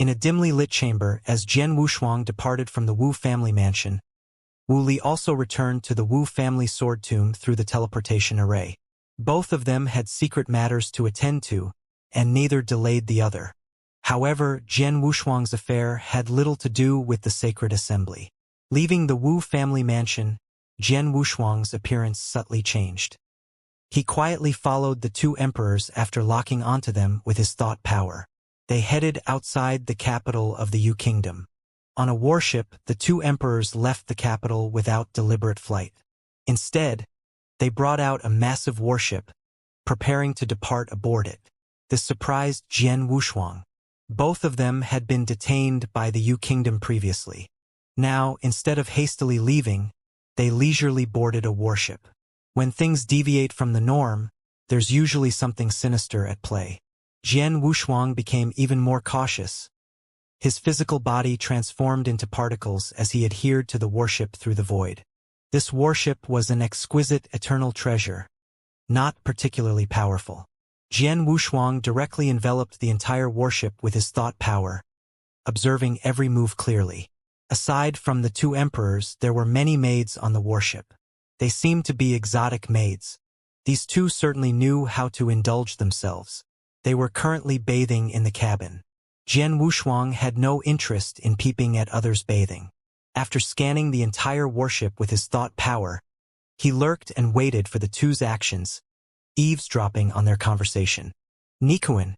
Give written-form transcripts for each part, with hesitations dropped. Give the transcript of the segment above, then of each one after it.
In a dimly lit chamber, as Jian Wushuang departed from the Wu family mansion, Wu Li also returned to the Wu family sword tomb through the teleportation array. Both of them had secret matters to attend to, and neither delayed the other. However, Jian Wushuang's affair had little to do with the sacred assembly. Leaving the Wu family mansion, Jian Wushuang's appearance subtly changed. He quietly followed the two emperors after locking onto them with his thought power. They headed outside the capital of the Yu Kingdom. On a warship, the two emperors left the capital without deliberate flight. Instead, they brought out a massive warship, preparing to depart aboard it. This surprised Jian Wushuang. Both of them had been detained by the Yu Kingdom previously. Now, instead of hastily leaving, they leisurely boarded a warship. When things deviate from the norm, there's usually something sinister at play. Jian Wushuang became even more cautious. His physical body transformed into particles as he adhered to the warship through the void. This warship was an exquisite eternal treasure, not particularly powerful. Jian Wushuang directly enveloped the entire warship with his thought power, observing every move clearly. Aside from the two emperors, there were many maids on the warship. They seemed to be exotic maids. These two certainly knew how to indulge themselves. They were currently bathing in the cabin. Jian Wushuang had no interest in peeping at others bathing. After scanning the entire warship with his thought power, he lurked and waited for the two's actions, eavesdropping on their conversation. "Nikuan,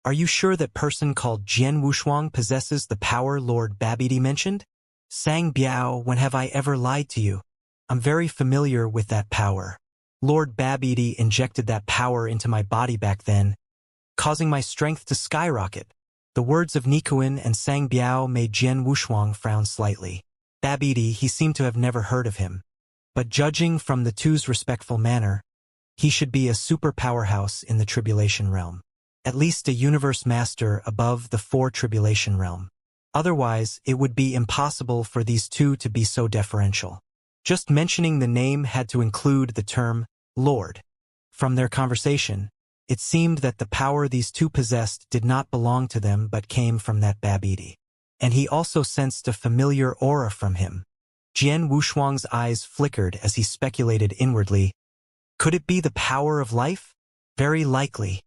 are you sure that person called Jian Wushuang possesses the power Lord Babidi mentioned?" "Sang Biao, when have I ever lied to you? I'm very familiar with that power. Lord Babidi injected that power into my body back then, causing my strength to skyrocket." The words of Nikuan and Sang Biao made Jian Wushuang frown slightly. Babidi, he seemed to have never heard of him. But judging from the two's respectful manner, he should be a super powerhouse in the Tribulation realm. At least a universe master above the 4 Tribulation realm. Otherwise, it would be impossible for these two to be so deferential. Just mentioning the name had to include the term, Lord. From their conversation, it seemed that the power these two possessed did not belong to them but came from that Babidi. And he also sensed a familiar aura from him. Jian Wushuang's eyes flickered as he speculated inwardly. Could it be the power of life? Very likely.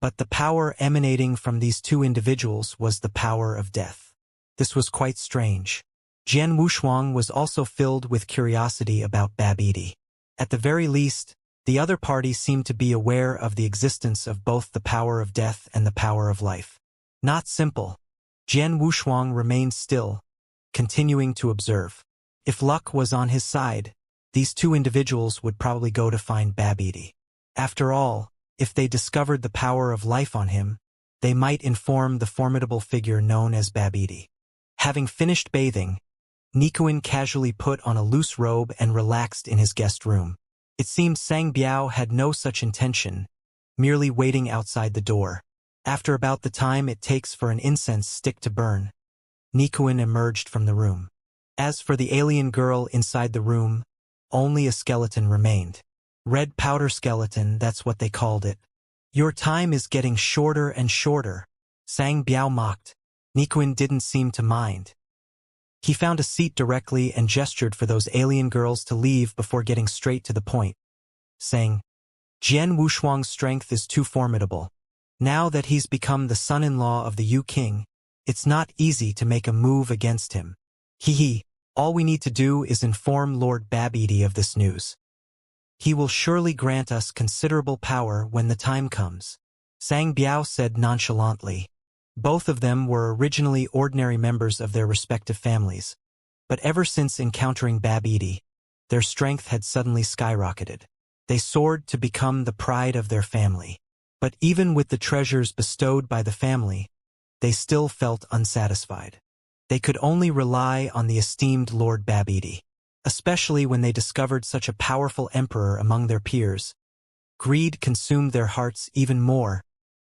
But the power emanating from these two individuals was the power of death. This was quite strange. Jian Wushuang was also filled with curiosity about Babidi. At the very least, the other party seemed to be aware of the existence of both the power of death and the power of life. Not simple. Jian Wushuang remained still, continuing to observe. If luck was on his side, these two individuals would probably go to find Babidi. After all, if they discovered the power of life on him, they might inform the formidable figure known as Babidi. Having finished bathing, Nikuan casually put on a loose robe and relaxed in his guest room. It seemed Sang Biao had no such intention, merely waiting outside the door. After about the time it takes for an incense stick to burn, Nikuan emerged from the room. As for the alien girl inside the room, only a skeleton remained. Red powder skeleton, that's what they called it. "Your time is getting shorter and shorter," Sang Biao mocked. Nikuan didn't seem to mind. He found a seat directly and gestured for those alien girls to leave before getting straight to the point, saying, "Jian Wushuang's strength is too formidable. Now that he's become the son-in-law of the Yu King, it's not easy to make a move against him. All we need to do is inform Lord Babidi of this news. He will surely grant us considerable power when the time comes," Sang Biao said nonchalantly. Both of them were originally ordinary members of their respective families, but ever since encountering Babidi, their strength had suddenly skyrocketed. They soared to become the pride of their family. But even with the treasures bestowed by the family, they still felt unsatisfied. They could only rely on the esteemed Lord Babidi, especially when they discovered such a powerful emperor among their peers. Greed consumed their hearts even more,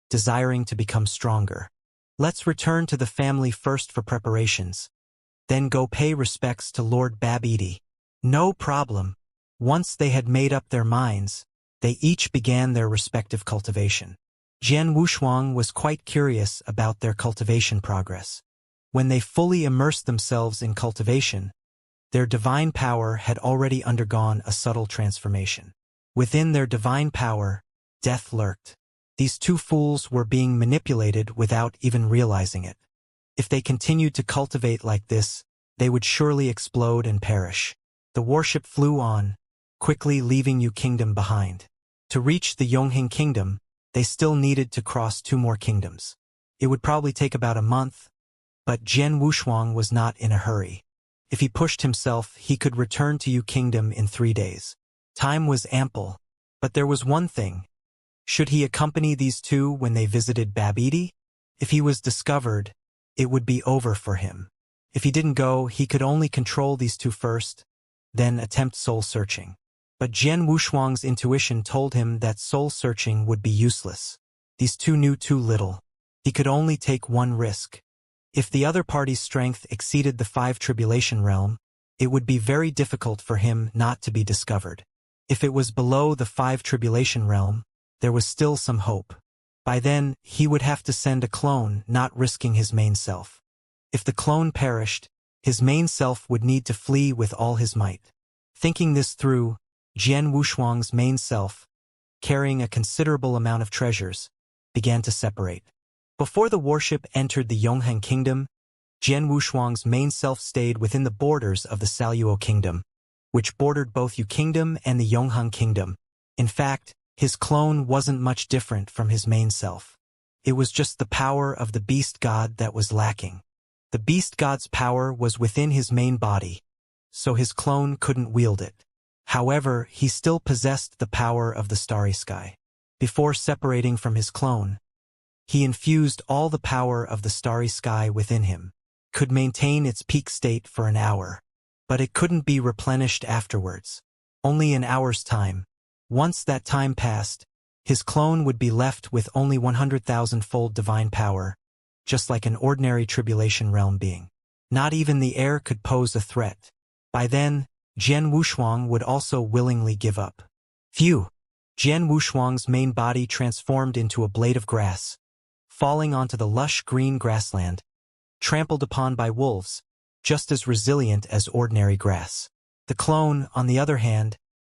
desiring to become stronger. "Let's return to the family first for preparations. Then go pay respects to Lord Babidi." "No problem." Once they had made up their minds, they each began their respective cultivation. Jian Wushuang was quite curious about their cultivation progress. When they fully immersed themselves in cultivation, their divine power had already undergone a subtle transformation. Within their divine power, death lurked. These two fools were being manipulated without even realizing it. If they continued to cultivate like this, they would surely explode and perish. The warship flew on, quickly leaving Yu Kingdom behind. To reach the Yongheng Kingdom, they still needed to cross 2 more kingdoms. It would probably take about a month, but Jian Wushuang was not in a hurry. If he pushed himself, he could return to Yu Kingdom in 3 days. Time was ample, but there was one thing. Should he accompany these two when they visited Babidi? If he was discovered, it would be over for him. If he didn't go, he could only control these two first, then attempt soul-searching. But Jian Wushuang's intuition told him that soul-searching would be useless. These two knew too little. He could only take one risk. If the other party's strength exceeded the 5 Tribulation Realm, it would be very difficult for him not to be discovered. If it was below the 5 Tribulation Realm, there was still some hope. By then, he would have to send a clone, not risking his main self. If the clone perished, his main self would need to flee with all his might. Thinking this through, Jian Wushuang's main self, carrying a considerable amount of treasures, began to separate. Before the warship entered the Yongheng Kingdom, Jian Wushuang's main self stayed within the borders of the Saluo Kingdom, which bordered both Yu Kingdom and the Yongheng Kingdom. In fact, his clone wasn't much different from his main self. It was just the power of the beast god that was lacking. The beast god's power was within his main body, so his clone couldn't wield it. However, he still possessed the power of the starry sky. Before separating from his clone, he infused all the power of the starry sky within him, could maintain its peak state for an hour, but it couldn't be replenished afterwards. Only an hour's time. Once that time passed, his clone would be left with only 100,000-fold divine power, just like an ordinary Tribulation Realm being. Not even the air could pose a threat. By then, Jian Wushuang would also willingly give up. Phew! Jian Wushuang's main body transformed into a blade of grass, falling onto the lush green grassland, trampled upon by wolves, just as resilient as ordinary grass. The clone, on the other hand,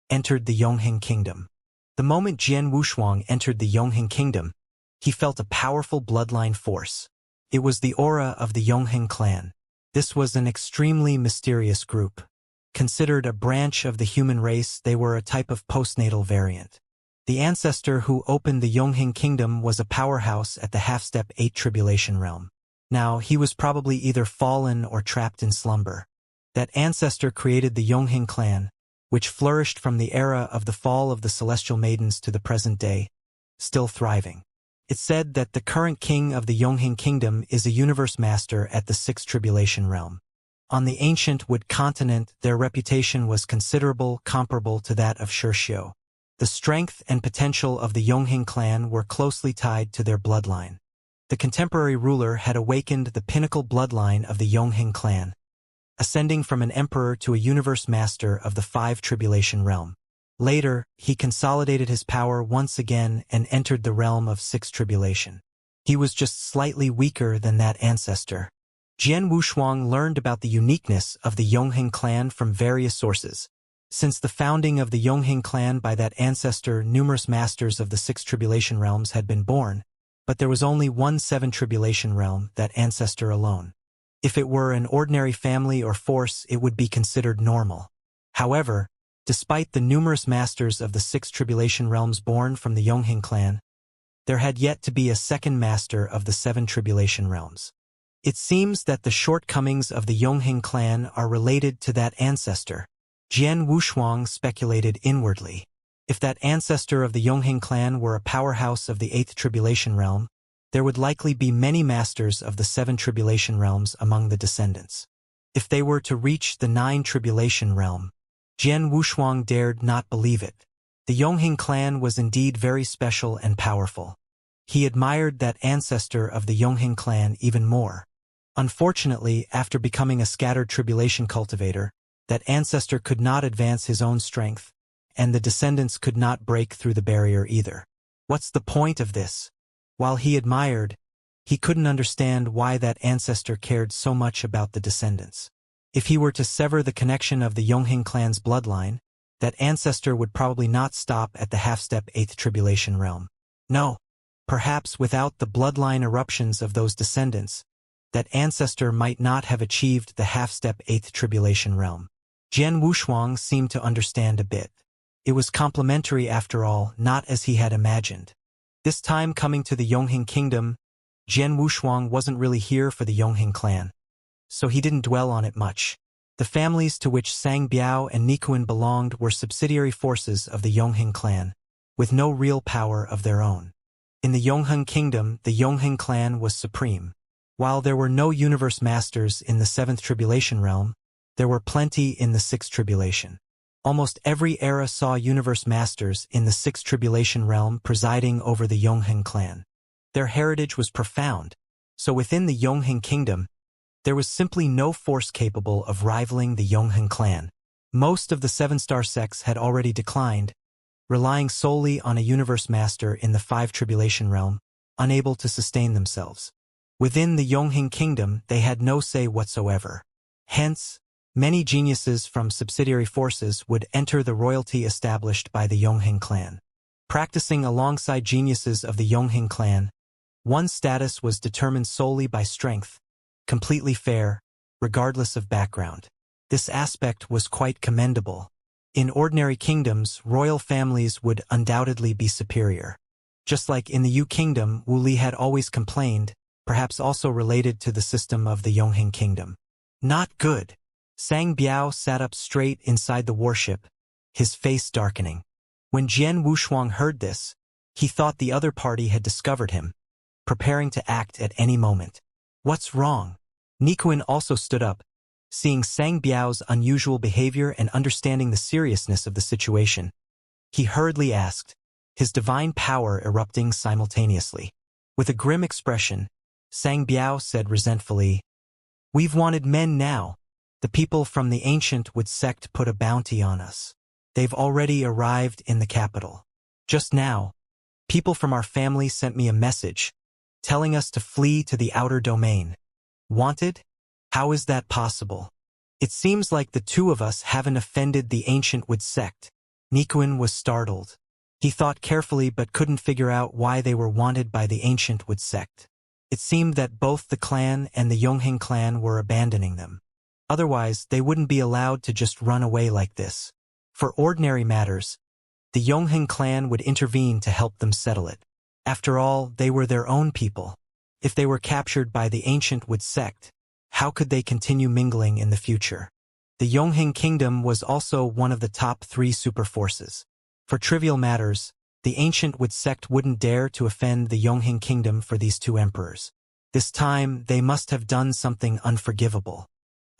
entered the Yongheng Kingdom. The moment Jian Wushuang entered the Yongheng Kingdom, he felt a powerful bloodline force. It was the aura of the Yongheng clan. This was an extremely mysterious group. Considered a branch of the human race, they were a type of postnatal variant. The ancestor who opened the Yongheng Kingdom was a powerhouse at the half-step 8 Tribulation Realm. Now, he was probably either fallen or trapped in slumber. That ancestor created the Yongheng clan, which flourished from the era of the fall of the Celestial Maidens to the present day, still thriving. It's said that the current king of the Yongheng Kingdom is a universe master at the 6th Tribulation Realm. On the ancient Wood continent, their reputation was considerable, comparable to that of Xianxia. The strength and potential of the Yongheng clan were closely tied to their bloodline. The contemporary ruler had awakened the pinnacle bloodline of the Yongheng clan, ascending from an emperor to a universe master of the 5 Tribulation Realm. Later, he consolidated his power once again and entered the realm of 6 Tribulation. He was just slightly weaker than that ancestor. Jian Wushuang learned about the uniqueness of the Yongheng clan from various sources. Since the founding of the Yongheng clan by that ancestor, numerous masters of the 6 Tribulation Realms had been born, but there was only one 7 Tribulation Realm, that ancestor alone. If it were an ordinary family or force, it would be considered normal. However, despite the numerous masters of the 6 Tribulation Realms born from the Yongheng clan, there had yet to be a second master of the 7 Tribulation Realms. It seems that the shortcomings of the Yongheng clan are related to that ancestor. Jian Wushuang speculated inwardly. If that ancestor of the Yongheng clan were a powerhouse of the 8th Tribulation Realm, there would likely be many masters of the 7 Tribulation Realms among the descendants. If they were to reach the 9 Tribulation Realm, Jian Wushuang dared not believe it. The Yongheng clan was indeed very special and powerful. He admired that ancestor of the Yongheng clan even more. Unfortunately, after becoming a scattered tribulation cultivator, that ancestor could not advance his own strength, and the descendants could not break through the barrier either. What's the point of this? While he admired, he couldn't understand why that ancestor cared so much about the descendants. If he were to sever the connection of the Yongheng clan's bloodline, that ancestor would probably not stop at the half-step 8th tribulation realm. No, perhaps without the bloodline eruptions of those descendants, that ancestor might not have achieved the half-step 8th tribulation realm. Jian Wushuang seemed to understand a bit. It was complementary after all, not as he had imagined. This time coming to the Yongheng kingdom, Jian Wushuang wasn't really here for the Yongheng clan, so he didn't dwell on it much. The families to which Sang Biao and Nikuan belonged were subsidiary forces of the Yongheng clan, with no real power of their own. In the Yongheng kingdom, the Yongheng clan was supreme. While there were no universe masters in the 7th tribulation realm, there were plenty in the 6th tribulation. Almost every era saw universe masters in the 6th tribulation realm presiding over the Yongheng clan. Their heritage was profound, so within the Yongheng kingdom, there was simply no force capable of rivaling the Yongheng clan. Most of the 7-star sects had already declined, relying solely on a universe master in the 5 tribulation realm, unable to sustain themselves. Within the Yongheng kingdom, they had no say whatsoever. Hence, many geniuses from subsidiary forces would enter the royalty established by the Yongheng clan. Practicing alongside geniuses of the Yongheng clan, one's status was determined solely by strength, completely fair, regardless of background. This aspect was quite commendable. In ordinary kingdoms, royal families would undoubtedly be superior. Just like in the Yu kingdom, Wu Li had always complained, perhaps also related to the system of the Yongheng kingdom. Not good. Sang Biao sat up straight inside the warship, his face darkening. When Jian Wushuang heard this, he thought the other party had discovered him, preparing to act at any moment. What's wrong? Nikuan also stood up, seeing Sang Biao's unusual behavior and understanding the seriousness of the situation. He hurriedly asked, his divine power erupting simultaneously. With a grim expression, Sang Biao said resentfully, "We've wanted men now. The people from the ancient Wood sect put a bounty on us. They've already arrived in the capital. Just now, people from our family sent me a message, telling us to flee to the outer domain. Wanted? How is that possible? It seems like the two of us haven't offended the ancient Wood sect." Nikuan was startled. He thought carefully but couldn't figure out why they were wanted by the ancient Wood sect. It seemed that both the clan and the Yongheng clan were abandoning them. Otherwise, they wouldn't be allowed to just run away like this. For ordinary matters, the Yongheng clan would intervene to help them settle it. After all, they were their own people. If they were captured by the ancient Wood sect, how could they continue mingling in the future? The Yongheng kingdom was also one of the top 3 superforces. For trivial matters, the ancient Wood sect wouldn't dare to offend the Yongheng kingdom for these 2 emperors. This time, they must have done something unforgivable.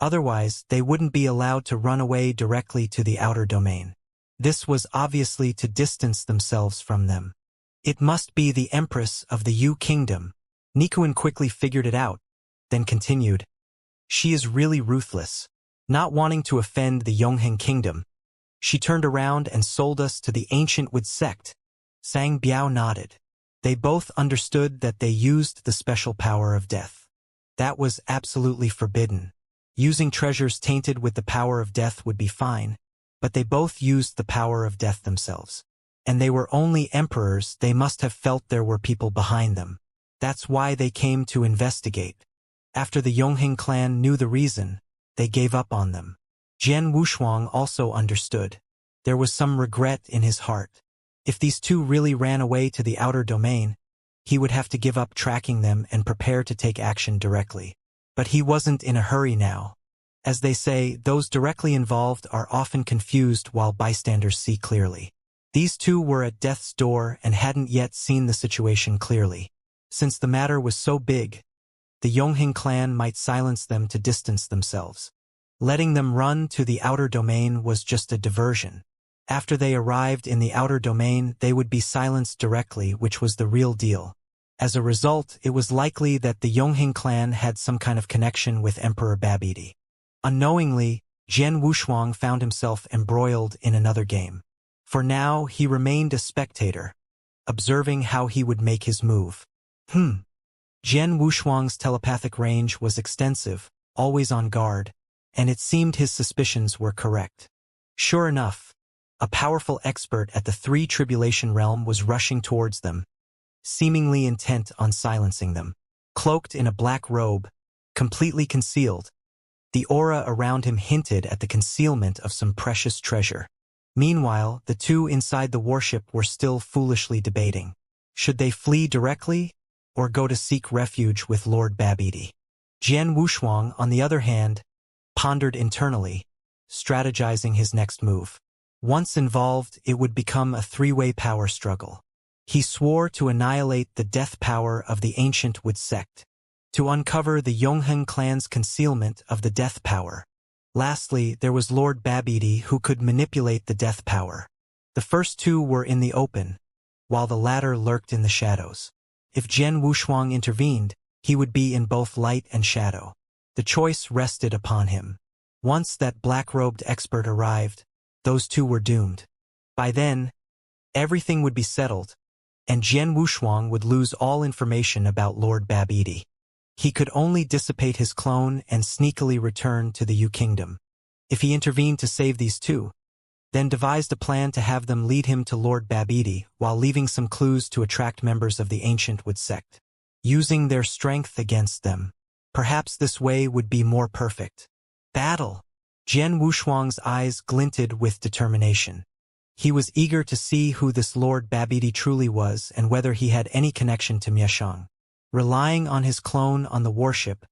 Otherwise, they wouldn't be allowed to run away directly to the outer domain. This was obviously to distance themselves from them. It must be the Empress of the Yu Kingdom. Nikuan quickly figured it out, then continued. She is really ruthless. Not wanting to offend the Yongheng Kingdom, she turned around and sold us to the ancient Wood sect. Sang Biao nodded. They both understood that they used the special power of death. That was absolutely forbidden. Using treasures tainted with the power of death would be fine, but they both used the power of death themselves. And they were only emperors, they must have felt there were people behind them. That's why they came to investigate. After the Yongheng clan knew the reason, they gave up on them. Jian Wushuang also understood. There was some regret in his heart. If these 2 really ran away to the outer domain, he would have to give up tracking them and prepare to take action directly. But he wasn't in a hurry now. As they say, those directly involved are often confused while bystanders see clearly. These 2 were at death's door and hadn't yet seen the situation clearly. Since the matter was so big, the Yongheng clan might silence them to distance themselves. Letting them run to the outer domain was just a diversion. After they arrived in the outer domain, they would be silenced directly, which was the real deal. As a result, it was likely that the Yongheng clan had some kind of connection with Emperor Babidi. Unknowingly, Jian Wushuang found himself embroiled in another game. For now, he remained a spectator, observing how he would make his move. Jian Wushuang's telepathic range was extensive, always on guard, and it seemed his suspicions were correct. Sure enough, a powerful expert at the Three Tribulation Realm was rushing towards them, seemingly intent on silencing them. Cloaked in a black robe, completely concealed, the aura around him hinted at the concealment of some precious treasure. Meanwhile, the two inside the warship were still foolishly debating. Should they flee directly, or go to seek refuge with Lord Babidi? Jian Wushuang, on the other hand, pondered internally, strategizing his next move. Once involved, it would become a three-way power struggle. He swore to annihilate the death power of the ancient Wood sect, to uncover the Yongheng clan's concealment of the death power. Lastly, there was Lord Babidi, who could manipulate the death power. The first two were in the open, while the latter lurked in the shadows. If Jian Wushuang intervened, he would be in both light and shadow. The choice rested upon him. Once that black-robed expert arrived, those two were doomed. By then, everything would be settled, and Jian Wushuang would lose all information about Lord Babidi. He could only dissipate his clone and sneakily return to the Yu Kingdom. If he intervened to save these two, then devised a plan to have them lead him to Lord Babidi while leaving some clues to attract members of the ancient Wood sect, using their strength against them. Perhaps this way would be more perfect. Battle! Jian Wushuang's eyes glinted with determination. He was eager to see who this Lord Babidi truly was and whether he had any connection to Mieshang. Relying on his clone on the warship,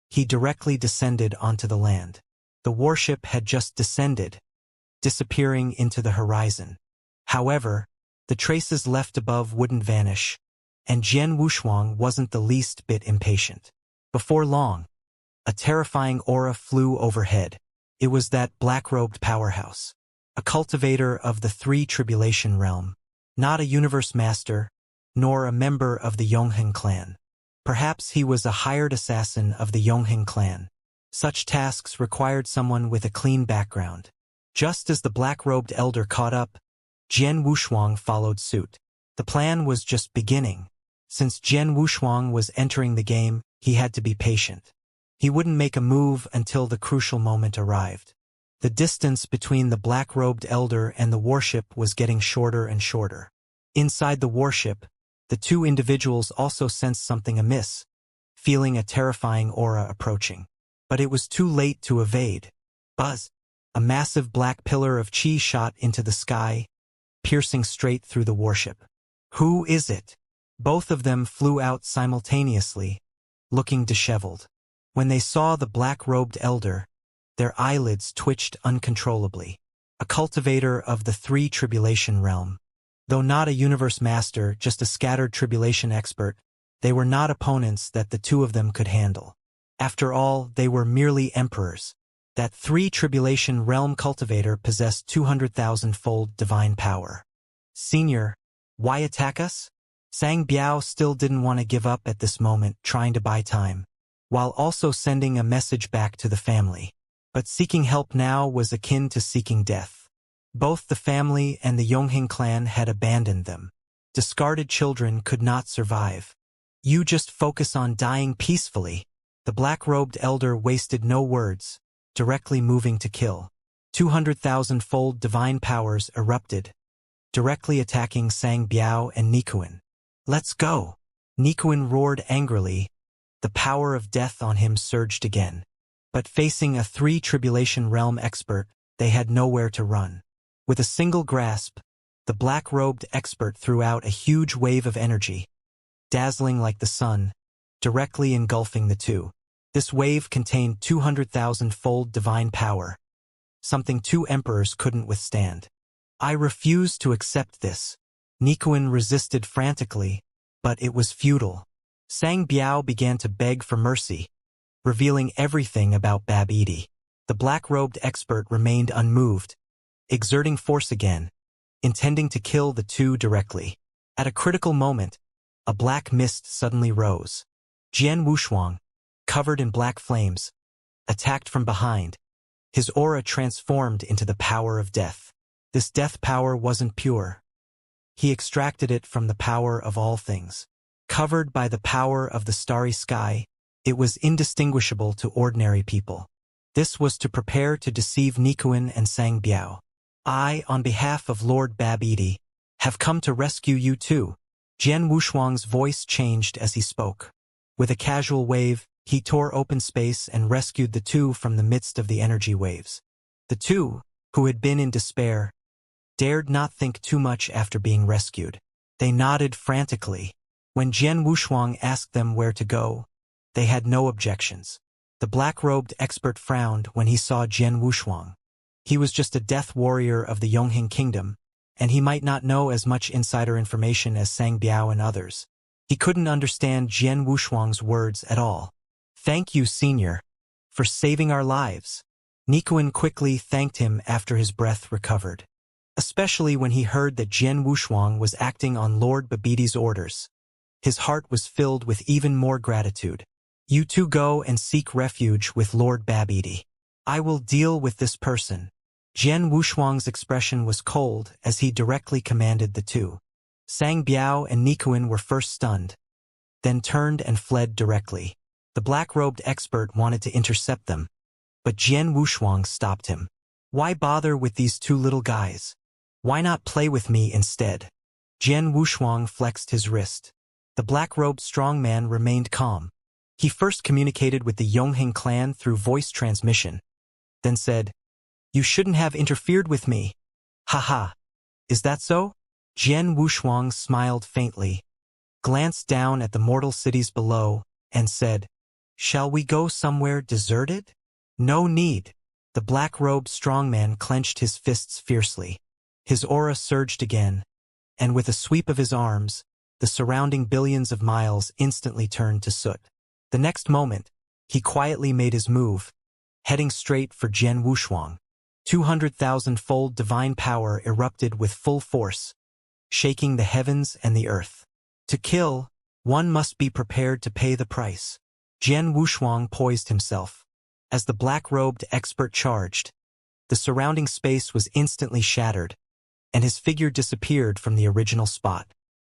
he directly descended onto the land. The warship had just descended, disappearing into the horizon. However, the traces left above wouldn't vanish, and Jian Wushuang wasn't the least bit impatient. Before long, a terrifying aura flew overhead. It was that black-robed powerhouse, a cultivator of the Three Tribulation Realm, not a universe master, nor a member of the Yongheng clan. Perhaps he was a hired assassin of the Yongheng clan. Such tasks required someone with a clean background. Just as the black-robed elder caught up, Jian Wushuang followed suit. The plan was just beginning. Since Jian Wushuang was entering the game, he had to be patient. He wouldn't make a move until the crucial moment arrived. The distance between the black-robed elder and the warship was getting shorter and shorter. Inside the warship, the two individuals also sensed something amiss, feeling a terrifying aura approaching. But it was too late to evade. Buzz! A massive black pillar of chi shot into the sky, piercing straight through the warship. Who is it? Both of them flew out simultaneously, looking disheveled. When they saw the black-robed elder, their eyelids twitched uncontrollably. A cultivator of the Three Tribulation Realm. Though not a universe master, just a scattered tribulation expert, they were not opponents that the two of them could handle. After all, they were merely emperors. That Three Tribulation Realm cultivator possessed 200,000-fold divine power. Senior, why attack us? Sang Biao still didn't want to give up at this moment, trying to buy time, while also sending a message back to the family. But seeking help now was akin to seeking death. Both the family and the Yongheng clan had abandoned them. Discarded children could not survive. You just focus on dying peacefully. The black-robed elder wasted no words, directly moving to kill. 200,000-fold divine powers erupted, directly attacking Sang Biao and Nikuin. Let's go! Nikuin roared angrily. The power of death on him surged again. But facing a Three Tribulation Realm expert, they had nowhere to run. With a single grasp, the black-robed expert threw out a huge wave of energy, dazzling like the sun, directly engulfing the two. This wave contained 200,000-fold divine power, something two emperors couldn't withstand. I refuse to accept this. Nikuin resisted frantically, but it was futile. Sang Biao began to beg for mercy, revealing everything about Babidi. The black-robed expert remained unmoved, exerting force again, intending to kill the two directly. At a critical moment, a black mist suddenly rose. Jian Wushuang, covered in black flames, attacked from behind. His aura transformed into the power of death. This death power wasn't pure. He extracted it from the power of all things. Covered by the power of the starry sky, it was indistinguishable to ordinary people. This was to prepare to deceive Nikuin and Sang Biao. I, on behalf of Lord Babidi, have come to rescue you too. Jian Wushuang's voice changed as he spoke. With a casual wave, he tore open space and rescued the two from the midst of the energy waves. The two, who had been in despair, dared not think too much after being rescued. They nodded frantically. When Jian Wushuang asked them where to go, they had no objections. The black-robed expert frowned when he saw Jian Wushuang. He was just a death warrior of the Yongheng Kingdom, and he might not know as much insider information as Sang Biao and others. He couldn't understand Jian Wushuang's words at all. "Thank you, Senior, for saving our lives." Nikuin quickly thanked him after his breath recovered, especially when he heard that Jian Wushuang was acting on Lord Babidi's orders. His heart was filled with even more gratitude. "You two go and seek refuge with Lord Babidi. I will deal with this person." Jian Wushuang's expression was cold as he directly commanded the two. Sang Biao and Nikuin were first stunned, then turned and fled directly. The black-robed expert wanted to intercept them, but Jian Wushuang stopped him. "Why bother with these two little guys? Why not play with me instead?" Jian Wushuang flexed his wrist. The black-robed strongman remained calm. He first communicated with the Yongheng clan through voice transmission, then said, "You shouldn't have interfered with me." "Haha. Is that so?" Jian Wushuang smiled faintly, glanced down at the mortal cities below, and said, "Shall we go somewhere deserted?" "No need." The black-robed strongman clenched his fists fiercely. His aura surged again, and with a sweep of his arms, the surrounding billions of miles instantly turned to soot. The next moment, he quietly made his move, heading straight for Jian Wushuang. 200,000-fold divine power erupted with full force, shaking the heavens and the earth. To kill, one must be prepared to pay the price. Jian Wushuang poised himself. As the black-robed expert charged, the surrounding space was instantly shattered, and his figure disappeared from the original spot.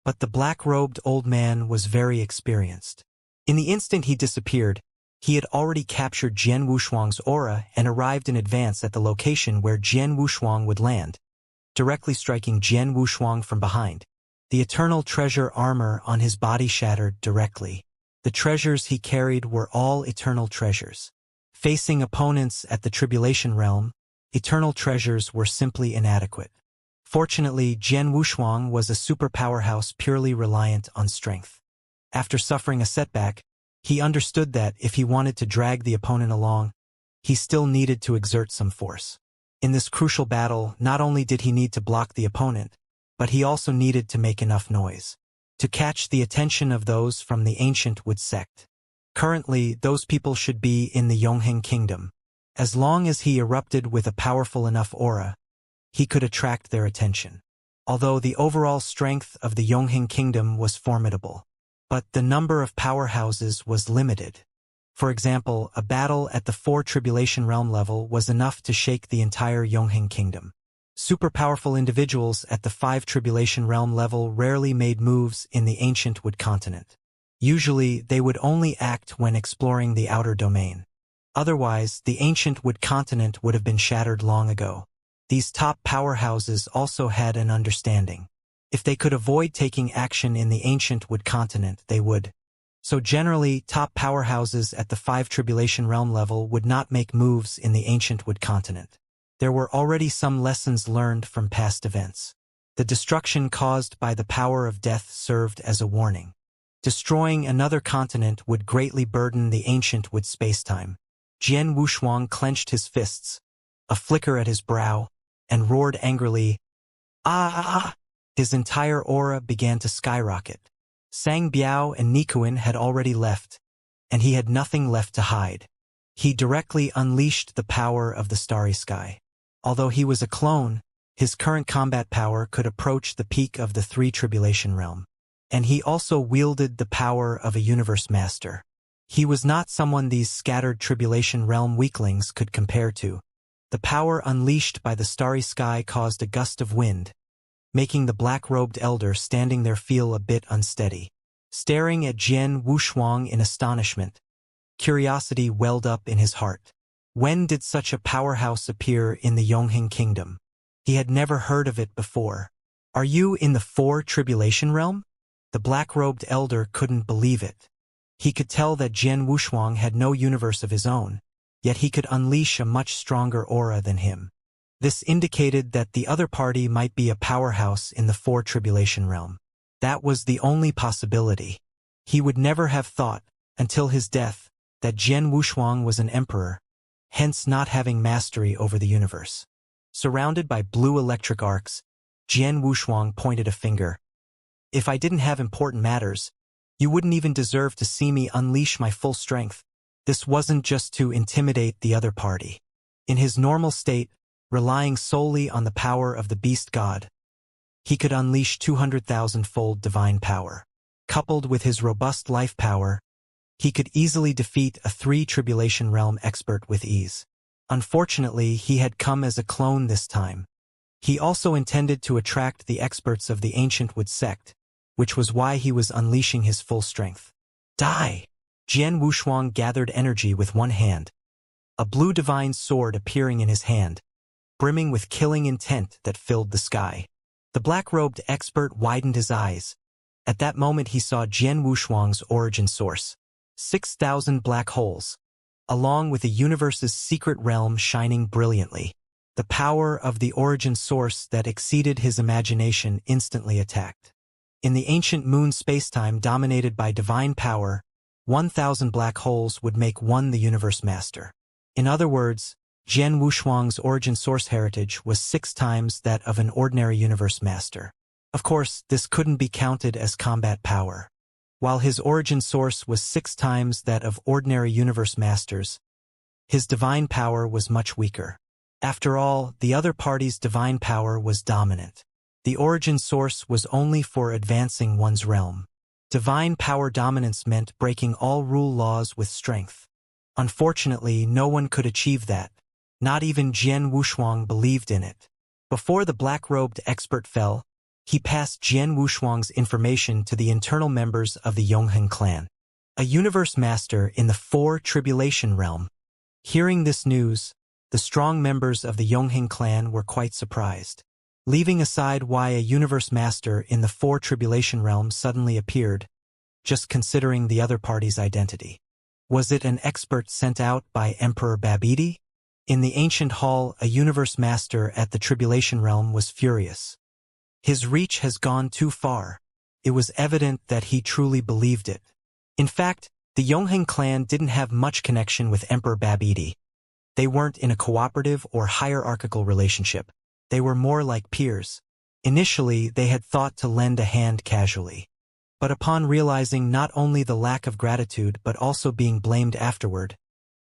But the black-robed old man was very experienced. In the instant he disappeared, he had already captured Jian Wushuang's aura and arrived in advance at the location where Jian Wushuang would land, directly striking Jian Wushuang from behind. The eternal treasure armor on his body shattered directly. The treasures he carried were all eternal treasures. Facing opponents at the Tribulation Realm, eternal treasures were simply inadequate. Fortunately, Jian Wushuang was a super powerhouse purely reliant on strength. After suffering a setback, he understood that if he wanted to drag the opponent along, he still needed to exert some force. In this crucial battle, not only did he need to block the opponent, but he also needed to make enough noise to catch the attention of those from the ancient Wood sect. Currently, those people should be in the Yongheng Kingdom. As long as he erupted with a powerful enough aura, he could attract their attention. Although the overall strength of the Yongheng Kingdom was formidable, but the number of powerhouses was limited. For example, a battle at the 4 Tribulation Realm level was enough to shake the entire Yongheng Kingdom. Super powerful individuals at the 5 Tribulation Realm level rarely made moves in the ancient Wood continent. Usually, they would only act when exploring the outer domain. Otherwise, the ancient Wood continent would have been shattered long ago. These top powerhouses also had an understanding. If they could avoid taking action in the ancient Wood continent, they would. So generally, top powerhouses at the 5 Tribulation Realm level would not make moves in the ancient Wood continent. There were already some lessons learned from past events. The destruction caused by the power of death served as a warning. Destroying another continent would greatly burden the ancient Wood spacetime. Jian Wushuang clenched his fists, a flicker at his brow, and roared angrily, "Ah!" His entire aura began to skyrocket. Sang Biao and Nikuin had already left, and he had nothing left to hide. He directly unleashed the power of the starry sky. Although he was a clone, his current combat power could approach the peak of the 3 Tribulation Realm. And he also wielded the power of a universe master. He was not someone these scattered Tribulation Realm weaklings could compare to. The power unleashed by the starry sky caused a gust of wind, making the black-robed elder standing there feel a bit unsteady. Staring at Jian Wushuang in astonishment, curiosity welled up in his heart. When did such a powerhouse appear in the Yongheng kingdom? He had never heard of it before. Are you in the Four Tribulation realm? The black-robed elder couldn't believe it. He could tell that Jian Wushuang had no universe of his own, yet he could unleash a much stronger aura than him. This indicated that the other party might be a powerhouse in the Four Tribulation realm. That was the only possibility. He would never have thought, until his death, that Jian Wushuang was an emperor, hence not having mastery over the universe. Surrounded by blue electric arcs, Jian Wushuang pointed a finger. If I didn't have important matters, you wouldn't even deserve to see me unleash my full strength. This wasn't just to intimidate the other party. In his normal state, relying solely on the power of the beast god, he could unleash 200,000-fold divine power. Coupled with his robust life power, he could easily defeat a Three-Tribulation Realm expert with ease. Unfortunately, he had come as a clone this time. He also intended to attract the experts of the Ancient Wood sect, which was why he was unleashing his full strength. Die! Jian Wushuang gathered energy with one hand, a blue divine sword appearing in his hand, brimming with killing intent that filled the sky. The black-robed expert widened his eyes. At that moment he saw Jian Wushuang's origin source, 6,000 black holes, along with the universe's secret realm shining brilliantly. The power of the origin source that exceeded his imagination instantly attacked. In the ancient moon spacetime dominated by divine power, 1,000 black holes would make one the universe master. In other words, Jian Wushuang's origin source heritage was 6 times that of an ordinary universe master. Of course, this couldn't be counted as combat power. While his origin source was 6 times that of ordinary universe masters, his divine power was much weaker. After all, the other party's divine power was dominant. The origin source was only for advancing one's realm. Divine power dominance meant breaking all rule laws with strength. Unfortunately, no one could achieve that. Not even Jian Wushuang believed in it. Before the black-robed expert fell, he passed Jian Wushuang's information to the internal members of the Yongheng clan, a universe master in the Four Tribulation realm. Hearing this news, the strong members of the Yongheng clan were quite surprised. Leaving aside why a universe master in the Four Tribulation realm suddenly appeared, just considering the other party's identity. Was it an expert sent out by Emperor Babidi? In the ancient hall, a universe master at the Tribulation realm was furious. His reach has gone too far. It was evident that he truly believed it. In fact, the Yongheng clan didn't have much connection with Emperor Babidi. They weren't in a cooperative or hierarchical relationship. They were more like peers. Initially, they had thought to lend a hand casually. But upon realizing not only the lack of gratitude but also being blamed afterward,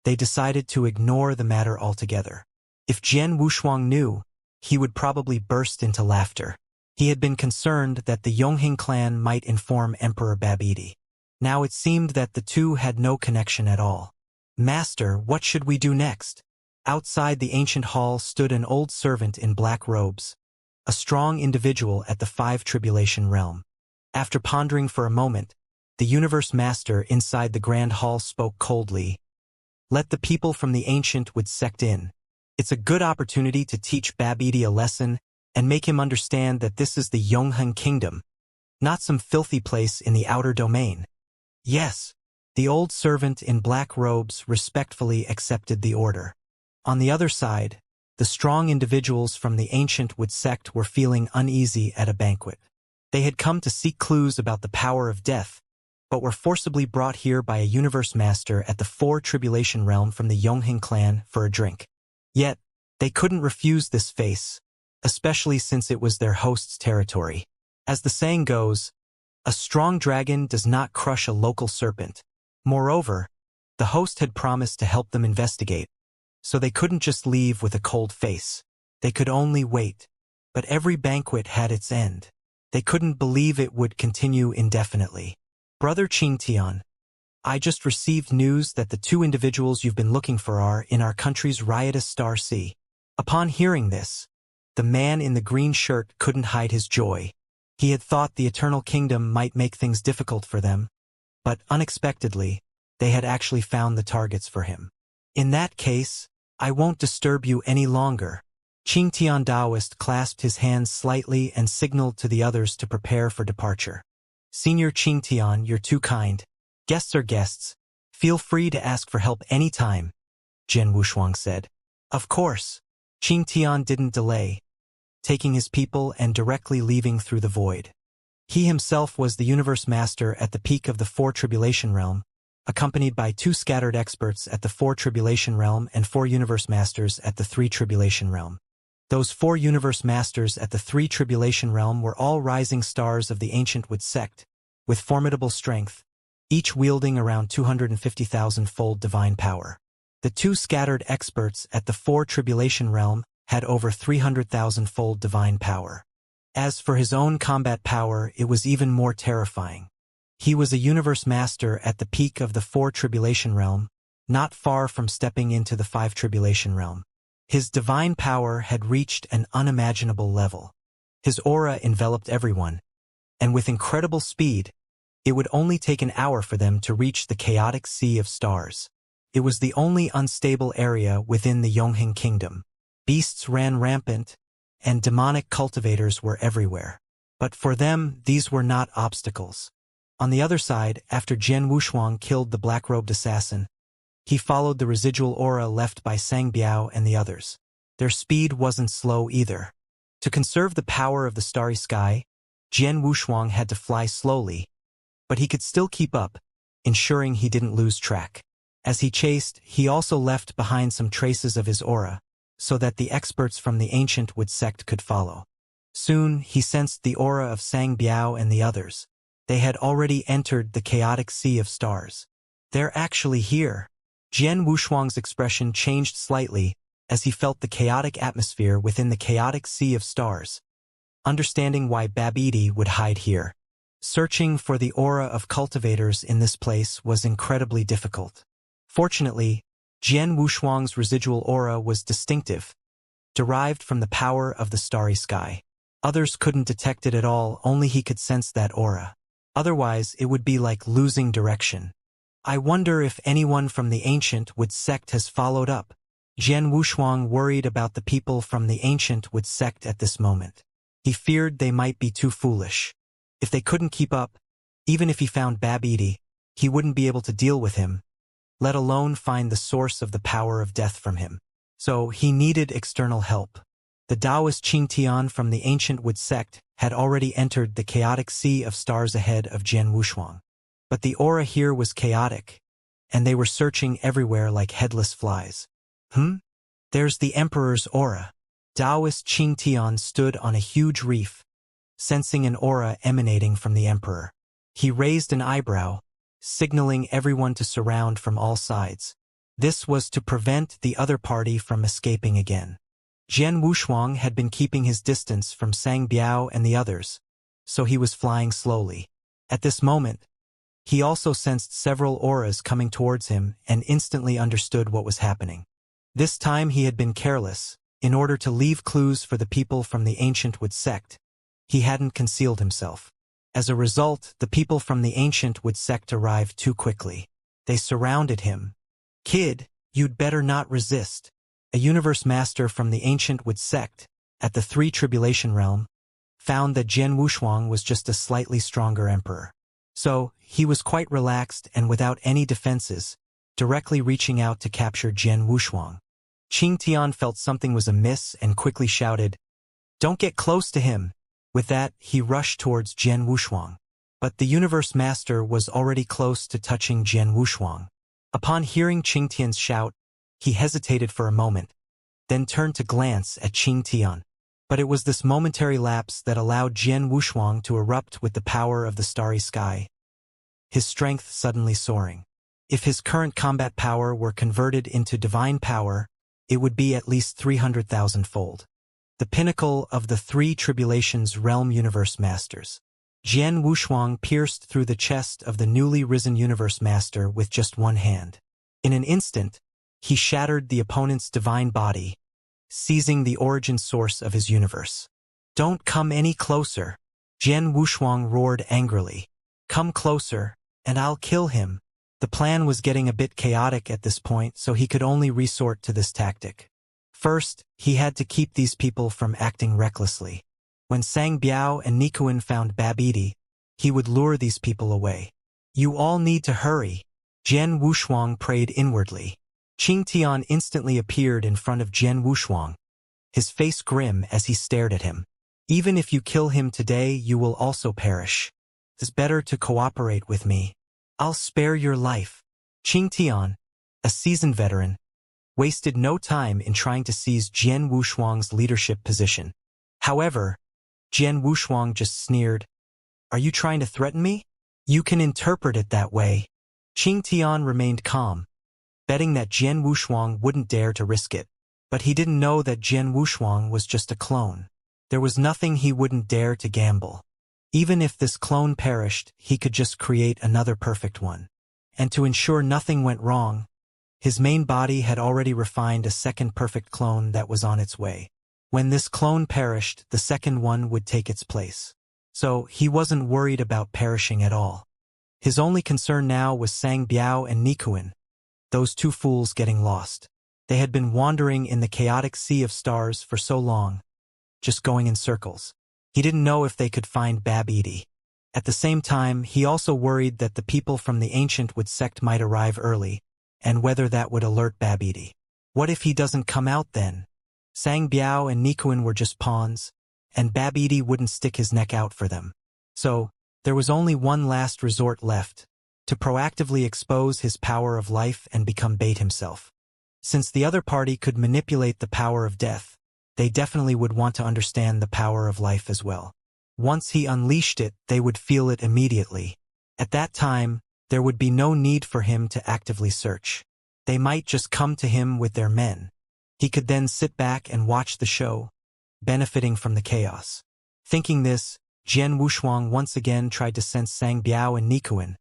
they decided to ignore the matter altogether. If Jian Wushuang knew, he would probably burst into laughter. He had been concerned that the Yongheng clan might inform Emperor Babidi. Now it seemed that the two had no connection at all. "Master, what should we do next?" Outside the ancient hall stood an old servant in black robes, a strong individual at the Five Tribulation realm. After pondering for a moment, the universe master inside the grand hall spoke coldly. "Let the people from the Ancient Wood sect in. It's a good opportunity to teach Babidi a lesson and make him understand that this is the Yongheng kingdom, not some filthy place in the outer domain." "Yes." The old servant in black robes respectfully accepted the order. On the other side, the strong individuals from the Ancient Wood sect were feeling uneasy at a banquet. They had come to seek clues about the power of death, but were forcibly brought here by a universe master at the Four Tribulation realm from the Yongheng clan for a drink. Yet, they couldn't refuse this face, especially since it was their host's territory. As the saying goes, a strong dragon does not crush a local serpent. Moreover, the host had promised to help them investigate, so they couldn't just leave with a cold face. They could only wait. But every banquet had its end. They couldn't believe it would continue indefinitely. "Brother Qingtian, I just received news that the 2 individuals you've been looking for are in our country's riotous Star Sea." Upon hearing this, the man in the green shirt couldn't hide his joy. He had thought the Eternal Kingdom might make things difficult for them, but unexpectedly, they had actually found the targets for him. In that case, I won't disturb you any longer. Qingtian Daoist clasped his hands slightly and signaled to the others to prepare for departure. Senior Qingtian, you're too kind. Guests are guests. Feel free to ask for help any time, Jian Wushuang said. Of course. Qingtian didn't delay, taking his people and directly leaving through the void. He himself was the universe master at the peak of the 4 Tribulation Realm, accompanied by 2 scattered experts at the 4 Tribulation Realm and 4 universe masters at the 3 Tribulation Realm. Those 4 universe masters at the 3 Tribulation Realm were all rising stars of the ancient Wood sect, with formidable strength, each wielding around 250,000-fold divine power. The 2 scattered experts at the 4 Tribulation Realm had over 300,000-fold divine power. As for his own combat power, it was even more terrifying. He was a universe master at the peak of the 4 Tribulation Realm, not far from stepping into the 5 Tribulation Realm. His divine power had reached an unimaginable level. His aura enveloped everyone, and with incredible speed, it would only take an hour for them to reach the chaotic sea of stars. It was the only unstable area within the Yongheng Kingdom. Beasts ran rampant, and demonic cultivators were everywhere. But for them, these were not obstacles. On the other side, after Jian Wushuang killed the black-robed assassin, he followed the residual aura left by Sang Biao and the others. Their speed wasn't slow either. To conserve the power of the starry sky, Jian Wushuang had to fly slowly, but he could still keep up, ensuring he didn't lose track. As he chased, he also left behind some traces of his aura, so that the experts from the ancient Wood sect could follow. Soon, he sensed the aura of Sang Biao and the others. They had already entered the chaotic sea of stars. They're actually here. Jian Wushuang's expression changed slightly as he felt the chaotic atmosphere within the chaotic sea of stars, understanding why Babidi would hide here. Searching for the aura of cultivators in this place was incredibly difficult. Fortunately, Jian Wushuang's residual aura was distinctive, derived from the power of the starry sky. Others couldn't detect it at all, only he could sense that aura. Otherwise, it would be like losing direction. I wonder if anyone from the ancient Wood sect has followed up. Jian Wushuang worried about the people from the ancient Wood sect at this moment. He feared they might be too foolish. If they couldn't keep up, even if he found Babidi, he wouldn't be able to deal with him, let alone find the source of the power of death from him. So he needed external help. The Taoist Qingtian from the ancient Wood sect had already entered the chaotic sea of stars ahead of Jian Wushuang. But the aura here was chaotic, and they were searching everywhere like headless flies. There's the Emperor's aura. Taoist Qingtian stood on a huge reef, sensing an aura emanating from the Emperor. He raised an eyebrow, signaling everyone to surround from all sides. This was to prevent the other party from escaping again. Jian Wushuang had been keeping his distance from Sang Biao and the others, so he was flying slowly. At this moment, he also sensed several auras coming towards him and instantly understood what was happening. This time he had been careless. In order to leave clues for the people from the ancient Wood sect, he hadn't concealed himself. As a result, the people from the ancient Wood sect arrived too quickly. They surrounded him. Kid, you'd better not resist. A universe master from the ancient Wood sect, at the 3 Tribulation Realm, found that Jian Wushuang was just a slightly stronger emperor. So, he was quite relaxed and without any defenses, directly reaching out to capture Jian Wushuang. Qingtian felt something was amiss and quickly shouted, "Don't get close to him!" With that, he rushed towards Jian Wushuang. But the universe master was already close to touching Jian Wushuang. Upon hearing Qingtian's shout, he hesitated for a moment, then turned to glance at Qingtian. But it was this momentary lapse that allowed Jian Wushuang to erupt with the power of the starry sky, his strength suddenly soaring. If his current combat power were converted into divine power, it would be at least 300,000-fold. The pinnacle of the 3 Tribulations Realm Universe Masters. Jian Wushuang pierced through the chest of the newly risen Universe Master with just one hand. In an instant, he shattered the opponent's divine body, seizing the origin source of his universe. "Don't come any closer," Jian Wushuang roared angrily. Come closer, and I'll kill him. The plan was getting a bit chaotic at this point, so he could only resort to this tactic. First, he had to keep these people from acting recklessly. When Sang Biao and Nikuan found Babidi, he would lure these people away. You all need to hurry. Jian Wushuang prayed inwardly. Qing Tian instantly appeared in front of Jian Wushuang, his face grim as he stared at him. Even if you kill him today, you will also perish. It's better to cooperate with me. I'll spare your life. Qing Tian, a seasoned veteran, wasted no time in trying to seize Jian Wushuang's leadership position. However, Jian Wushuang just sneered. Are you trying to threaten me? You can interpret it that way. Qing Tian remained calm, betting that Jian Wushuang wouldn't dare to risk it. But he didn't know that Jian Wushuang was just a clone. There was nothing he wouldn't dare to gamble. Even if this clone perished, he could just create another perfect one. And to ensure nothing went wrong, his main body had already refined a second perfect clone that was on its way. When this clone perished, the second one would take its place. So he wasn't worried about perishing at all. His only concern now was Sang Biao and Nikuan, those two fools getting lost. They had been wandering in the chaotic sea of stars for so long, just going in circles. He didn't know if they could find Babidi. At the same time, he also worried that the people from the ancient Wood sect might arrive early, and whether that would alert Babidi. What if he doesn't come out then? Sang Biao and Nikuan were just pawns, and Babidi wouldn't stick his neck out for them. So, there was only one last resort left, to proactively expose his power of life and become bait himself. Since the other party could manipulate the power of death, they definitely would want to understand the power of life as well. Once he unleashed it, they would feel it immediately. At that time, there would be no need for him to actively search. They might just come to him with their men. He could then sit back and watch the show, benefiting from the chaos. Thinking this, Jian Wushuang once again tried to sense Sang Biao and Nikuan,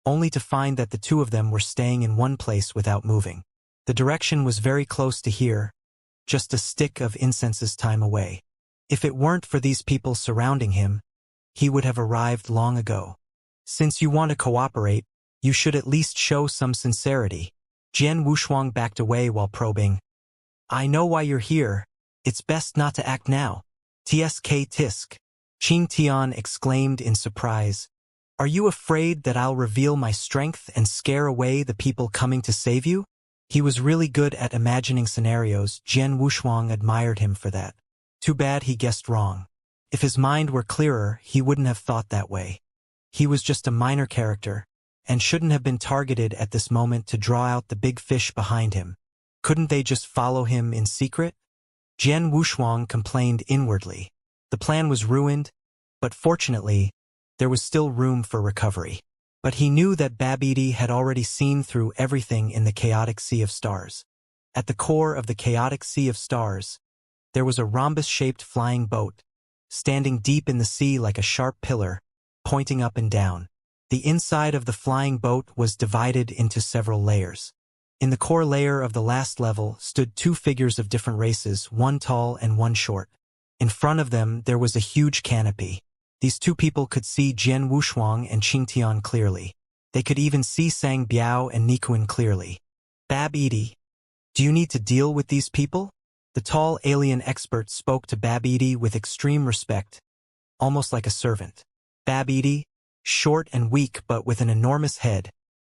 only to find that the two of them were staying in one place without moving. The direction was very close to here, just a stick of incense's time away. If it weren't for these people surrounding him, he would have arrived long ago. Since you want to cooperate, you should at least show some sincerity. Jian Wushuang backed away while probing. I know why you're here. It's best not to act now. Tsk tisk. Qing Tian exclaimed in surprise. Are you afraid that I'll reveal my strength and scare away the people coming to save you? He was really good at imagining scenarios. Jian Wushuang admired him for that. Too bad he guessed wrong. If his mind were clearer, he wouldn't have thought that way. He was just a minor character, and shouldn't have been targeted at this moment to draw out the big fish behind him. Couldn't they just follow him in secret? Jian Wushuang complained inwardly. The plan was ruined, but fortunately, there was still room for recovery. But he knew that Babidi had already seen through everything in the chaotic sea of stars. At the core of the chaotic sea of stars, there was a rhombus-shaped flying boat, standing deep in the sea like a sharp pillar, pointing up and down. The inside of the flying boat was divided into several layers. In the core layer of the last level stood two figures of different races, one tall and one short. In front of them, there was a huge canopy. These two people could see Jian Wushuang and Qing Tian clearly. They could even see Sang Biao and Nikuan clearly. Babidi, do you need to deal with these people? The tall alien expert spoke to Babidi with extreme respect, almost like a servant. Babidi, short and weak but with an enormous head,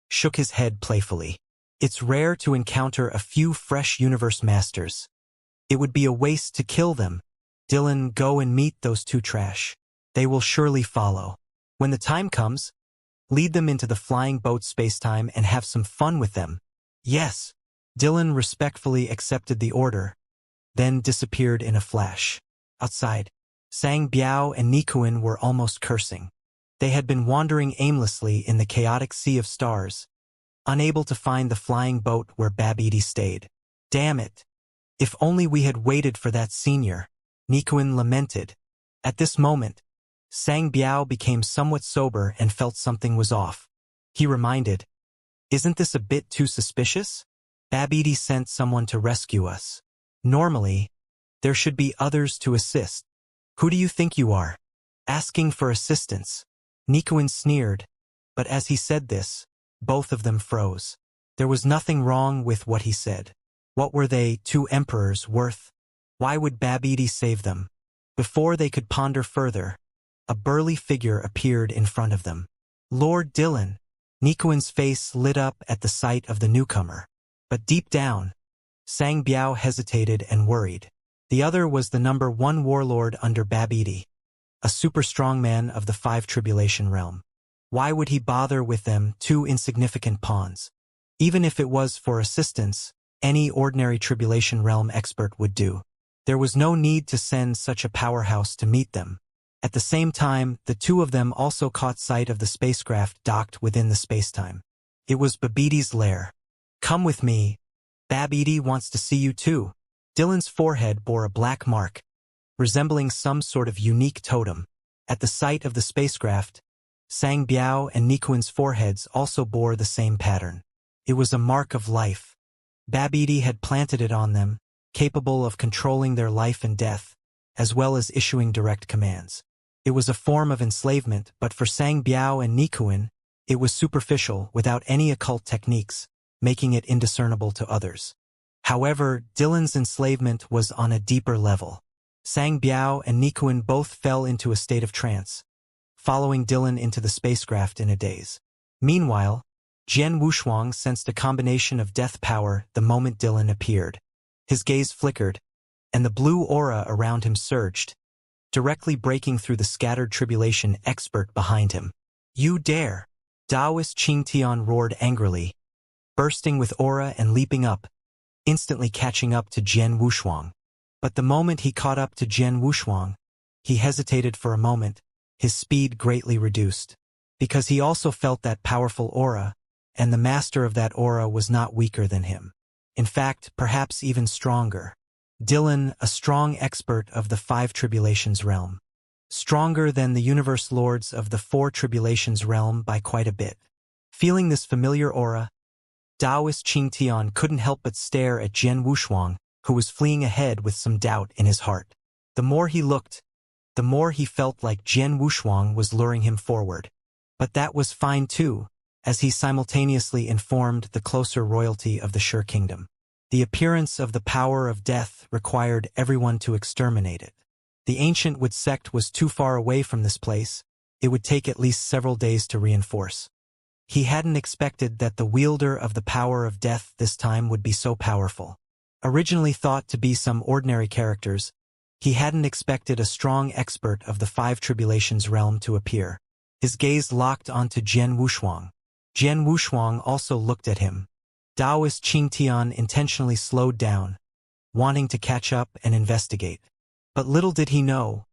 shook his head playfully. It's rare to encounter a few fresh universe masters. It would be a waste to kill them. Dylan, go and meet those two trash. They will surely follow. When the time comes, lead them into the flying boat spacetime and have some fun with them. Yes. Dylan respectfully accepted the order, then disappeared in a flash. Outside, Sang Biao and Nikuan were almost cursing. They had been wandering aimlessly in the chaotic sea of stars, unable to find the flying boat where Babidi stayed. Damn it! If only we had waited for that senior, Nikuan lamented. At this moment, Sang Biao became somewhat sober and felt something was off. He reminded, isn't this a bit too suspicious? Babidi sent someone to rescue us. Normally, there should be others to assist. Who do you think you are? asking for assistance. Nikuin sneered, but as he said this, both of them froze. There was nothing wrong with what he said. What were they, two emperors, worth? Why would Babidi save them? Before they could ponder further, a burly figure appeared in front of them. Lord Dylan. Nikuin's face lit up at the sight of the newcomer. But deep down, Sang Biao hesitated and worried. The other was the #1 warlord under Babidi, a super strong man of the 5 Tribulation realm. Why would he bother with them, two insignificant pawns? Even if it was for assistance, any ordinary Tribulation realm expert would do. There was no need to send such a powerhouse to meet them. At the same time, the two of them also caught sight of the spacecraft docked within the spacetime. It was Babidi's lair. Come with me. Babidi wants to see you too. Dylan's forehead bore a black mark, resembling some sort of unique totem. At the sight of the spacecraft, Sang Biao and Nikuin's foreheads also bore the same pattern. It was a mark of life. Babidi had planted it on them, capable of controlling their life and death, as well as issuing direct commands. It was a form of enslavement, but for Sang Biao and Nikuin, it was superficial, without any occult techniques, making it indiscernible to others. However, Dylan's enslavement was on a deeper level. Sang Biao and Nikuin both fell into a state of trance, following Dylan into the spacecraft in a daze. Meanwhile, Jian Wushuang sensed a combination of death power the moment Dylan appeared. His gaze flickered, and the blue aura around him surged, directly breaking through the scattered Tribulation expert behind him. You dare! Taoist Qingtian roared angrily, bursting with aura and leaping up, instantly catching up to Jian Wushuang. But the moment he caught up to Jian Wushuang, he hesitated for a moment, his speed greatly reduced. Because he also felt that powerful aura, and the master of that aura was not weaker than him. In fact, perhaps even stronger. Dylan, a strong expert of the 5 Tribulations realm. Stronger than the universe lords of the 4 Tribulations realm by quite a bit. Feeling this familiar aura, Taoist Qingtian couldn't help but stare at Jian Wushuang, who was fleeing ahead with some doubt in his heart. The more he looked, the more he felt like Jian Wushuang was luring him forward. But that was fine too, as he simultaneously informed the closer royalty of the Sure Kingdom. The appearance of the power of death required everyone to exterminate it. The ancient Wood sect was too far away from this place. It would take at least several days to reinforce. He hadn't expected that the wielder of the power of death this time would be so powerful. Originally thought to be some ordinary characters, he hadn't expected a strong expert of the 5 Tribulations realm to appear. His gaze locked onto Jian Wushuang. Jian Wushuang also looked at him. Taoist Qingtian intentionally slowed down, wanting to catch up and investigate. But little did he know,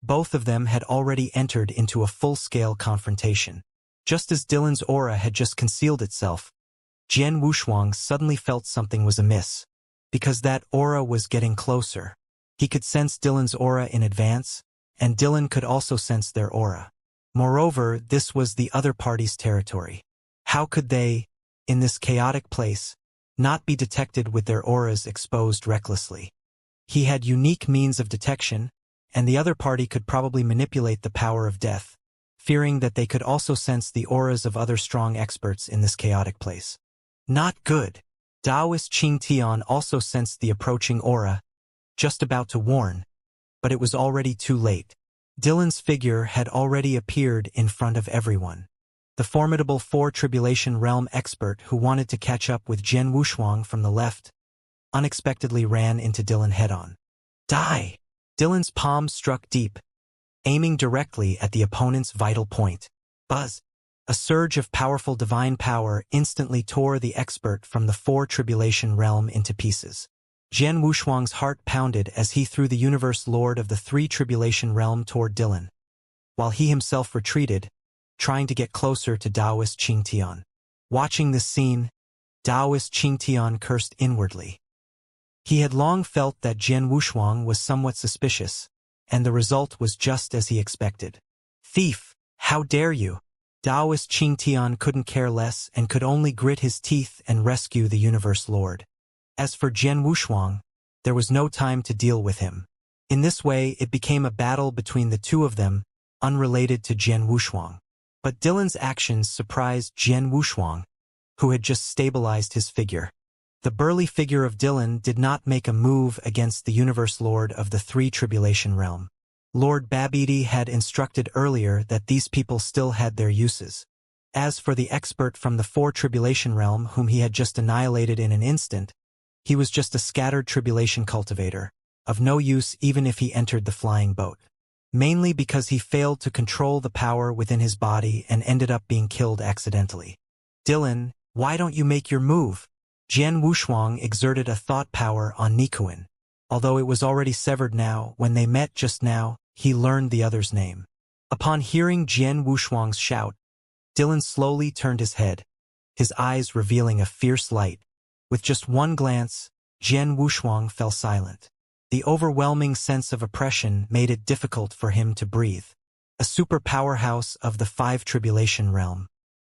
both of them had already entered into a full-scale confrontation. Just as Dylan's aura had just concealed itself, Jian Wushuang suddenly felt something was amiss. Because that aura was getting closer. He could sense Dylan's aura in advance, and Dylan could also sense their aura. Moreover, this was the other party's territory. How could they, in this chaotic place, not be detected with their auras exposed recklessly? He had unique means of detection, and the other party could probably manipulate the power of death, fearing that they could also sense the auras of other strong experts in this chaotic place. Not good. Taoist Qingtian also sensed the approaching aura, just about to warn, but it was already too late. Dylan's figure had already appeared in front of everyone. The formidable 4 Tribulation realm expert who wanted to catch up with Jian Wushuang from the left unexpectedly ran into Dylan head-on. Die! Dylan's palm struck deep, aiming directly at the opponent's vital point. Buzz! A surge of powerful divine power instantly tore the expert from the 4 Tribulation realm into pieces. Jian Wushuang's heart pounded as he threw the universe lord of the 3 Tribulation realm toward Dylan, while he himself retreated, trying to get closer to Taoist Qingtian. Watching this scene, Taoist Qingtian cursed inwardly. He had long felt that Jian Wushuang was somewhat suspicious, and the result was just as he expected. Thief! How dare you! Taoist Qingtian couldn't care less and could only grit his teeth and rescue the universe lord. As for Jian Wushuang, there was no time to deal with him. In this way, it became a battle between the two of them, unrelated to Jian Wushuang. But Dylan's actions surprised Jian Wushuang, who had just stabilized his figure. The burly figure of Dylan did not make a move against the Universe Lord of the Three Tribulation Realm. Lord Babidi had instructed earlier that these people still had their uses. As for the expert from the Four Tribulation Realm whom he had just annihilated in an instant, he was just a scattered tribulation cultivator, of no use even if he entered the flying boat. Mainly because he failed to control the power within his body and ended up being killed accidentally. Dylan, why don't you make your move? Jian Wushuang exerted a thought power on Nikuin. Although it was already severed now, when they met just now, he learned the other's name. Upon hearing Jian Wushuang's shout, Dylan slowly turned his head, his eyes revealing a fierce light. With just one glance, Jian Wushuang fell silent. The overwhelming sense of oppression made it difficult for him to breathe. A super powerhouse of the Five Tribulation Realm.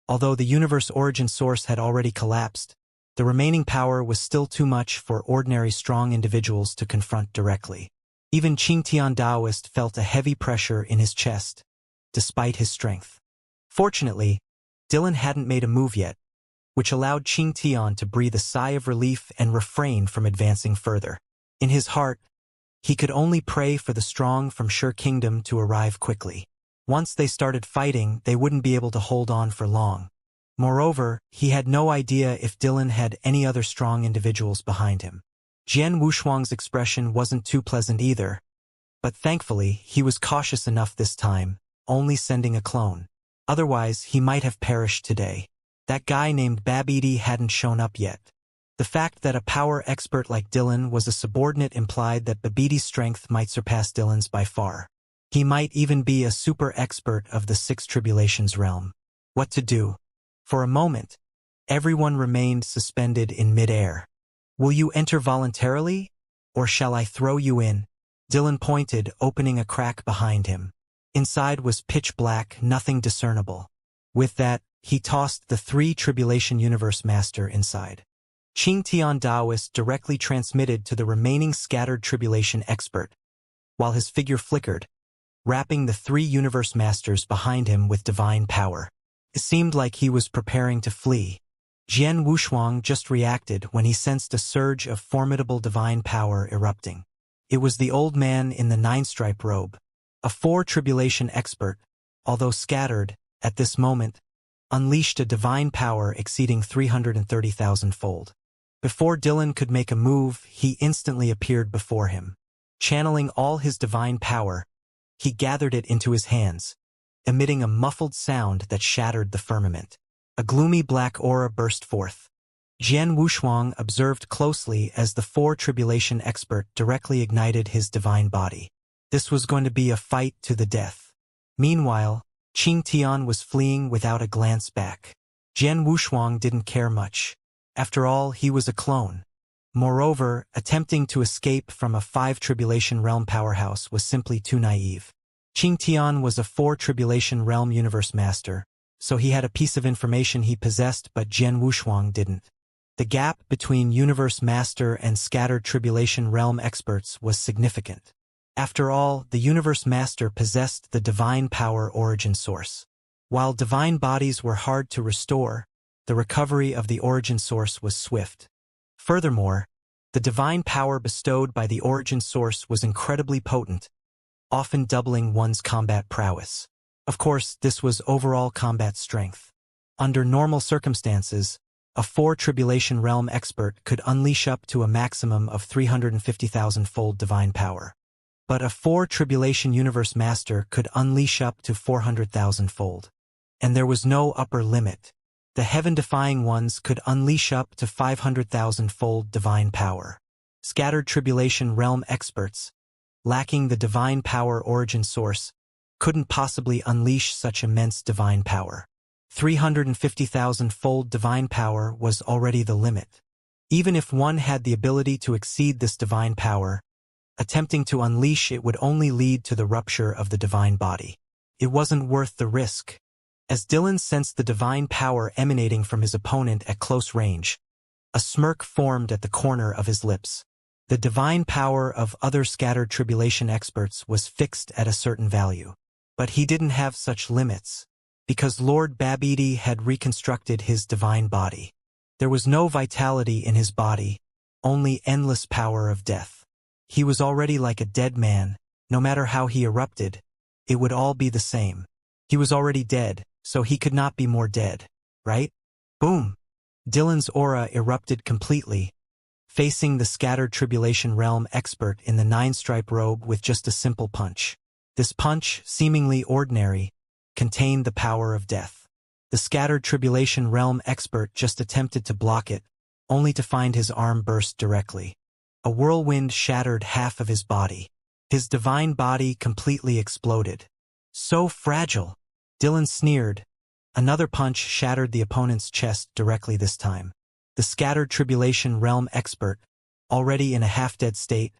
Although the universe origin source had already collapsed, the remaining power was still too much for ordinary strong individuals to confront directly. Even Qingtian Daoist felt a heavy pressure in his chest, despite his strength. Fortunately, Dylan hadn't made a move yet, which allowed Qingtian to breathe a sigh of relief and refrain from advancing further. In his heart, he could only pray for the strong from Sure Kingdom to arrive quickly. Once they started fighting, they wouldn't be able to hold on for long. Moreover, he had no idea if Dylan had any other strong individuals behind him. Jian Wushuang's expression wasn't too pleasant either, but thankfully he was cautious enough this time, only sending a clone. Otherwise, he might have perished today. That guy named Babidi hadn't shown up yet. The fact that a power expert like Dylan was a subordinate implied that Babidi's strength might surpass Dylan's by far. He might even be a super expert of the Six Tribulations realm. What to do? For a moment, everyone remained suspended in mid-air. Will you enter voluntarily, or shall I throw you in? Dylan pointed, opening a crack behind him. Inside was pitch black, nothing discernible. With that, he tossed the Three Tribulation Universe Master inside. Qingtian Daoist directly transmitted to the remaining scattered tribulation expert, while his figure flickered, wrapping the three Universe Masters behind him with divine power. It seemed like he was preparing to flee. Jian Wushuang just reacted when he sensed a surge of formidable divine power erupting. It was the old man in the nine-stripe robe, a Four Tribulation expert, although scattered, at this moment, unleashed a divine power exceeding 330,000-fold. Before Dylan could make a move, he instantly appeared before him. Channeling all his divine power, he gathered it into his hands, emitting a muffled sound that shattered the firmament. A gloomy black aura burst forth. Jian Wushuang observed closely as the Four Tribulation expert directly ignited his divine body. This was going to be a fight to the death. Meanwhile, Qingtian was fleeing without a glance back. Jian Wushuang didn't care much. After all, he was a clone. Moreover, attempting to escape from a Five Tribulation Realm powerhouse was simply too naive. Qingtian was a Four Tribulation Realm Universe Master, so he had a piece of information he possessed but Jian Wushuang didn't. The gap between Universe Master and scattered Tribulation Realm experts was significant. After all, the Universe Master possessed the divine power origin source. While divine bodies were hard to restore, the recovery of the origin source was swift. Furthermore, the divine power bestowed by the origin source was incredibly potent, often doubling one's combat prowess. Of course, this was overall combat strength. Under normal circumstances, a Four Tribulation Realm expert could unleash up to a maximum of 350,000-fold divine power. But a Four Tribulation Universe Master could unleash up to 400,000-fold. And there was no upper limit. The heaven-defying ones could unleash up to 500,000-fold divine power. Scattered Tribulation Realm experts, lacking the divine power origin source, couldn't possibly unleash such immense divine power. 350,000-fold divine power was already the limit. Even if one had the ability to exceed this divine power, attempting to unleash it would only lead to the rupture of the divine body. It wasn't worth the risk. As Dylan sensed the divine power emanating from his opponent at close range, a smirk formed at the corner of his lips. The divine power of other scattered tribulation experts was fixed at a certain value. But he didn't have such limits, because Lord Babidi had reconstructed his divine body. There was no vitality in his body, only endless power of death. He was already like a dead man. No matter how he erupted, it would all be the same. He was already dead, so he could not be more dead, right? Boom! Dylan's aura erupted completely, facing the scattered tribulation realm expert in the 9-stripe robe with just a simple punch. This punch, seemingly ordinary, contained the power of death. The scattered tribulation realm expert just attempted to block it, only to find his arm burst directly. A whirlwind shattered half of his body. His divine body completely exploded. So fragile! Dylan sneered. Another punch shattered the opponent's chest directly this time. The scattered tribulation realm expert, already in a half-dead state,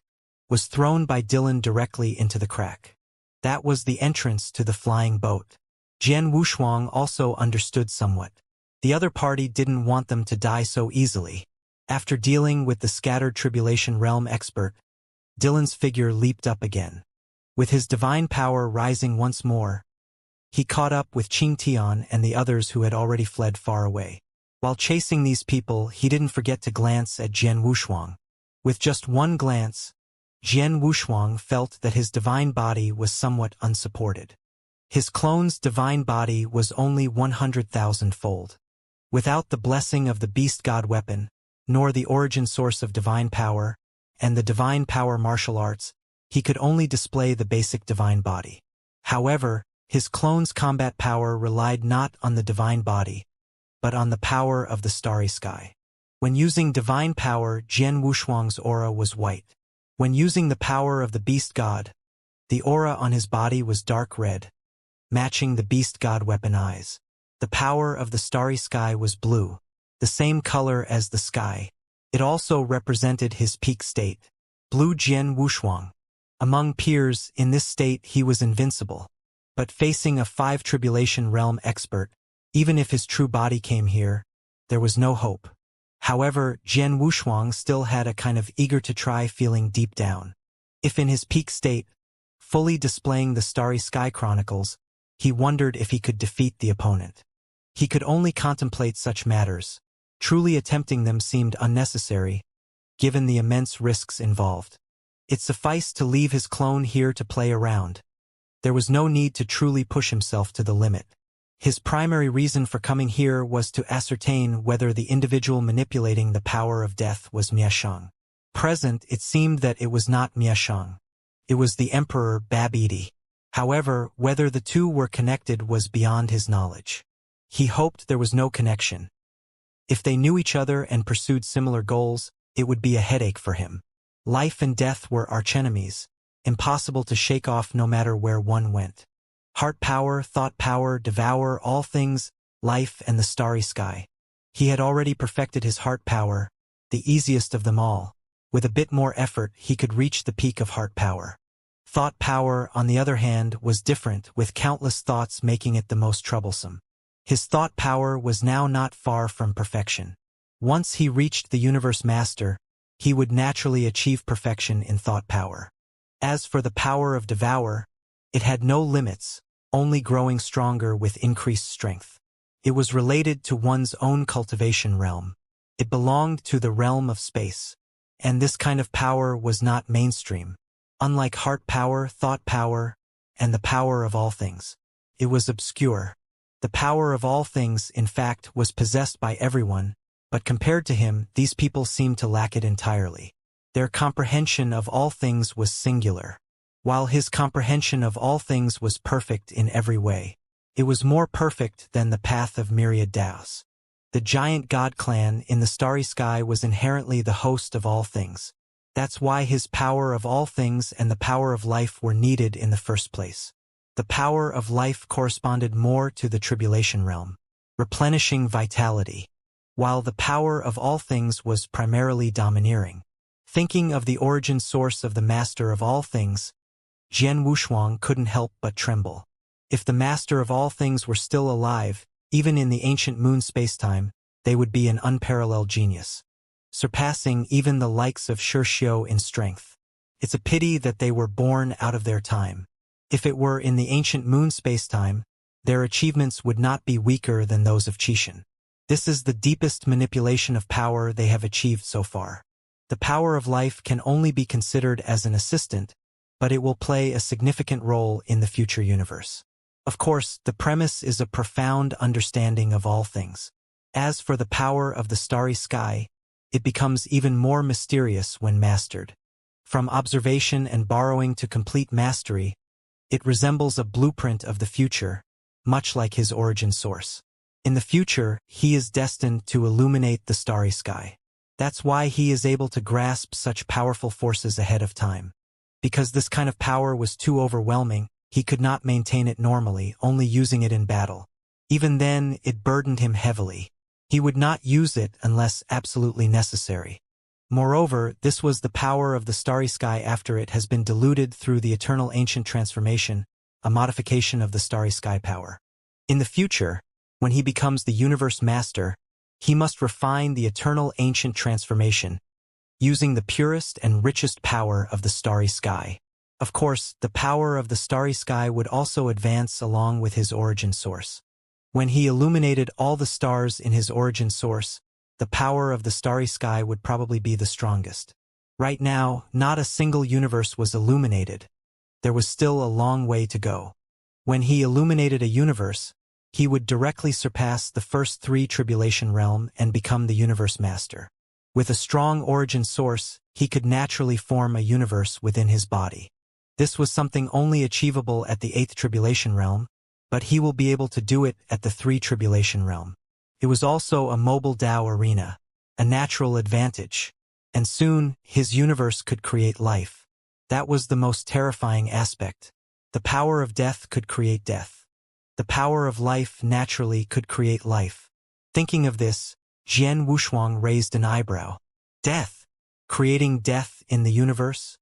was thrown by Dylan directly into the crack. That was the entrance to the flying boat. Jian Wushuang also understood somewhat. The other party didn't want them to die so easily. After dealing with the scattered tribulation realm expert, Dylan's figure leaped up again. With his divine power rising once more, he caught up with Qing Tian and the others who had already fled far away. While chasing these people, he didn't forget to glance at Jian Wushuang. With just one glance, Jian Wushuang felt that his divine body was somewhat unsupported. His clone's divine body was only 100,000-fold. Without the blessing of the beast god weapon, nor the origin source of divine power, and the divine power martial arts, he could only display the basic divine body. However, his clone's combat power relied not on the divine body, but on the power of the starry sky. When using divine power, Jian Wushuang's aura was white. When using the power of the beast god, the aura on his body was dark red, matching the beast god weapon eyes. The power of the starry sky was blue, the same color as the sky. It also represented his peak state. Blue Jian Wushuang. Among peers, in this state he was invincible. But facing a 5 tribulation realm expert, even if his true body came here, there was no hope. However, Jian Wushuang still had a kind of eager-to-try feeling deep down. If in his peak state, fully displaying the starry sky chronicles, he wondered if he could defeat the opponent. He could only contemplate such matters. Truly attempting them seemed unnecessary, given the immense risks involved. It sufficed to leave his clone here to play around. There was no need to truly push himself to the limit. His primary reason for coming here was to ascertain whether the individual manipulating the power of death was Miashang. Present, it seemed that it was not Miashang. It was the Emperor Babidi. However, whether the two were connected was beyond his knowledge. He hoped there was no connection. If they knew each other and pursued similar goals, it would be a headache for him. Life and death were archenemies, impossible to shake off no matter where one went. Heart power, thought power, devour all things, life and the starry sky. He had already perfected his heart power, the easiest of them all. With a bit more effort, he could reach the peak of heart power. Thought power, on the other hand, was different, with countless thoughts making it the most troublesome. His thought power was now not far from perfection. Once he reached the universe master, he would naturally achieve perfection in thought power. As for the power of devour, it had no limits, only growing stronger with increased strength. It was related to one's own cultivation realm. It belonged to the realm of space. And this kind of power was not mainstream. Unlike heart power, thought power, and the power of all things, it was obscure. The power of all things, in fact, was possessed by everyone, but compared to him, these people seemed to lack it entirely. Their comprehension of all things was singular. While his comprehension of all things was perfect in every way, it was more perfect than the path of myriad Taos. The giant god clan in the starry sky was inherently the host of all things. That's why his power of all things and the power of life were needed in the first place. The power of life corresponded more to the tribulation realm, replenishing vitality, while the power of all things was primarily domineering. Thinking of the origin source of the master of all things, Jian Wushuang couldn't help but tremble. If the master of all things were still alive, even in the ancient moon spacetime, they would be an unparalleled genius, surpassing even the likes of Xianxia in strength. It's a pity that they were born out of their time. If it were in the ancient moon spacetime, their achievements would not be weaker than those of Qixin. This is the deepest manipulation of power they have achieved so far. The power of life can only be considered as an assistant, but it will play a significant role in the future universe. Of course, the premise is a profound understanding of all things. As for the power of the starry sky, it becomes even more mysterious when mastered. From observation and borrowing to complete mastery, it resembles a blueprint of the future, much like his origin source. In the future, he is destined to illuminate the starry sky. That's why he is able to grasp such powerful forces ahead of time. Because this kind of power was too overwhelming, he could not maintain it normally, only using it in battle. Even then, it burdened him heavily. He would not use it unless absolutely necessary. Moreover, this was the power of the starry sky after it has been diluted through the eternal ancient transformation, a modification of the starry sky power. In the future, when he becomes the universe master, he must refine the eternal ancient transformation, using the purest and richest power of the starry sky. Of course, the power of the starry sky would also advance along with his origin source. When he illuminated all the stars in his origin source, the power of the starry sky would probably be the strongest. Right now, not a single universe was illuminated. There was still a long way to go. When he illuminated a universe, he would directly surpass the first 3 tribulation realm and become the universe master. With a strong origin source, he could naturally form a universe within his body. This was something only achievable at the 8th tribulation realm, but he will be able to do it at the 3 tribulation realm. It was also a mobile Tao arena, a natural advantage, and soon his universe could create life. That was the most terrifying aspect. The power of death could create death. The power of life naturally could create life. Thinking of this, Jian Wushuang raised an eyebrow. Death? Creating death in the universe?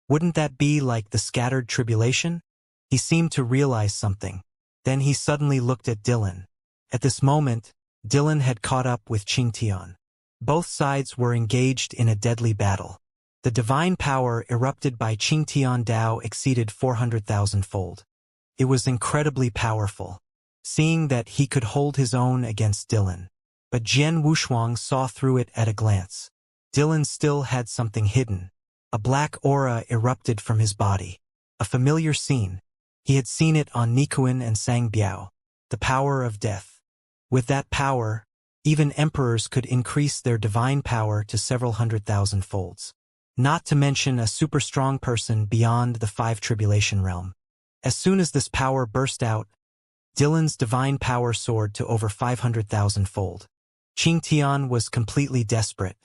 Wouldn't that be like the scattered tribulation? He seemed to realize something. Then he suddenly looked at Dylan. At this moment, Dylan had caught up with Qingtian. Both sides were engaged in a deadly battle. The divine power erupted by Qingtian Dao exceeded 400,000-fold. It was incredibly powerful, seeing that he could hold his own against Dylan. But Jian Wushuang saw through it at a glance. Dylan still had something hidden. A black aura erupted from his body. A familiar scene. He had seen it on Nikuan and Sang Biao. The power of death. With that power, even emperors could increase their divine power to several 100,000 folds. Not to mention a super strong person beyond the 5 tribulation realm. As soon as this power burst out, Dylan's divine power soared to over 500,000-fold. Qingtian was completely desperate.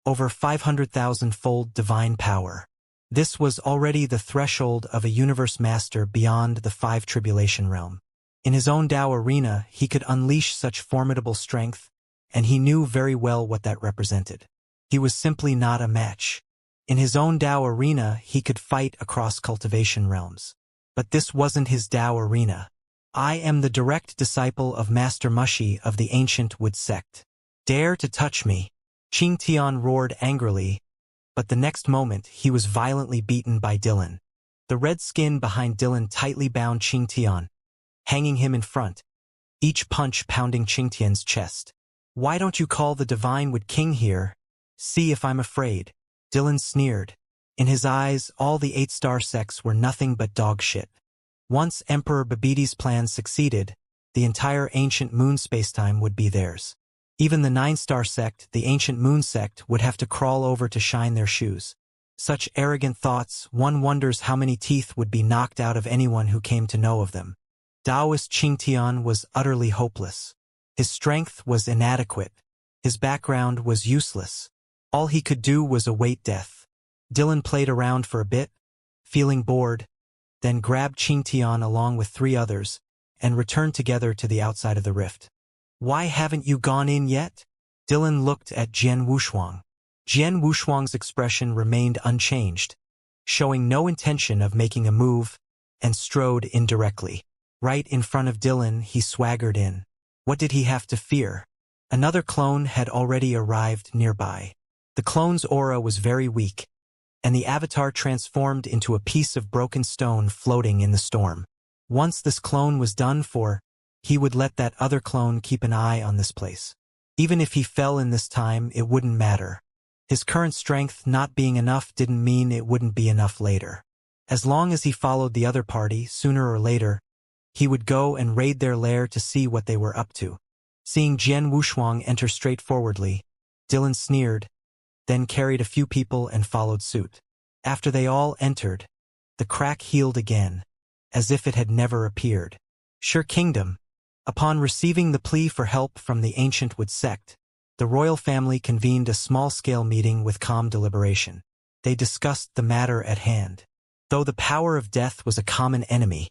Over 500,000-fold divine power. This was already the threshold of a universe master beyond the 5 tribulation realm. In his own Tao arena, he could unleash such formidable strength, and he knew very well what that represented. He was simply not a match. In his own Tao arena, he could fight across cultivation realms. But this wasn't his Tao arena. I am the direct disciple of Master Mushi of the ancient Wood sect. Dare to touch me? Qingtian roared angrily, but the next moment he was violently beaten by Dylan. The red skin behind Dylan tightly bound Qingtian, hanging him in front, each punch pounding Qingtian's chest. Why don't you call the Divine Wood King here? See if I'm afraid. Dylan sneered. In his eyes, all the 8-star sects were nothing but dog shit. Once Emperor Babiti's plan succeeded, the entire ancient moon spacetime would be theirs. Even the 9-star sect, the ancient moon sect, would have to crawl over to shine their shoes. Such arrogant thoughts, one wonders how many teeth would be knocked out of anyone who came to know of them. Taoist Qingtian was utterly hopeless. His strength was inadequate. His background was useless. All he could do was await death. Dylan played around for a bit, feeling bored, then grabbed Qingtian along with 3 others, and returned together to the outside of the rift. Why haven't you gone in yet? Dylan looked at Jian Wushuang. Jian Wushuang's expression remained unchanged, showing no intention of making a move, and strode indirectly. Right in front of Dylan, he swaggered in. What did he have to fear? Another clone had already arrived nearby. The clone's aura was very weak. and the avatar transformed into a piece of broken stone floating in the storm. Once this clone was done for, he would let that other clone keep an eye on this place. Even if he fell in this time, it wouldn't matter. His current strength not being enough didn't mean it wouldn't be enough later. As long as he followed the other party, sooner or later, he would go and raid their lair to see what they were up to. Seeing Jian Wushuang enter straightforwardly, Dylan sneered, then carried a few people and followed suit. After they all entered, the crack healed again, as if it had never appeared. Sure Kingdom. Upon receiving the plea for help from the ancient Wood sect, the royal family convened a small-scale meeting with calm deliberation. They discussed the matter at hand. Though the power of death was a common enemy,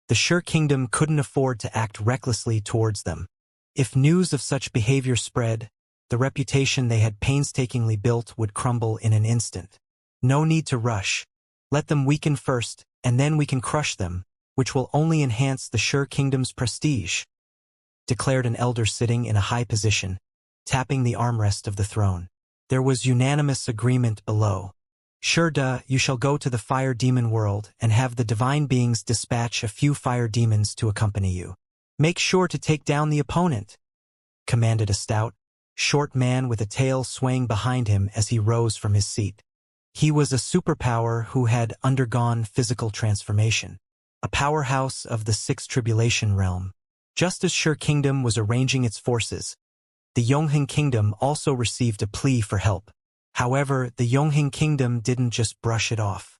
the Sure Kingdom couldn't afford to act recklessly towards them. If news of such behavior spread, the reputation they had painstakingly built would crumble in an instant. No need to rush. Let them weaken first, and then we can crush them, which will only enhance the Sure Kingdom's prestige, declared an elder sitting in a high position, tapping the armrest of the throne. There was unanimous agreement below. Sure you shall go to the fire demon world and have the divine beings dispatch a few fire demons to accompany you. Make sure to take down the opponent, commanded a stout, short man with a tail swaying behind him as he rose from his seat. He was a superpower who had undergone physical transformation, a powerhouse of the Sixth Tribulation realm. Just as Sure Kingdom was arranging its forces, the Yongheng Kingdom also received a plea for help. However, the Yongheng Kingdom didn't just brush it off.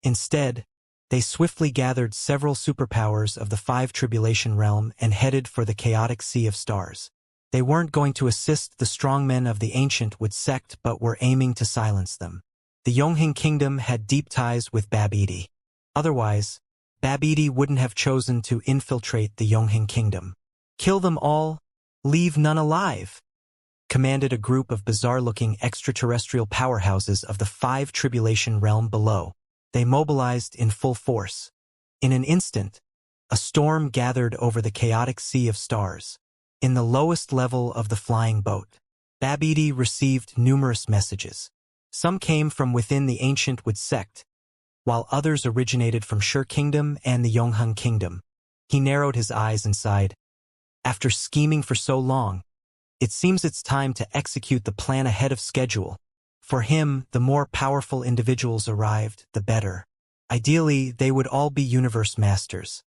Instead, they swiftly gathered several superpowers of the Five Tribulation realm and headed for the chaotic sea of stars. They weren't going to assist the strongmen of the ancient Wood sect but were aiming to silence them. The Yongheng Kingdom had deep ties with Babidi. Otherwise, Babidi wouldn't have chosen to infiltrate the Yongheng Kingdom. Kill them all, leave none alive, commanded a group of bizarre-looking extraterrestrial powerhouses of the Five Tribulation realm below. They mobilized in full force. In an instant, a storm gathered over the chaotic sea of stars. In the lowest level of the flying boat, Babidi received numerous messages. Some came from within the ancient Wood sect, while others originated from Sure Kingdom and the Yongheng Kingdom. He narrowed his eyes and sighed. After scheming for so long, it seems it's time to execute the plan ahead of schedule. For him, the more powerful individuals arrived, the better. Ideally, they would all be universe masters.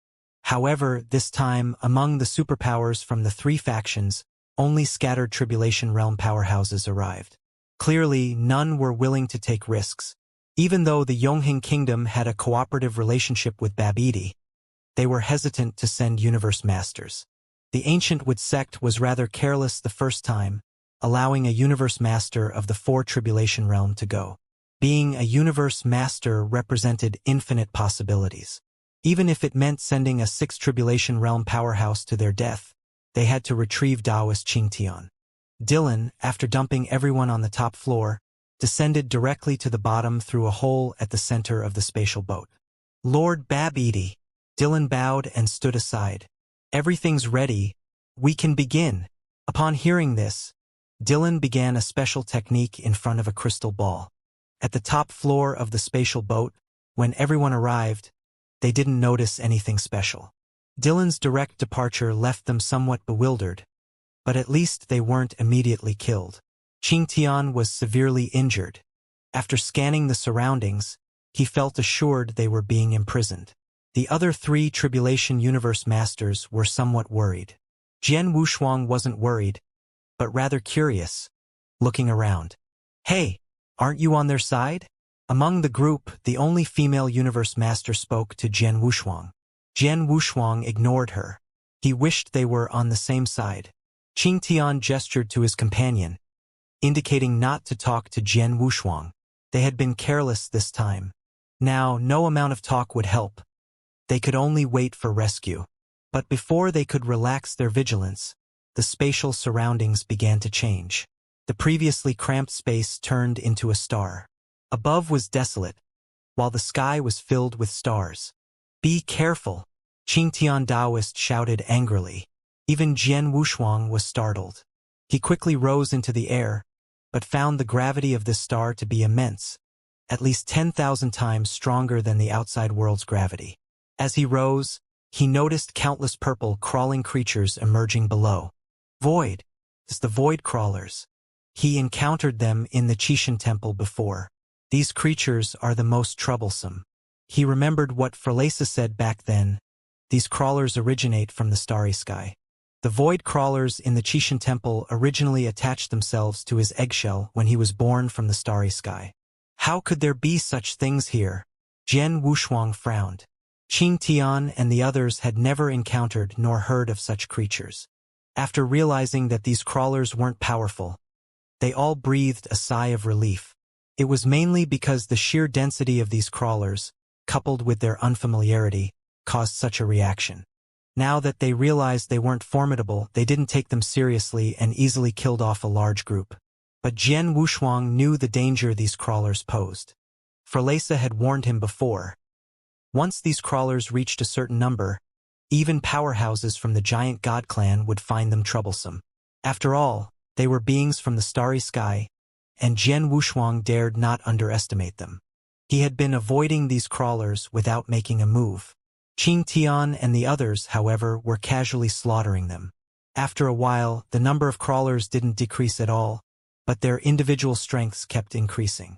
However, this time, among the superpowers from the three factions, only scattered Tribulation realm powerhouses arrived. Clearly, none were willing to take risks. Even though the Yongheng Kingdom had a cooperative relationship with Babidi, they were hesitant to send universe masters. The ancient Wood sect was rather careless the first time, allowing a universe master of the Four Tribulation realm to go. Being a universe master represented infinite possibilities. Even if it meant sending a Sixth Tribulation realm powerhouse to their death, they had to retrieve Taoist Qingtian. Dylan, after dumping everyone on the top floor, descended directly to the bottom through a hole at the center of the spatial boat. Lord Babidi. Dylan bowed and stood aside. Everything's ready. We can begin. Upon hearing this, Dylan began a special technique in front of a crystal ball. At the top floor of the spatial boat, when everyone arrived, they didn't notice anything special. Dylan's direct departure left them somewhat bewildered, but at least they weren't immediately killed. Qingtian was severely injured. After scanning the surroundings, he felt assured they were being imprisoned. The other three Tribulation Universe Masters were somewhat worried. Jian Wushuang wasn't worried, but rather curious, looking around. Hey, aren't you on their side? Among the group, the only female Universe Master spoke to Jian Wushuang. Jian Wushuang ignored her. He wished they were on the same side. Qingtian gestured to his companion, indicating not to talk to Jian Wushuang. They had been careless this time. Now, no amount of talk would help. They could only wait for rescue. But before they could relax their vigilance, the spatial surroundings began to change. The previously cramped space turned into a star. Above was desolate, while the sky was filled with stars. Be careful, Qingtian Taoist shouted angrily. Even Jian Wushuang was startled. He quickly rose into the air, but found the gravity of this star to be immense, at least 10,000 times stronger than the outside world's gravity. As he rose, he noticed countless purple crawling creatures emerging below. Void. It's the void crawlers. He encountered them in the Qishan temple before. These creatures are the most troublesome. He remembered what Frelesa said back then. These crawlers originate from the starry sky. The void crawlers in the Qishan temple originally attached themselves to his eggshell when he was born from the starry sky. How could there be such things here? Jian Wushuang frowned. Qing Tian and the others had never encountered nor heard of such creatures. After realizing that these crawlers weren't powerful, they all breathed a sigh of relief. It was mainly because the sheer density of these crawlers, coupled with their unfamiliarity, caused such a reaction. Now that they realized they weren't formidable, they didn't take them seriously and easily killed off a large group. But Jian Wushuang knew the danger these crawlers posed. Frelesa had warned him before. Once these crawlers reached a certain number, even powerhouses from the giant god clan would find them troublesome. After all, they were beings from the starry sky, and Jian Wushuang dared not underestimate them. He had been avoiding these crawlers without making a move. Qing Tian and the others, however, were casually slaughtering them. After a while, the number of crawlers didn't decrease at all, but their individual strengths kept increasing.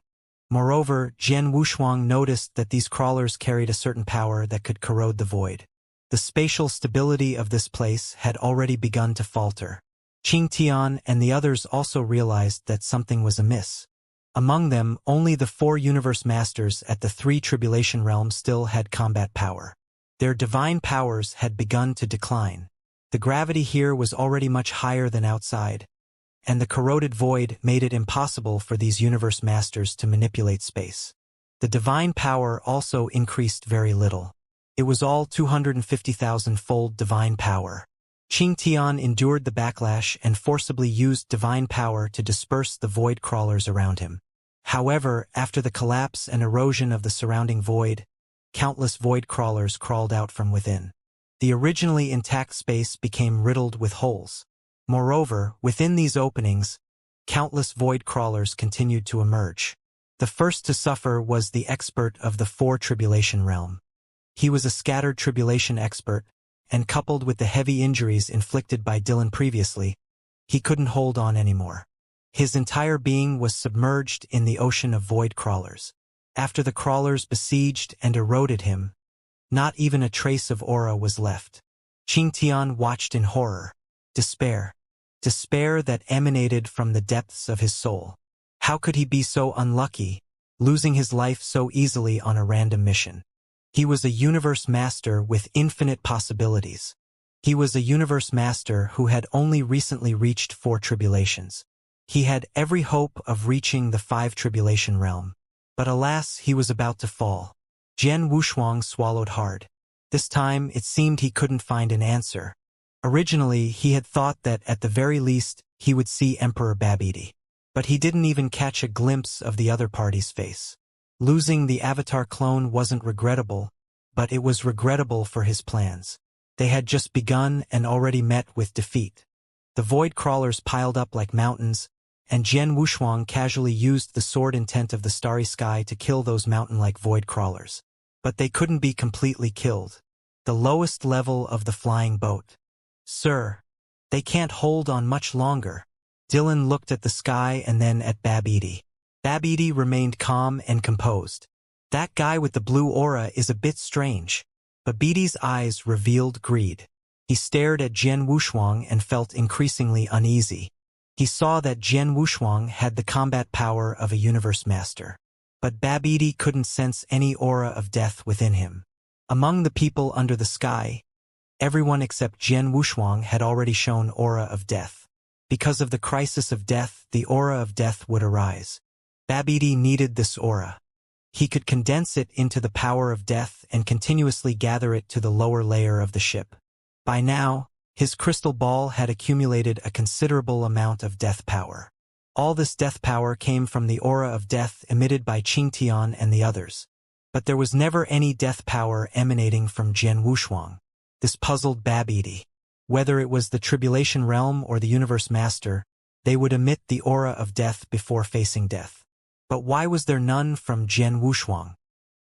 Moreover, Jian Wushuang noticed that these crawlers carried a certain power that could corrode the void. The spatial stability of this place had already begun to falter. Qing Tian and the others also realized that something was amiss. Among them, only the 4 universe masters at the 3 tribulation realms still had combat power. Their divine powers had begun to decline. The gravity here was already much higher than outside, and the corroded void made it impossible for these universe masters to manipulate space. The divine power also increased very little. It was all 250,000-fold divine power. Qing Tian endured the backlash and forcibly used divine power to disperse the void crawlers around him. However, after the collapse and erosion of the surrounding void, countless void crawlers crawled out from within. The originally intact space became riddled with holes. Moreover, within these openings, countless void crawlers continued to emerge. The first to suffer was the expert of the 4 tribulation realm. He was a scattered tribulation expert, and coupled with the heavy injuries inflicted by Dylan previously, he couldn't hold on anymore. His entire being was submerged in the ocean of void crawlers. After the crawlers besieged and eroded him, not even a trace of aura was left. Qing Tian watched in horror. Despair. Despair that emanated from the depths of his soul. How could he be so unlucky, losing his life so easily on a random mission? He was a universe master with infinite possibilities. He was a universe master who had only recently reached 4 tribulations. He had every hope of reaching the 5 tribulation realm. But alas, he was about to fall. Jian Wushuang swallowed hard. This time, it seemed he couldn't find an answer. Originally, he had thought that at the very least, he would see Emperor Babidi. But he didn't even catch a glimpse of the other party's face. Losing the Avatar clone wasn't regrettable, but it was regrettable for his plans. They had just begun and already met with defeat. The void crawlers piled up like mountains, and Jian Wushuang casually used the sword intent of the starry sky to kill those mountain-like void crawlers. But they couldn't be completely killed. The lowest level of the flying boat. Sir, they can't hold on much longer. Dylan looked at the sky and then at Babidi. Babidi remained calm and composed. That guy with the blue aura is a bit strange. Babidi's eyes revealed greed. He stared at Jian Wushuang and felt increasingly uneasy. He saw that Jian Wushuang had the combat power of a universe master. But Babidi couldn't sense any aura of death within him. Among the people under the sky, everyone except Jian Wushuang had already shown aura of death. Because of the crisis of death, the aura of death would arise. Babidi needed this aura. He could condense it into the power of death and continuously gather it to the lower layer of the ship. By now, his crystal ball had accumulated a considerable amount of death power. All this death power came from the aura of death emitted by Qing Tian and the others. But there was never any death power emanating from Jian Wushuang. This puzzled Babidi. Whether it was the Tribulation Realm or the Universe Master, they would emit the aura of death before facing death. But why was there none from Jian Wushuang?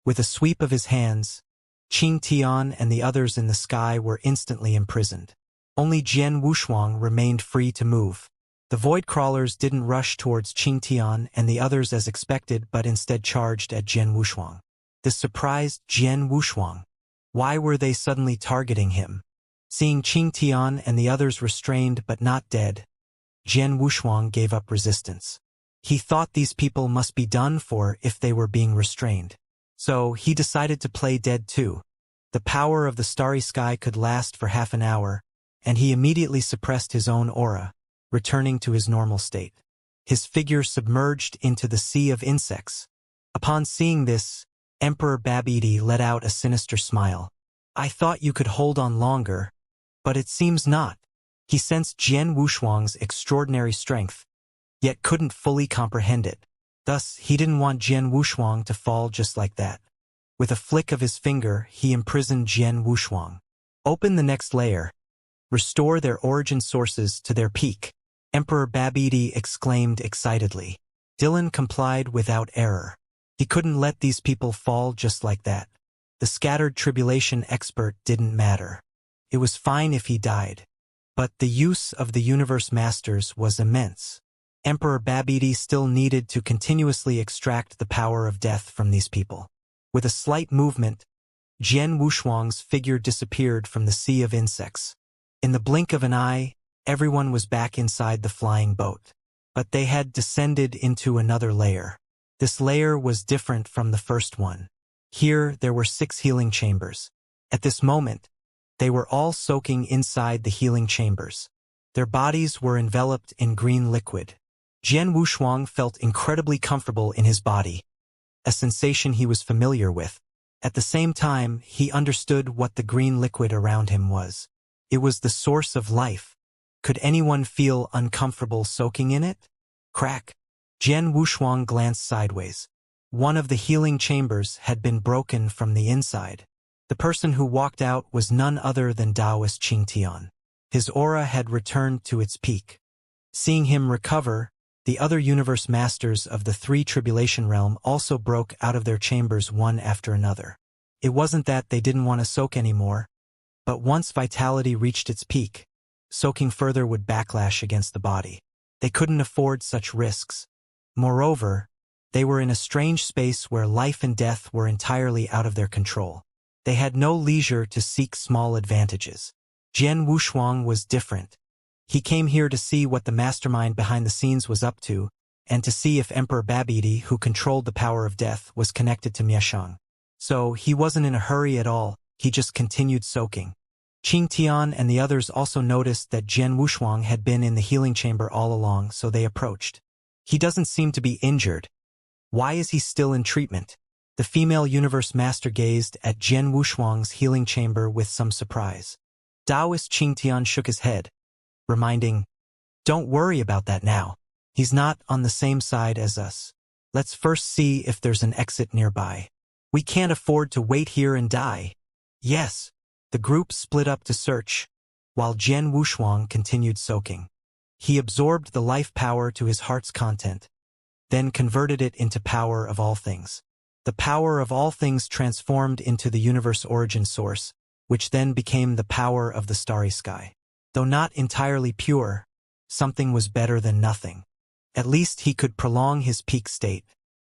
With a sweep of his hands, Qing Tian and the others in the sky were instantly imprisoned. Only Jian Wushuang remained free to move. The void crawlers didn't rush towards Qing Tian and the others as expected but instead charged at Jian Wushuang. This surprised Jian Wushuang. Why were they suddenly targeting him? Seeing Qing Tian and the others restrained but not dead, Jian Wushuang gave up resistance. He thought these people must be done for if they were being restrained. So he decided to play dead too. The power of the starry sky could last for half an hour, and he immediately suppressed his own aura, returning to his normal state. His figure submerged into the sea of insects. Upon seeing this, Emperor Babidi let out a sinister smile. I thought you could hold on longer, but it seems not. He sensed Jian Wushuang's extraordinary strength, yet couldn't fully comprehend it. Thus, he didn't want Jian Wushuang to fall just like that. With a flick of his finger, he imprisoned Jian Wushuang. Open the next layer. Restore their origin sources to their peak. Emperor Babidi exclaimed excitedly. Dylan complied without error. He couldn't let these people fall just like that. The scattered tribulation expert didn't matter. It was fine if he died. But the use of the universe masters was immense. Emperor Babidi still needed to continuously extract the power of death from these people. With a slight movement, Jian Wushuang's figure disappeared from the sea of insects. In the blink of an eye, everyone was back inside the flying boat. But they had descended into another layer. This layer was different from the first one. Here, there were 6 healing chambers. At this moment, they were all soaking inside the healing chambers. Their bodies were enveloped in green liquid. Jian Wushuang felt incredibly comfortable in his body, a sensation he was familiar with. At the same time, he understood what the green liquid around him was. It was the source of life. Could anyone feel uncomfortable soaking in it? Crack. Jian Wushuang glanced sideways. One of the healing chambers had been broken from the inside. The person who walked out was none other than Taoist Qing Tian. His aura had returned to its peak. Seeing him recover, the other universe masters of the 3 tribulation realm also broke out of their chambers one after another. It wasn't that they didn't want to soak anymore, but once vitality reached its peak, soaking further would backlash against the body. They couldn't afford such risks. Moreover, they were in a strange space where life and death were entirely out of their control. They had no leisure to seek small advantages. Jian Wushuang was different. He came here to see what the mastermind behind the scenes was up to, and to see if Emperor Babidi, who controlled the power of death, was connected to Mieshang. So he wasn't in a hurry at all, he just continued soaking. Qing Tian and the others also noticed that Jian Wushuang had been in the healing chamber all along, so they approached. He doesn't seem to be injured. Why is he still in treatment? The female universe master gazed at Jian Wushuang's healing chamber with some surprise. Taoist Qing Tian shook his head, reminding, don't worry about that now. He's not on the same side as us. Let's first see if there's an exit nearby. We can't afford to wait here and die. Yes. The group split up to search, while Jian Wushuang continued soaking. He absorbed the life power to his heart's content, then converted it into power of all things. The power of all things transformed into the universe origin source, which then became the power of the starry sky. Though not entirely pure, something was better than nothing. At least he could prolong his peak state,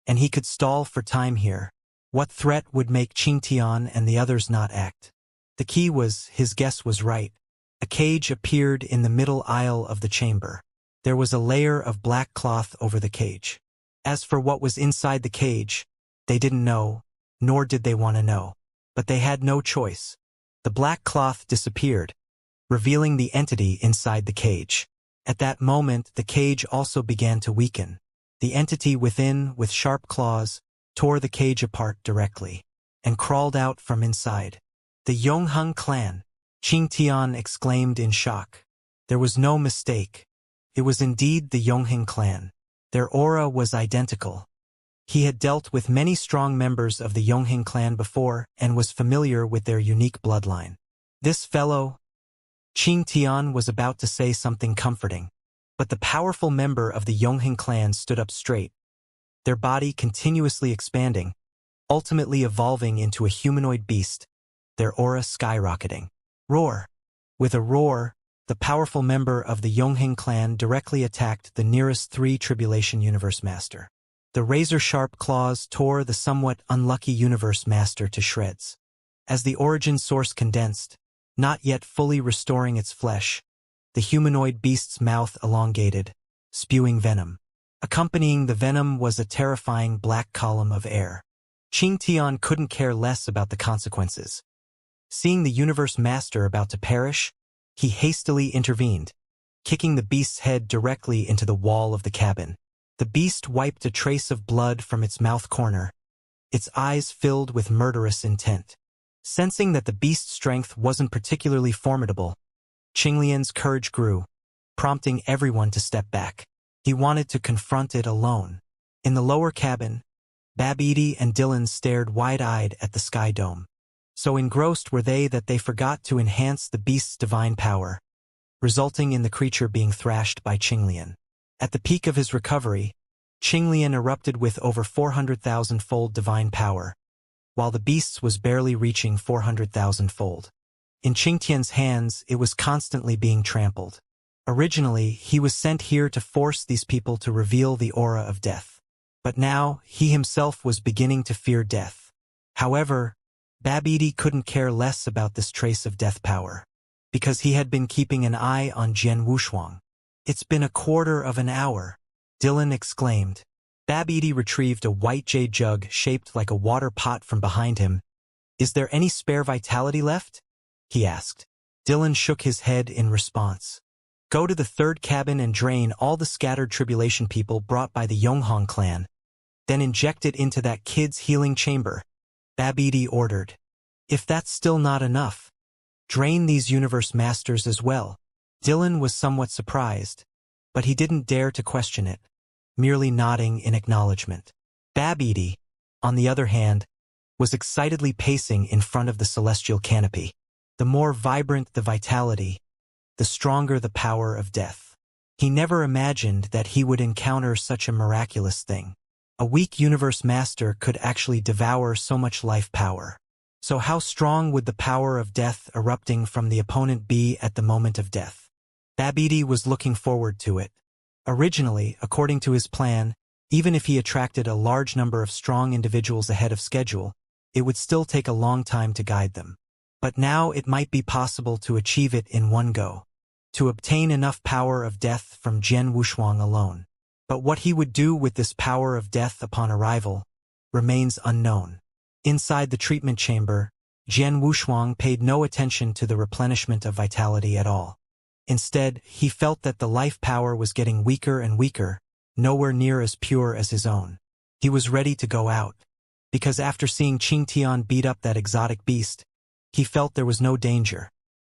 and he could stall for time here. What threat would make Qing Tian and the others not act? The key was, his guess was right. A cage appeared in the middle aisle of the chamber. There was a layer of black cloth over the cage. As for what was inside the cage, they didn't know, nor did they want to know. But they had no choice. The black cloth disappeared, revealing the entity inside the cage. At that moment, the cage also began to weaken. The entity within, with sharp claws, tore the cage apart directly, and crawled out from inside. The Yongheng clan, Qing Tian exclaimed in shock. There was no mistake. It was indeed the Yongheng clan. Their aura was identical. He had dealt with many strong members of the Yongheng clan before and was familiar with their unique bloodline. This fellow, Qing Tian was about to say something comforting, but the powerful member of the Yongheng clan stood up straight. their body continuously expanding, ultimately evolving into a humanoid beast, their aura skyrocketing. Roar! With a roar, the powerful member of the Yongheng clan directly attacked the nearest 3 Tribulation Universe Master. The razor-sharp claws tore the somewhat unlucky Universe Master to shreds. As the origin source condensed, not yet fully restoring its flesh, the humanoid beast's mouth elongated, spewing venom. Accompanying the venom was a terrifying black column of air. Qingtian couldn't care less about the consequences. Seeing the Universe Master about to perish, he hastily intervened, kicking the beast's head directly into the wall of the cabin. The beast wiped a trace of blood from its mouth corner, its eyes filled with murderous intent. Sensing that the beast's strength wasn't particularly formidable, Qinglian's courage grew, prompting everyone to step back. He wanted to confront it alone. In the lower cabin, Babidi and Dylan stared wide-eyed at the sky dome. So engrossed were they that they forgot to enhance the beast's divine power, resulting in the creature being thrashed by Qinglian. At the peak of his recovery, Qinglian erupted with over 400,000-fold divine power, while the beast's was barely reaching 400,000-fold. In Qingtian's hands, it was constantly being trampled. Originally, he was sent here to force these people to reveal the aura of death. But now, he himself was beginning to fear death. However, Babidi couldn't care less about this trace of death power, because he had been keeping an eye on Jian Wushuang. "It's been a quarter of an hour," Dylan exclaimed. Babidi retrieved a white jade jug shaped like a water pot from behind him. "Is there any spare vitality left?" he asked. Dylan shook his head in response. "Go to the 3rd cabin and drain all the scattered tribulation people brought by the Yonghong clan. Then inject it into that kid's healing chamber," Babidi ordered. "If that's still not enough, drain these universe masters as well." Dylan was somewhat surprised, but he didn't dare to question it, merely nodding in acknowledgement. Babidi, on the other hand, was excitedly pacing in front of the celestial canopy. The more vibrant the vitality, the stronger the power of death. He never imagined that he would encounter such a miraculous thing. A weak universe master could actually devour so much life power. So how strong would the power of death erupting from the opponent be at the moment of death? Babidi was looking forward to it. Originally, according to his plan, even if he attracted a large number of strong individuals ahead of schedule, it would still take a long time to guide them. But now it might be possible to achieve it in one go, to obtain enough power of death from Jian Wushuang alone. But what he would do with this power of death upon arrival remains unknown. Inside the treatment chamber, Jian Wushuang paid no attention to the replenishment of vitality at all. Instead, he felt that the life power was getting weaker and weaker, nowhere near as pure as his own. He was ready to go out, because after seeing Qingtian beat up that exotic beast, he felt there was no danger.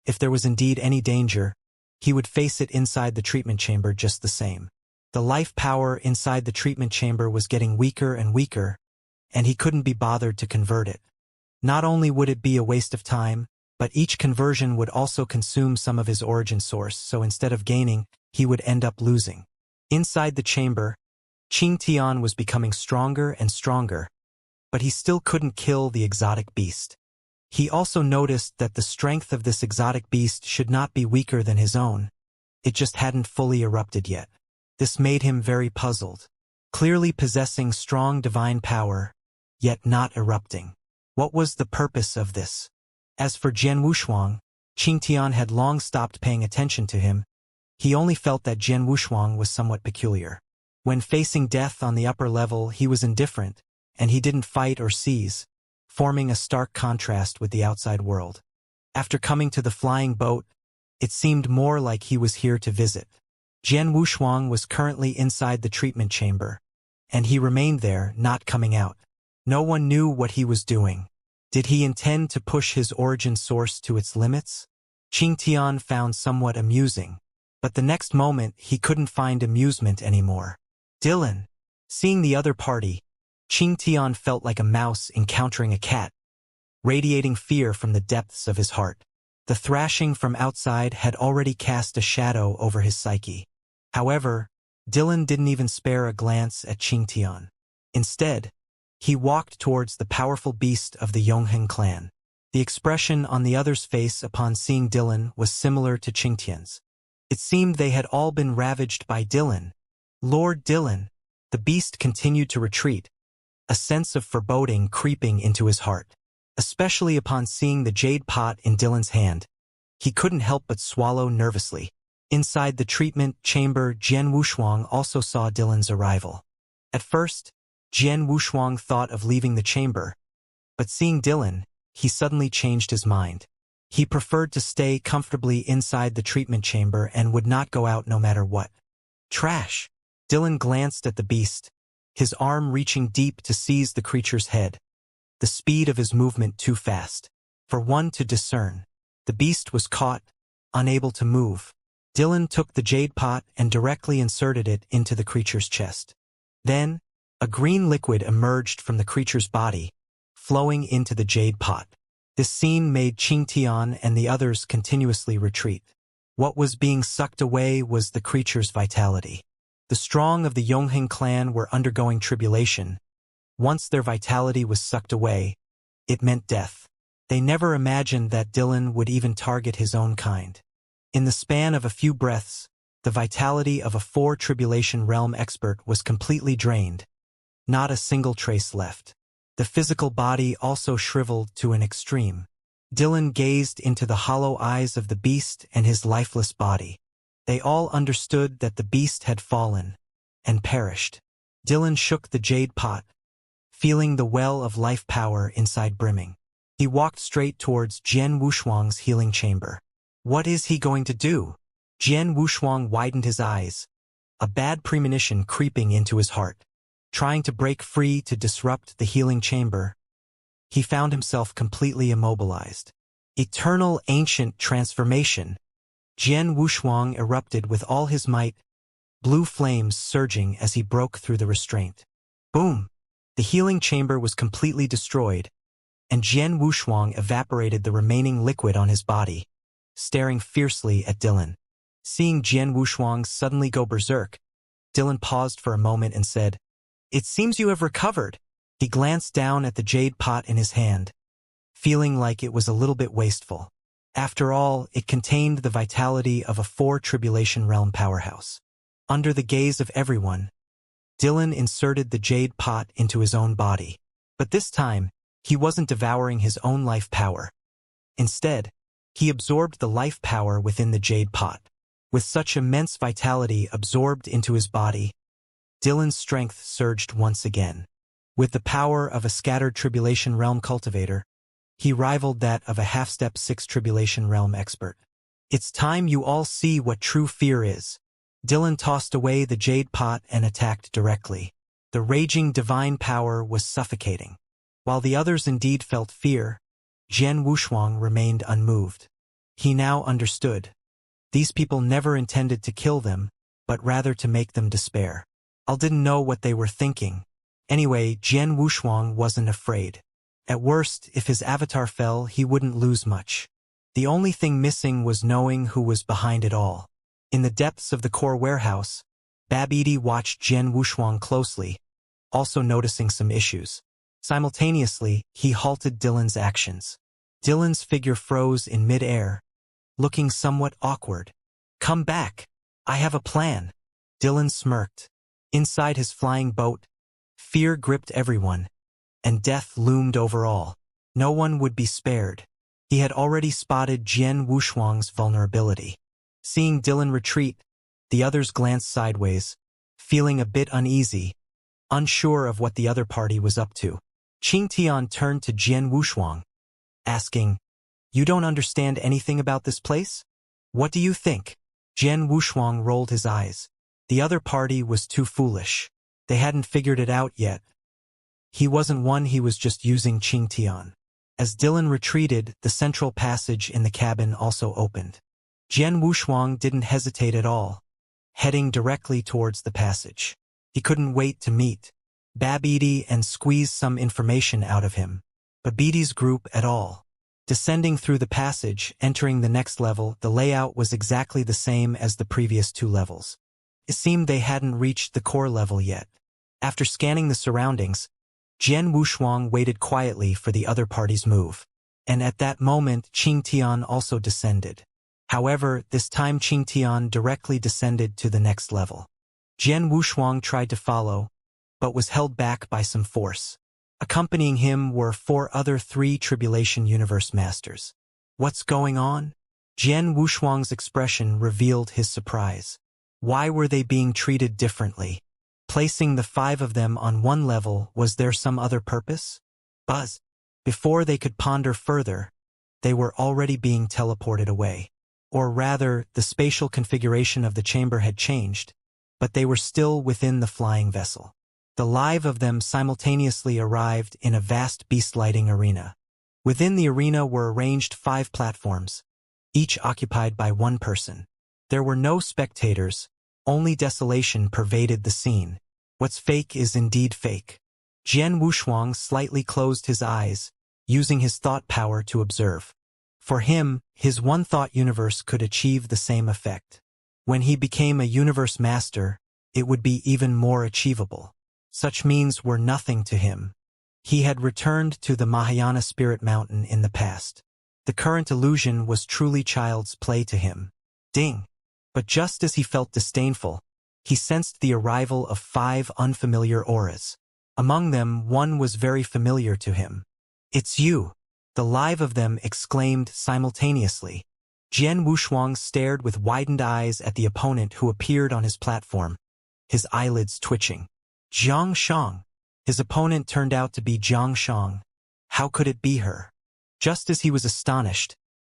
If there was indeed any danger, he would face it inside the treatment chamber just the same. The life power inside the treatment chamber was getting weaker and weaker, and he couldn't be bothered to convert it. Not only would it be a waste of time, but each conversion would also consume some of his origin source, so instead of gaining, he would end up losing. Inside the chamber, Qingtian was becoming stronger and stronger, but he still couldn't kill the exotic beast. He also noticed that the strength of this exotic beast should not be weaker than his own. It just hadn't fully erupted yet. This made him very puzzled. Clearly possessing strong divine power, yet not erupting. What was the purpose of this? As for Jian Wushuang, Qingtian had long stopped paying attention to him. He only felt that Jian Wushuang was somewhat peculiar. When facing death on the upper level, he was indifferent, and he didn't fight or seize, forming a stark contrast with the outside world. After coming to the flying boat, it seemed more like he was here to visit. Jian Wushuang was currently inside the treatment chamber, and he remained there, not coming out. No one knew what he was doing. Did he intend to push his origin source to its limits? Qingtian found somewhat amusing, but the next moment he couldn't find amusement anymore. Dylan. Seeing the other party, Qingtian felt like a mouse encountering a cat, radiating fear from the depths of his heart. The thrashing from outside had already cast a shadow over his psyche. However, Dylan didn't even spare a glance at Qingtian. Instead, he walked towards the powerful beast of the Yongheng clan. The expression on the other's face upon seeing Dylan was similar to Qingtian's. It seemed they had all been ravaged by Dylan. Lord Dylan. The beast continued to retreat, a sense of foreboding creeping into his heart. Especially upon seeing the jade pot in Dylan's hand, he couldn't help but swallow nervously. Inside the treatment chamber, Jian Wushuang also saw Dylan's arrival. At first, Jian Wushuang thought of leaving the chamber, but seeing Dylan, he suddenly changed his mind. He preferred to stay comfortably inside the treatment chamber and would not go out no matter what. Trash! Dylan glanced at the beast, his arm reaching deep to seize the creature's head. The speed of his movement too fast for one to discern. The beast was caught, unable to move. Dylan took the jade pot and directly inserted it into the creature's chest. Then, a green liquid emerged from the creature's body, flowing into the jade pot. This scene made Qingtian and the others continuously retreat. What was being sucked away was the creature's vitality. The strong of the Yongheng clan were undergoing tribulation. Once their vitality was sucked away, it meant death. They never imagined that Dylan would even target his own kind. In the span of a few breaths, the vitality of a 4 Tribulation Realm expert was completely drained. Not a single trace left. The physical body also shriveled to an extreme. Dylan gazed into the hollow eyes of the beast and his lifeless body. They all understood that the beast had fallen and perished. Dylan shook the jade pot, feeling the well of life power inside brimming. He walked straight towards Jian Wushuang's healing chamber. What is he going to do? Jian Wushuang widened his eyes, a bad premonition creeping into his heart. Trying to break free to disrupt the healing chamber, he found himself completely immobilized. Eternal ancient transformation. Jian Wushuang erupted with all his might, blue flames surging as he broke through the restraint. Boom! The healing chamber was completely destroyed, and Jian Wushuang evaporated the remaining liquid on his body, staring fiercely at Dylan. Seeing Jian Wushuang suddenly go berserk, Dylan paused for a moment and said, "It seems you have recovered." He glanced down at the jade pot in his hand, feeling like it was a little bit wasteful. After all, it contained the vitality of a 4 Tribulation Realm powerhouse. Under the gaze of everyone, Dylan inserted the jade pot into his own body. But this time, he wasn't devouring his own life power. Instead, he absorbed the life power within the jade pot. With such immense vitality absorbed into his body, Dylan's strength surged once again. With the power of a scattered Tribulation Realm cultivator, he rivaled that of a half-step 6 Tribulation Realm expert. It's time you all see what true fear is. Dylan tossed away the jade pot and attacked directly. The raging divine power was suffocating. While the others indeed felt fear, Jian Wushuang remained unmoved. He now understood. These people never intended to kill them, but rather to make them despair. I didn't know what they were thinking. Anyway, Jian Wushuang wasn't afraid. At worst, if his avatar fell, he wouldn't lose much. The only thing missing was knowing who was behind it all. In the depths of the core warehouse, Babidi watched Jian Wushuang closely, also noticing some issues. Simultaneously, he halted Dylan's actions. Dylan's figure froze in mid-air, looking somewhat awkward. "Come back. I have a plan." Dylan smirked. Inside his flying boat, fear gripped everyone, and death loomed over all. No one would be spared. He had already spotted Jian Wushuang's vulnerability. Seeing Dylan retreat, the others glanced sideways, feeling a bit uneasy, unsure of what the other party was up to. Qingtian turned to Jian Wushuang, asking, "You don't understand anything about this place? What do you think?" Jian Wushuang rolled his eyes. The other party was too foolish. They hadn't figured it out yet. He wasn't one, he was just using Qingtian. As Dylan retreated, the central passage in the cabin also opened. Jian Wushuang didn't hesitate at all, heading directly towards the passage. He couldn't wait to meet Babidi and squeeze some information out of him. Babidi's group at all. Descending through the passage, entering the next level, the layout was exactly the same as the previous 2 levels. It seemed they hadn't reached the core level yet. After scanning the surroundings, Jian Wushuang waited quietly for the other party's move. And at that moment Qing Tian also descended. However, this time Qing Tian directly descended to the next level. Jian Wushuang tried to follow, but was held back by some force. Accompanying him were 4 other 3 Tribulation Universe Masters. What's going on? Jian Wushuang's expression revealed his surprise. Why were they being treated differently? Placing the 5 of them on one level, was there some other purpose? Buzz. Before they could ponder further, they were already being teleported away. Or rather, the spatial configuration of the chamber had changed, but they were still within the flying vessel. The live of them simultaneously arrived in a vast beast-lighting arena. Within the arena were arranged 5 platforms, each occupied by one person. There were no spectators, only desolation pervaded the scene. What's fake is indeed fake. Jian Wushuang slightly closed his eyes, using his thought power to observe. For him, his one-thought universe could achieve the same effect. When he became a universe master, it would be even more achievable. Such means were nothing to him. He had returned to the Mahayana Spirit Mountain in the past. The current illusion was truly child's play to him. Ding! But just as he felt disdainful, he sensed the arrival of 5 unfamiliar auras. Among them, one was very familiar to him. It's you! The live of them exclaimed simultaneously. Jian Wushuang stared with widened eyes at the opponent who appeared on his platform, his eyelids twitching. Zhang Shang! His opponent turned out to be Zhang Shang. How could it be her? Just as he was astonished,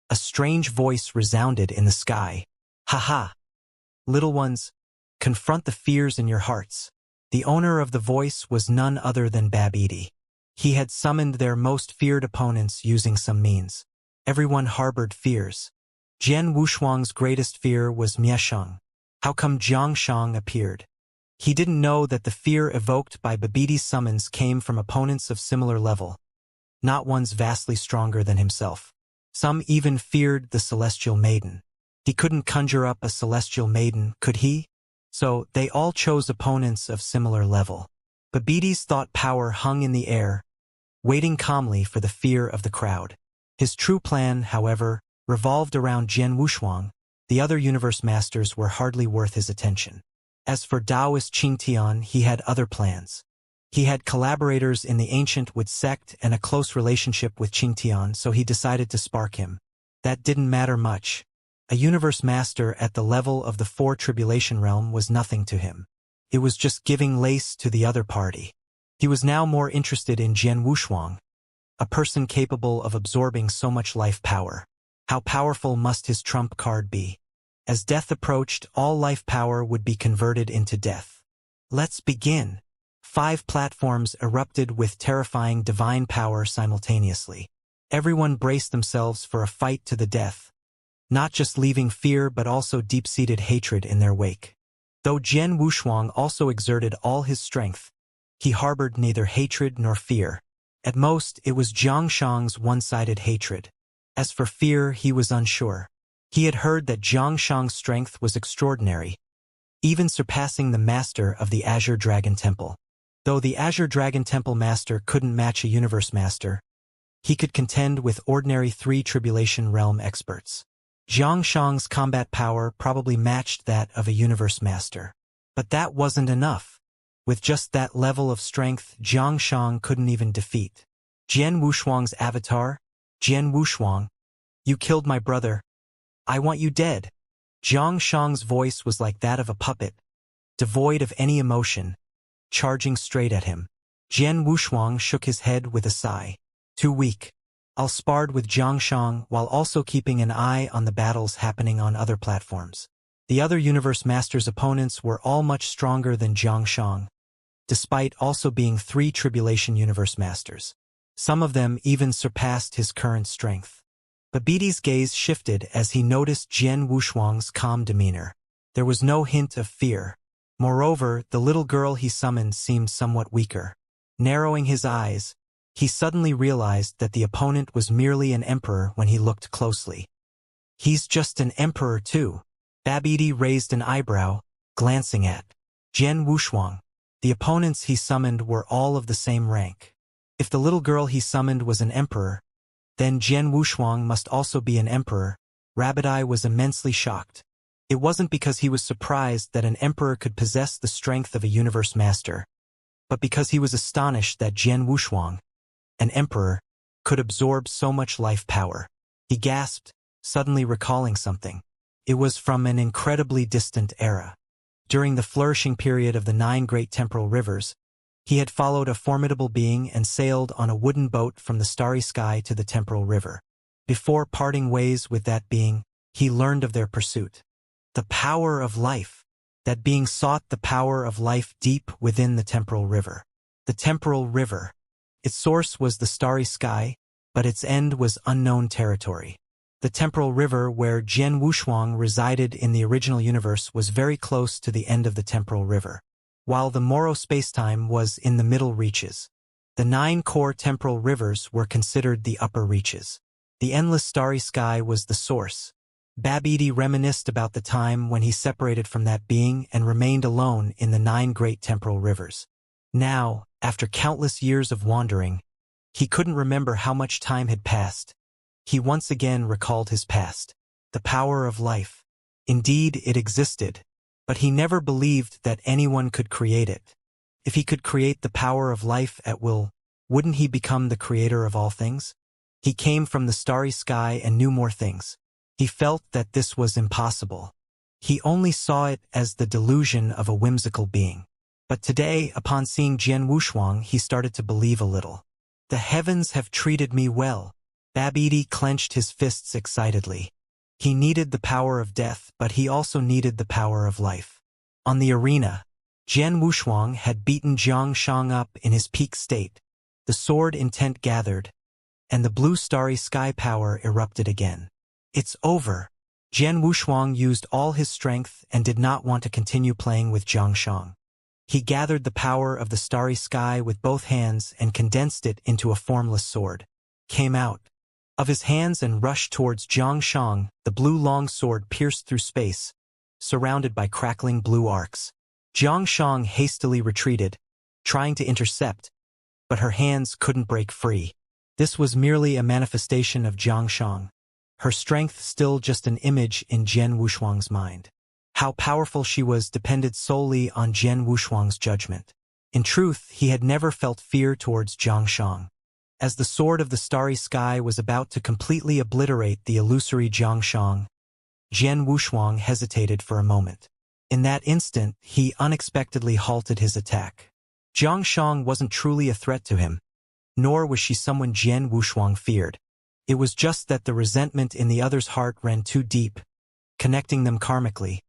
a strange voice resounded in the sky. Ha ha! Little ones, confront the fears in your hearts. The owner of the voice was none other than Babidi. He had summoned their most feared opponents using some means. Everyone harbored fears. Jian Wushuang's greatest fear was Miesheng. How come Zhang Shang appeared? He didn't know that the fear evoked by Babidi's summons came from opponents of similar level, not ones vastly stronger than himself. Some even feared the Celestial Maiden. He couldn't conjure up a Celestial Maiden, could he? So, they all chose opponents of similar level. Babidi's thought power hung in the air, waiting calmly for the fear of the crowd. His true plan, however, revolved around Jian Wushuang. The other universe masters were hardly worth his attention. As for Taoist Qing Tian, he had other plans. He had collaborators in the ancient Wud sect and a close relationship with Qing Tian, so he decided to spark him. That didn't matter much. A universe master at the level of the 4 Tribulation Realm was nothing to him. It was just giving lace to the other party. He was now more interested in Jian Wushuang, a person capable of absorbing so much life power. How powerful must his trump card be? As death approached, all life power would be converted into death. Let's begin. 5 platforms erupted with terrifying divine power simultaneously. Everyone braced themselves for a fight to the death, not just leaving fear but also deep-seated hatred in their wake. Though Jian Wushuang also exerted all his strength, he harbored neither hatred nor fear. At most, it was Zhang Shang's one-sided hatred. As for fear, he was unsure. He had heard that Zhang Shang's strength was extraordinary, even surpassing the master of the Azure Dragon Temple. Though the Azure Dragon Temple master couldn't match a universe master, he could contend with ordinary 3 Tribulation Realm experts. Zhang Shang's combat power probably matched that of a universe master. But that wasn't enough. With just that level of strength, Zhang Shang couldn't even defeat Jian Wushuang's avatar. Jian Wushuang, you killed my brother. I want you dead. Zhang Shang's voice was like that of a puppet, devoid of any emotion, charging straight at him. Jian Wushuang shook his head with a sigh. Too weak. I'll sparred with Zhang Shang while also keeping an eye on the battles happening on other platforms. The other universe masters' opponents were all much stronger than Zhang Shang, despite also being 3 Tribulation universe masters. Some of them even surpassed his current strength. Babidi's gaze shifted as he noticed Jian Wushuang's calm demeanor. There was no hint of fear. Moreover, the little girl he summoned seemed somewhat weaker. Narrowing his eyes, he suddenly realized that the opponent was merely an emperor when he looked closely. He's just an emperor too. Babidi raised an eyebrow, glancing at Jian Wushuang. The opponents he summoned were all of the same rank. If the little girl he summoned was an emperor, then Jian Wushuang must also be an emperor. Rabbit-Eye was immensely shocked. It wasn't because he was surprised that an emperor could possess the strength of a universe master, but because he was astonished that Jian Wushuang, an emperor, could absorb so much life power. He gasped, suddenly recalling something. It was from an incredibly distant era. During the flourishing period of the 9 great temporal rivers, he had followed a formidable being and sailed on a wooden boat from the starry sky to the temporal river. Before parting ways with that being, he learned of their pursuit. The power of life. That being sought the power of life deep within the temporal river. The temporal river. Its source was the starry sky, but its end was unknown territory. The temporal river where Jian Wushuang resided in the original universe was very close to the end of the temporal river, while the Moro spacetime was in the middle reaches. The 9 core temporal rivers were considered the upper reaches. The endless starry sky was the source. Babidi reminisced about the time when he separated from that being and remained alone in the 9 great temporal rivers. Now, after countless years of wandering, he couldn't remember how much time had passed. He once again recalled his past. The power of life. Indeed, it existed, but he never believed that anyone could create it. If he could create the power of life at will, wouldn't he become the creator of all things? He came from the starry sky and knew more things. He felt that this was impossible. He only saw it as the delusion of a whimsical being. But today, upon seeing Jian Wushuang, he started to believe a little. The heavens have treated me well. Babidi clenched his fists excitedly. He needed the power of death, but he also needed the power of life. On the arena, Jian Wushuang had beaten Xianxia up in his peak state. The sword intent gathered, and the blue starry sky power erupted again. It's over. Jian Wushuang used all his strength and did not want to continue playing with Xianxia. He gathered the power of the starry sky with both hands and condensed it into a formless sword. Came out of his hands and rushed towards Xianxia. The blue long sword pierced through space, surrounded by crackling blue arcs. Xianxia hastily retreated, trying to intercept, but her hands couldn't break free. This was merely a manifestation of Xianxia. Her strength still just an image in Jian Wushuang's mind. How powerful she was depended solely on Jian Wushuang's judgment. In truth, he had never felt fear towards Xianxia. As the sword of the starry sky was about to completely obliterate the illusory Xianxia, Jian Wushuang hesitated for a moment. In that instant, he unexpectedly halted his attack. Xianxia wasn't truly a threat to him, nor was she someone Jian Wushuang feared. It was just that the resentment in the other's heart ran too deep, connecting them karmically,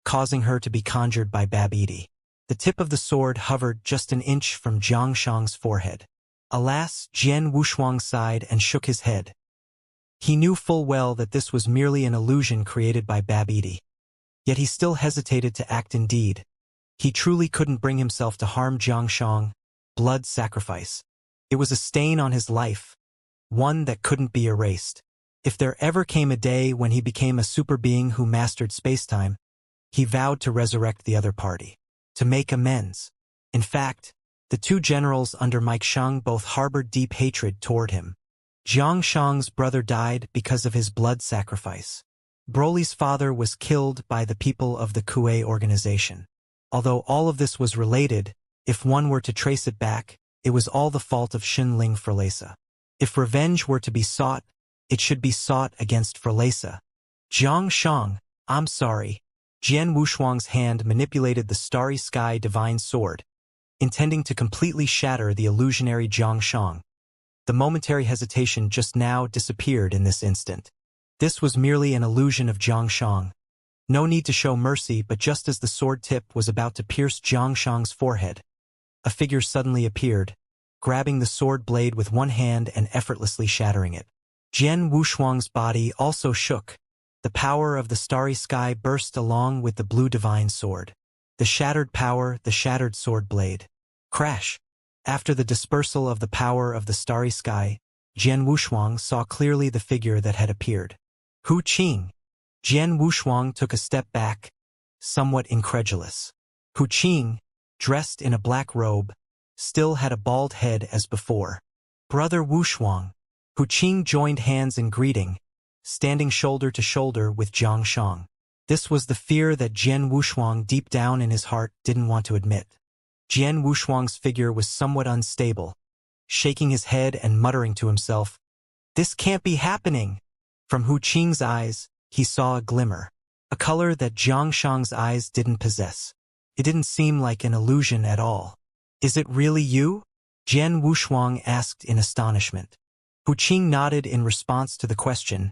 causing her to be conjured by Babidi. The tip of the sword hovered just an inch from Xianxia's forehead. Alas, Jian Wushuang sighed and shook his head. He knew full well that this was merely an illusion created by Babidi. Yet he still hesitated to act in deed. He truly couldn't bring himself to harm Xianxia. Blood sacrifice. It was a stain on his life, one that couldn't be erased. If there ever came a day when he became a super being who mastered spacetime, he vowed to resurrect the other party, to make amends. In fact, the 2 generals under Mike Shang both harbored deep hatred toward him. Xianxia's brother died because of his blood sacrifice. Broly's father was killed by the people of the Kuei organization. Although all of this was related, if one were to trace it back, it was all the fault of Xinling Frelesa. If revenge were to be sought, it should be sought against Frelesa. Xianxia, I'm sorry. Jian Wushuang's hand manipulated the starry sky divine sword, intending to completely shatter the illusionary Xianxia. The momentary hesitation just now disappeared in this instant. This was merely an illusion of Xianxia. No need to show mercy, but just as the sword tip was about to pierce Xianxia's forehead, a figure suddenly appeared, grabbing the sword blade with one hand and effortlessly shattering it. Jian Wushuang's body also shook. The power of the starry sky burst along with the blue divine sword. The shattered power, the shattered sword blade. Crash! After the dispersal of the power of the starry sky, Jian Wushuang saw clearly the figure that had appeared. Hu Qing! Jian Wushuang took a step back, somewhat incredulous. Hu Qing, dressed in a black robe, still had a bald head as before. Brother Wushuang. Hu Qing joined hands in greeting, standing shoulder to shoulder with Zhang Shang. This was the fear that Jian Wushuang deep down in his heart didn't want to admit. Jian Wushuang's figure was somewhat unstable, shaking his head and muttering to himself, "This can't be happening." From Hu Qing's eyes, he saw a glimmer, a color that Zhang Shang's eyes didn't possess. It didn't seem like an illusion at all. "Is it really you?" Jian Wushuang asked in astonishment. Hu Qing nodded in response to the question,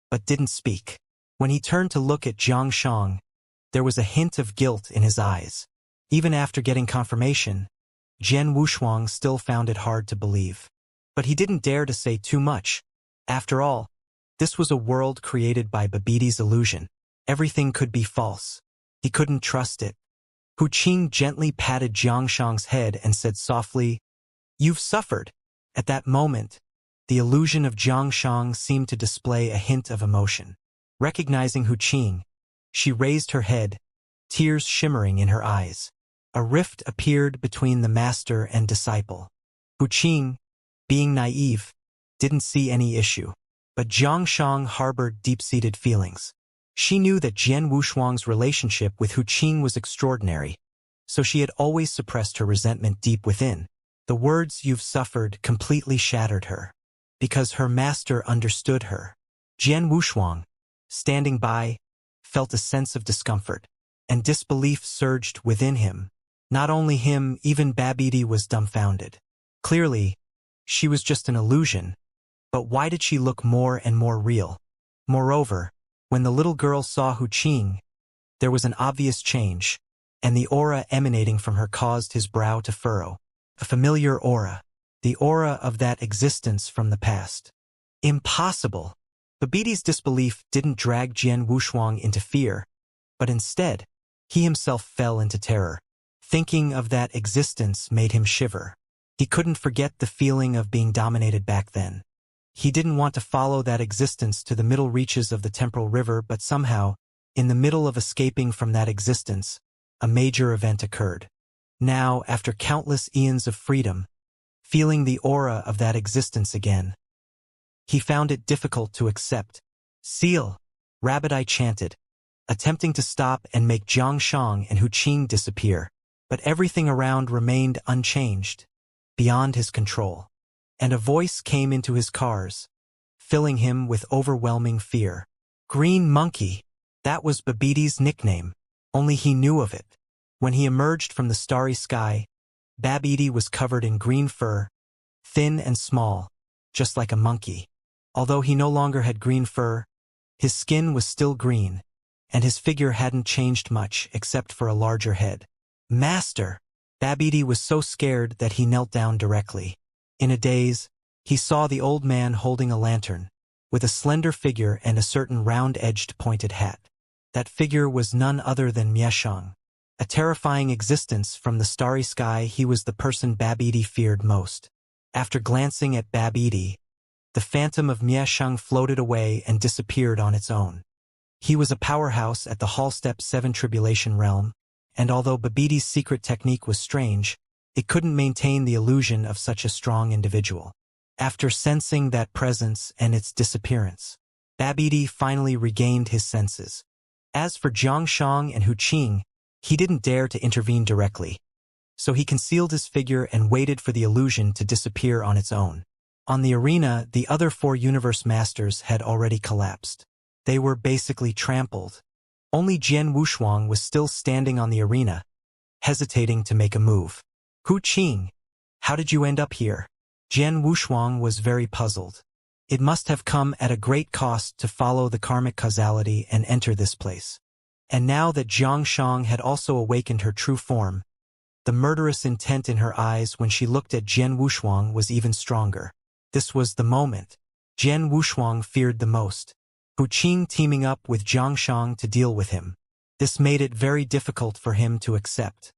but didn't speak. When he turned to look at Zhang Shang, there was a hint of guilt in his eyes. Even after getting confirmation, Jian Wushuang still found it hard to believe. But he didn't dare to say too much. After all, this was a world created by Babiti's illusion. Everything could be false. He couldn't trust it. Hu Qing gently patted Zhang Shang's head and said softly, "You've suffered." At that moment, the illusion of Zhang Shang seemed to display a hint of emotion. Recognizing Hu Qing, she raised her head, tears shimmering in her eyes. A rift appeared between the master and disciple. Hu Qing, being naive, didn't see any issue. But Zhang Shang harbored deep-seated feelings. She knew that Jian Wushuang's relationship with Hu Qing was extraordinary, so she had always suppressed her resentment deep within. The words "you've suffered" completely shattered her, because her master understood her. Jian Wushuang, standing by, felt a sense of discomfort, and disbelief surged within him. Not only him, even Babiti was dumbfounded. Clearly, she was just an illusion, but why did she look more and more real? Moreover, when the little girl saw Hu Qing, there was an obvious change, and the aura emanating from her caused his brow to furrow. A familiar aura, the aura of that existence from the past. Impossible! Babiti's disbelief didn't drag Jian Wushuang into fear, but instead, he himself fell into terror. Thinking of that existence made him shiver. He couldn't forget the feeling of being dominated back then. He didn't want to follow that existence to the middle reaches of the temporal river, but somehow, in the middle of escaping from that existence, a major event occurred. Now, after countless eons of freedom, feeling the aura of that existence again, he found it difficult to accept. "Seal!" Rabbit-Eye chanted, attempting to stop and make Zhang Shang and Hu Qing disappear. But everything around remained unchanged, beyond his control. And a voice came into his cars, filling him with overwhelming fear. Green Monkey! That was Babiti's nickname, only he knew of it. When he emerged from the starry sky, Babiti was covered in green fur, thin and small, just like a monkey. Although he no longer had green fur, his skin was still green, and his figure hadn't changed much except for a larger head. "Master!" Babiti was so scared that he knelt down directly. In a daze, he saw the old man holding a lantern, with a slender figure and a certain round-edged pointed hat. That figure was none other than Mieshang. A terrifying existence from the starry sky, he was the person Babiti feared most. After glancing at Babiti, the phantom of Mieshang floated away and disappeared on its own. He was a powerhouse at the Hallstep 7 Tribulation realm, and although Babiti's secret technique was strange, it couldn't maintain the illusion of such a strong individual. After sensing that presence and its disappearance, Babiti finally regained his senses. As for Zhang Shang and Hu Qing, he didn't dare to intervene directly, so he concealed his figure and waited for the illusion to disappear on its own. On the arena, the other 4 universe masters had already collapsed. They were basically trampled. Only Jian Wushuang was still standing on the arena, hesitating to make a move. "Hu Qing, how did you end up here?" Jian Wushuang was very puzzled. It must have come at a great cost to follow the karmic causality and enter this place. And now that Zhang Shang had also awakened her true form, the murderous intent in her eyes when she looked at Jian Wushuang was even stronger. This was the moment Jian Wushuang feared the most. Hu Qing teaming up with Zhang Shang to deal with him. This made it very difficult for him to accept.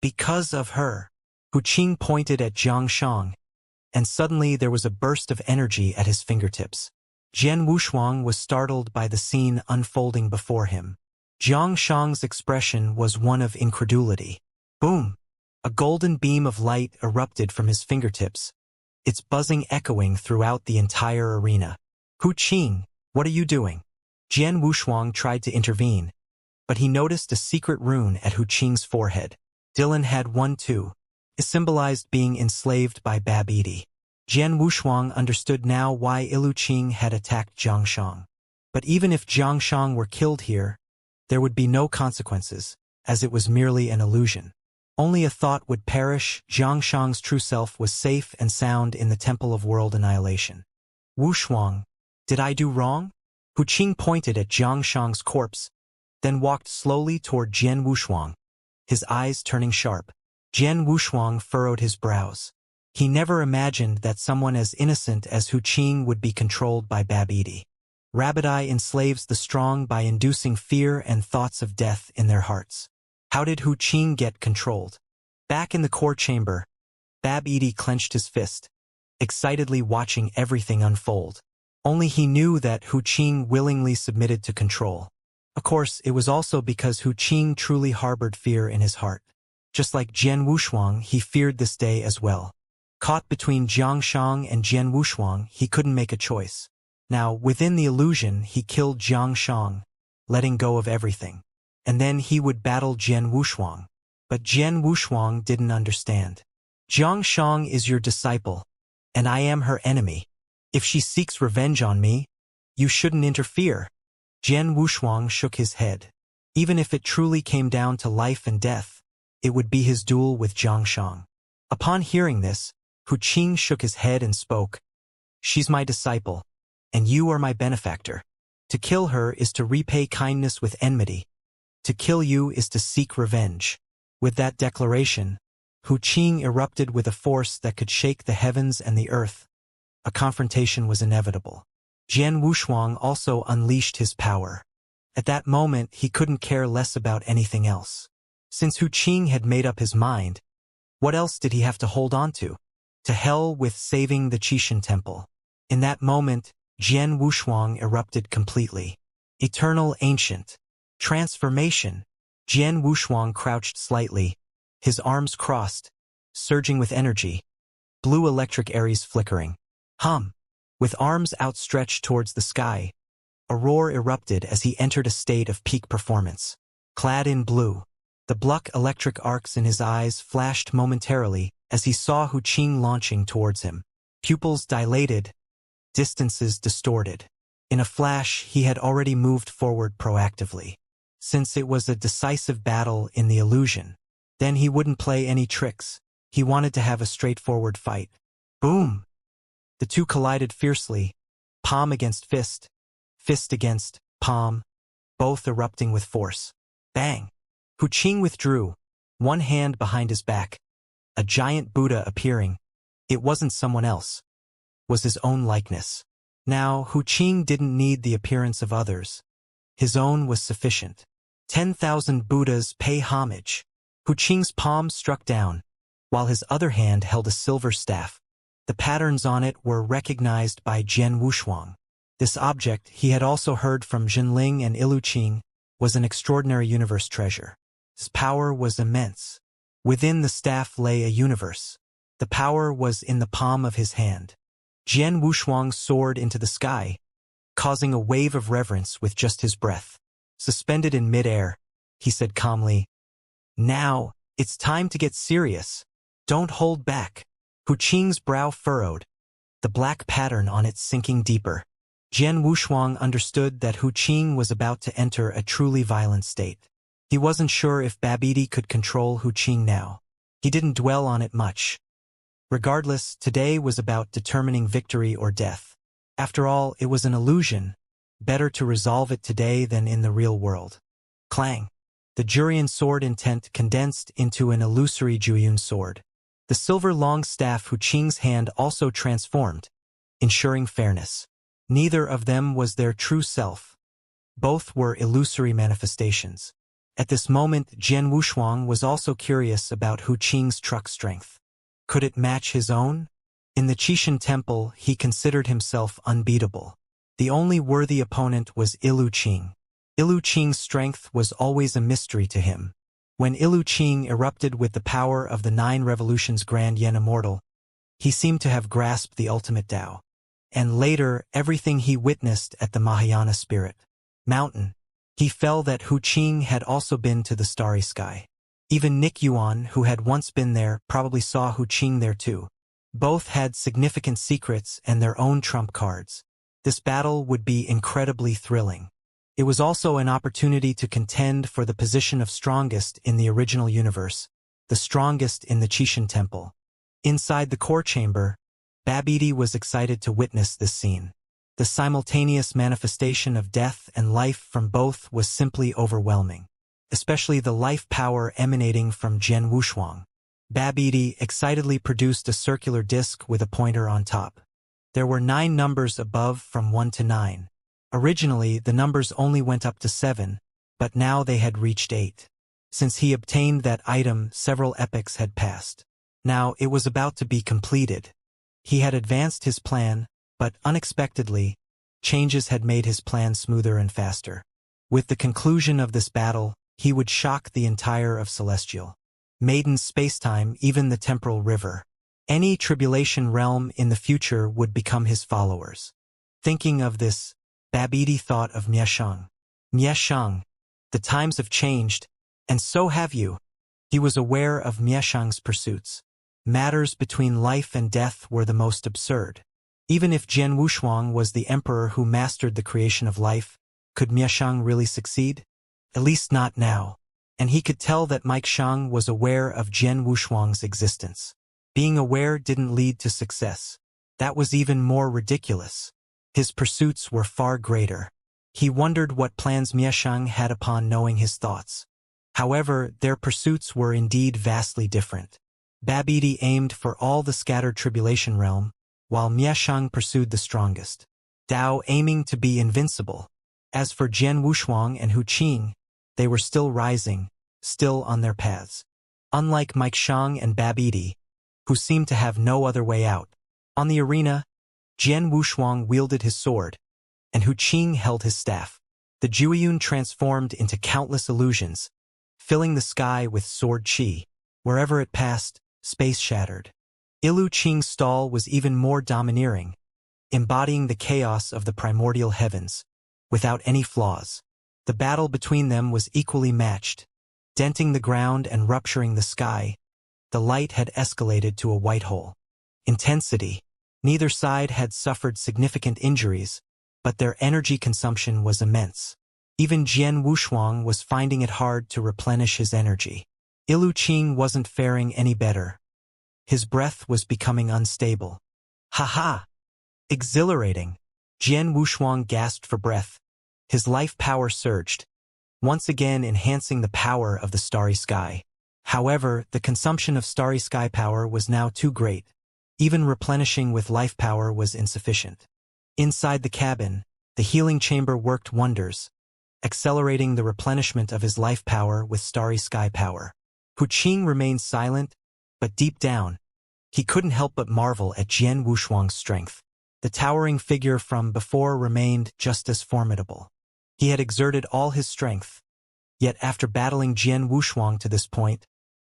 Because of her. Hu Qing pointed at Zhang Shang, and suddenly there was a burst of energy at his fingertips. Jian Wushuang was startled by the scene unfolding before him. Zhang Shang's expression was one of incredulity. Boom! A golden beam of light erupted from his fingertips, its buzzing echoing throughout the entire arena. Hu Qing, what are you doing? Jian Wushuang tried to intervene, but he noticed a secret rune at Hu Qing's forehead. Dylan had one too. It symbolized being enslaved by Babidi. Jian Wushuang understood now why Ilu Qing had attacked Zhangshang. But even if Zhangshang were killed here, there would be no consequences, as it was merely an illusion. Only a thought would perish. Zhangshang's true self was safe and sound in the Temple of World Annihilation. Wushuang, did I do wrong? Hu Qing pointed at Zhangshang's corpse, then walked slowly toward Jian Wushuang, his eyes turning sharp. Jian Wushuang furrowed his brows. He never imagined that someone as innocent as Hu Qing would be controlled by Babidi. Rabidai enslaves the strong by inducing fear and thoughts of death in their hearts. How did Hu Qing get controlled? Back in the core chamber, Babidi clenched his fist, excitedly watching everything unfold. Only he knew that Hu Qing willingly submitted to control. Of course, it was also because Hu Qing truly harbored fear in his heart. Just like Jian Wushuang, he feared this day as well. Caught between Zhangshang and Jian Wushuang, he couldn't make a choice. Now, within the illusion, he killed Zhangshang, letting go of everything. And then he would battle Jian Wushuang. But Jian Wushuang didn't understand. Zhangshang is your disciple, and I am her enemy. If she seeks revenge on me, you shouldn't interfere. Jian Wushuang shook his head. Even if it truly came down to life and death, it would be his duel with Zhangshang. Upon hearing this, Hu Qing shook his head and spoke. She's my disciple, and you are my benefactor. To kill her is to repay kindness with enmity. To kill you is to seek revenge. With that declaration, Hu Qing erupted with a force that could shake the heavens and the earth. A confrontation was inevitable. Jian Wushuang also unleashed his power. At that moment, he couldn't care less about anything else. Since Hu Qing had made up his mind, what else did he have to hold on to? To hell with saving the Qishan Temple. In that moment, Jian Wushuang erupted completely. Eternal Ancient. Transformation. Jian Wushuang crouched slightly, his arms crossed, surging with energy. Blue electric Aries flickering. Hum. With arms outstretched towards the sky, a roar erupted as he entered a state of peak performance. Clad in blue, the black electric arcs in his eyes flashed momentarily as he saw Hu Qing launching towards him. Pupils dilated, distances distorted. In a flash, he had already moved forward proactively. Since it was a decisive battle in the illusion, then he wouldn't play any tricks. He wanted to have a straightforward fight. Boom! The two collided fiercely, palm against fist, fist against palm, both erupting with force. Bang! Hu Qing withdrew, one hand behind his back. A giant Buddha appearing. It wasn't someone else. Was his own likeness. Now, Hu Qing didn't need the appearance of others. His own was sufficient. 10,000 Buddhas pay homage. Hu Qing's palm struck down, while his other hand held a silver staff. The patterns on it were recognized by Jian Wushuang. This object, he had also heard from Jinling and Ilu Qing, was an extraordinary universe treasure. Its power was immense. Within the staff lay a universe. The power was in the palm of his hand. Jian Wushuang soared into the sky, causing a wave of reverence with just his breath. Suspended in midair, he said calmly, "Now, it's time to get serious. Don't hold back." Hu Qing's brow furrowed, the black pattern on it sinking deeper. Jian Wushuang understood that Hu Qing was about to enter a truly violent state. He wasn't sure if Babidi could control Hu Qing now. He didn't dwell on it much. Regardless, today was about determining victory or death. After all, it was an illusion. Better to resolve it today than in the real world. Clang! The Jurian sword intent condensed into an illusory Juyun sword. The silver long staff Hu Qing's hand also transformed, ensuring fairness. Neither of them was their true self. Both were illusory manifestations. At this moment, Jian Wushuang was also curious about Hu Qing's truck strength. Could it match his own? In the Qishan Temple, he considered himself unbeatable. The only worthy opponent was Ilu Qing. Ilu Qing's strength was always a mystery to him. When Ilu-Qing erupted with the power of the 9 revolutions Grand Yen Immortal, he seemed to have grasped the ultimate Tao. And later, everything he witnessed at the Mahayana Spirit Mountain, he felt that Hu Qing had also been to the starry sky. Even Nick Yuan, who had once been there, probably saw Hu Qing there too. Both had significant secrets and their own trump cards. This battle would be incredibly thrilling. It was also an opportunity to contend for the position of strongest in the original universe, the strongest in the Qixin Temple. Inside the core chamber, Babidi was excited to witness this scene. The simultaneous manifestation of death and life from both was simply overwhelming, especially the life power emanating from Jian Wushuang. Babidi excitedly produced a circular disc with a pointer on top. There were 9 numbers above from 1 to 9. Originally, the numbers only went up to 7, but now they had reached 8. Since he obtained that item, several epochs had passed. Now it was about to be completed. He had advanced his plan, but unexpectedly, changes had made his plan smoother and faster. With the conclusion of this battle, he would shock the entire of Celestial. Maiden's spacetime, even the temporal river. Any tribulation realm in the future would become his followers. Thinking of this, Babidi thought of Mieshang. Mieshang, the times have changed, and so have you. He was aware of Mieshang's pursuits. Matters between life and death were the most absurd. Even if Jian Wushuang was the emperor who mastered the creation of life, could Mieshang really succeed? At least not now. And he could tell that Mike Shang was aware of Jian Wushuang's existence. Being aware didn't lead to success. That was even more ridiculous. His pursuits were far greater. He wondered what plans Mieshang had upon knowing his thoughts. However, their pursuits were indeed vastly different. Babidi aimed for all the scattered tribulation realm, while Mieshang pursued the strongest. Dao aiming to be invincible. As for Jian Wushuang and Hu Qing, they were still rising, still on their paths. Unlike Mike Shang and Babidi, who seemed to have no other way out. On the arena, Jian Wushuang wielded his sword, and Hu Qing held his staff. The Jueyun transformed into countless illusions, filling the sky with sword chi. Wherever it passed, space shattered. Ilu Qing's stall was even more domineering, embodying the chaos of the primordial heavens, without any flaws. The battle between them was equally matched. Denting the ground and rupturing the sky, the light had escalated to a white hole. Intensity. Neither side had suffered significant injuries, but their energy consumption was immense. Even Jian Wushuang was finding it hard to replenish his energy. Ilu Qing wasn't faring any better. His breath was becoming unstable. Ha! Exhilarating. Jian Wushuang gasped for breath. His life power surged, once again enhancing the power of the starry sky. However, the consumption of starry sky power was now too great. Even replenishing with life power was insufficient. Inside the cabin, the healing chamber worked wonders, accelerating the replenishment of his life power with starry sky power. Hu Qing remained silent, but deep down, he couldn't help but marvel at Jian Wushuang's strength. The towering figure from before remained just as formidable. He had exerted all his strength, yet after battling Jian Wushuang to this point,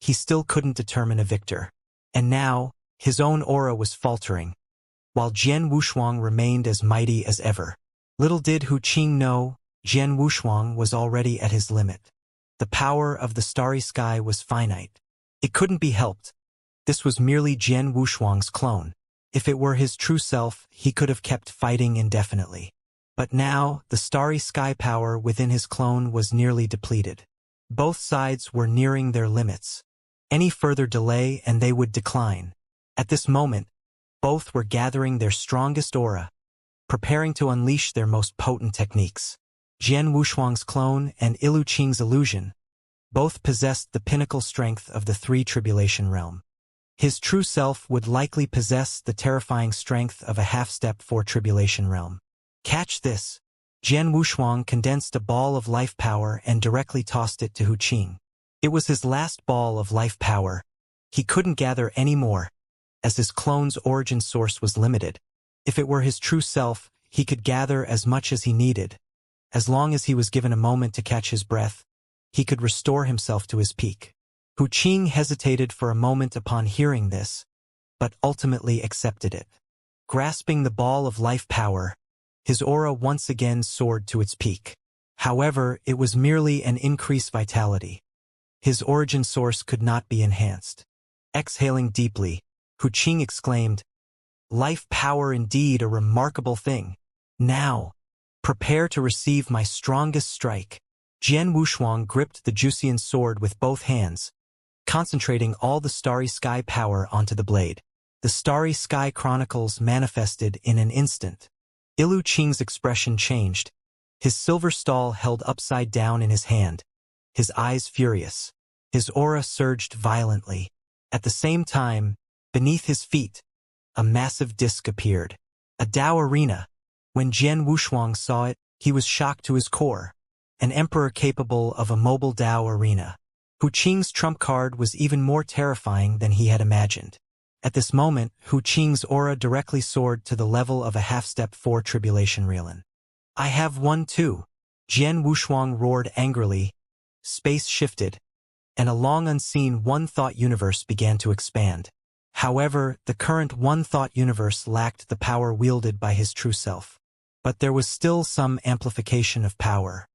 he still couldn't determine a victor. And now, his own aura was faltering, while Jian Wushuang remained as mighty as ever. Little did Hu Qing know, Jian Wushuang was already at his limit. The power of the starry sky was finite. It couldn't be helped. This was merely Jian Wushuang's clone. If it were his true self, he could have kept fighting indefinitely. But now, the starry sky power within his clone was nearly depleted. Both sides were nearing their limits. Any further delay and they would decline. At this moment, both were gathering their strongest aura, preparing to unleash their most potent techniques. Jian Wushuang's clone and Ilu Qing's illusion both possessed the pinnacle strength of the 3 tribulation realm. His true self would likely possess the terrifying strength of a half-step 4 tribulation realm. Catch this! Jian Wushuang condensed a ball of life power and directly tossed it to Hu Qing. It was his last ball of life power. He couldn't gather any more, as his clone's origin source was limited. If it were his true self, he could gather as much as he needed. As long as he was given a moment to catch his breath, he could restore himself to his peak. Hu Qing hesitated for a moment upon hearing this, but ultimately accepted it. Grasping the ball of life power, his aura once again soared to its peak. However, it was merely an increased vitality. His origin source could not be enhanced. Exhaling deeply, Hu Qing exclaimed, "Life power indeed a remarkable thing. Now, prepare to receive my strongest strike." Jian Wushuang gripped the Juxian sword with both hands, concentrating all the starry sky power onto the blade. The starry sky chronicles manifested in an instant. Ilu Qing's expression changed, his silver stall held upside down in his hand, his eyes furious. His aura surged violently. At the same time, beneath his feet, a massive disk appeared. A Dao arena. When Jian Wushuang saw it, he was shocked to his core. An emperor capable of a mobile Dao arena. Hu Qing's trump card was even more terrifying than he had imagined. At this moment, Hu Qing's aura directly soared to the level of a half-step 4 tribulation realin. "I have one too." Jian Wushuang roared angrily. Space shifted, and a long-unseen one-thought universe began to expand. However, the current one-thought universe lacked the power wielded by his true self. But there was still some amplification of power.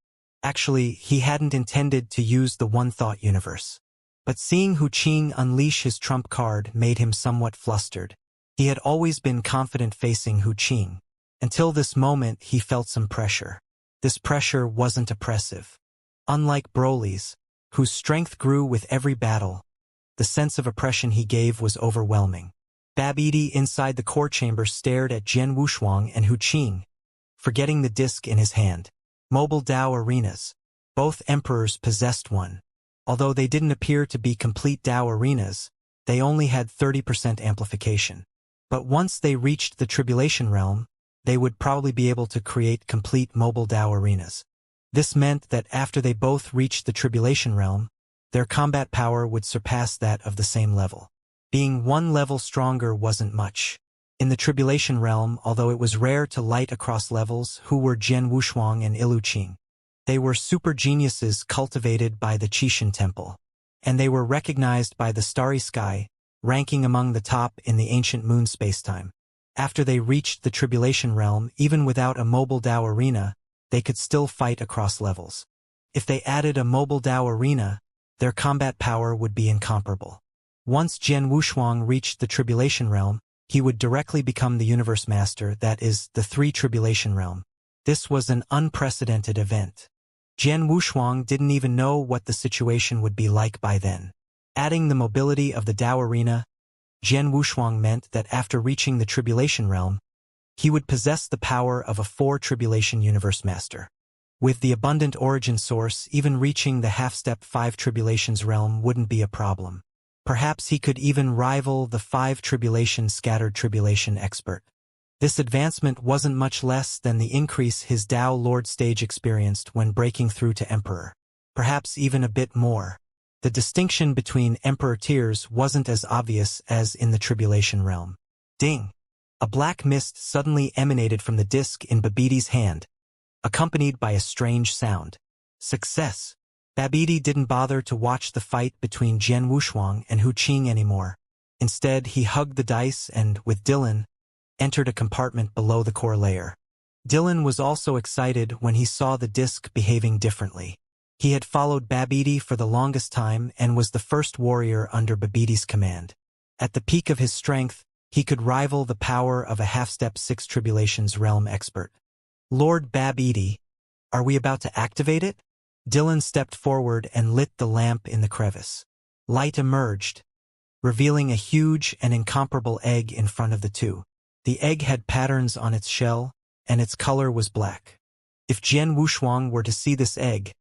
Actually, he hadn't intended to use the one-thought universe. But seeing Hu Qing unleash his trump card made him somewhat flustered. He had always been confident facing Hu Qing. Until this moment, he felt some pressure. This pressure wasn't oppressive. Unlike Broly's, whose strength grew with every battle, the sense of oppression he gave was overwhelming. Babidi inside the core chamber stared at Jian Wushuang and Hu Qing, forgetting the disc in his hand. Mobile Dao arenas. Both emperors possessed one. Although they didn't appear to be complete Dao arenas, they only had 30% amplification. But once they reached the Tribulation Realm, they would probably be able to create complete mobile Dao arenas. This meant that after they both reached the Tribulation Realm, their combat power would surpass that of the same level. Being one level stronger wasn't much. In the Tribulation Realm, although it was rare to light across levels, who were Jian Wushuang and Ilu Qing. They were super geniuses cultivated by the Qixin Temple. And they were recognized by the Starry Sky, ranking among the top in the ancient moon spacetime. After they reached the Tribulation Realm, even without a mobile Dao arena, they could still fight across levels. If they added a mobile Dao arena, their combat power would be incomparable. Once Jian Wushuang reached the Tribulation Realm, he would directly become the Universe Master, that is, the 3 Tribulation Realm. This was an unprecedented event. Jian Wushuang didn't even know what the situation would be like by then. Adding the mobility of the Dao arena, Jian Wushuang meant that after reaching the Tribulation Realm, he would possess the power of a 4 Tribulation Universe Master. With the abundant origin source, even reaching the half-step 5 Tribulations realm wouldn't be a problem. Perhaps he could even rival the 5 Tribulation Scattered Tribulation expert. This advancement wasn't much less than the increase his Dao Lord stage experienced when breaking through to Emperor. Perhaps even a bit more. The distinction between Emperor tiers wasn't as obvious as in the Tribulation realm. Ding! A black mist suddenly emanated from the disc in Babidi's hand, accompanied by a strange sound. Success! Babidi didn't bother to watch the fight between Jian Wushuang and Hu Qing anymore. Instead, he hugged the dice and, with Dylan, entered a compartment below the core layer. Dylan was also excited when he saw the disc behaving differently. He had followed Babidi for the longest time and was the first warrior under Babidi's command. At the peak of his strength, he could rival the power of a half-step 6 Tribulations realm expert. Lord Babidi, are we about to activate it? Dylan stepped forward and lit the lamp in the crevice. Light emerged, revealing a huge and incomparable egg in front of the two. The egg had patterns on its shell, and its color was black. If Jian Wushuang were to see this egg,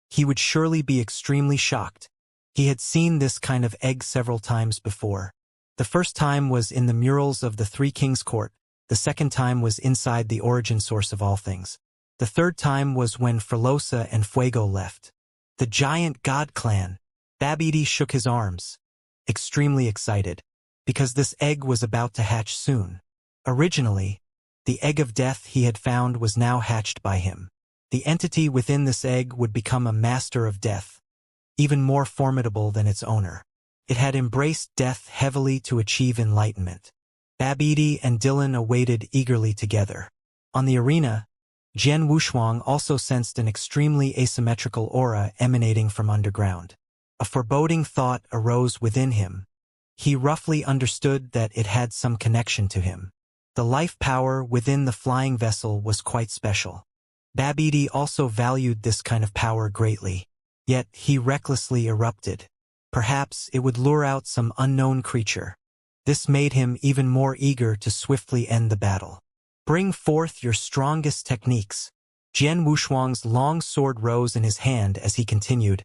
he would surely be extremely shocked. He had seen this kind of egg several times before. The first time was in the murals of the Three Kings Court, the second time was inside the origin source of all things. The third time was when Forlosa and Fuego left. The giant god clan. Babidi shook his arms, extremely excited, because this egg was about to hatch soon. Originally, the egg of death he had found was now hatched by him. The entity within this egg would become a master of death, even more formidable than its owner. It had embraced death heavily to achieve enlightenment. Babidi and Dylan awaited eagerly together. On the arena, Jian Wushuang also sensed an extremely asymmetrical aura emanating from underground. A foreboding thought arose within him. He roughly understood that it had some connection to him. The life power within the flying vessel was quite special. Babidi also valued this kind of power greatly. Yet he recklessly erupted. Perhaps it would lure out some unknown creature. This made him even more eager to swiftly end the battle. Bring forth your strongest techniques. Jian Wushuang's long sword rose in his hand as he continued.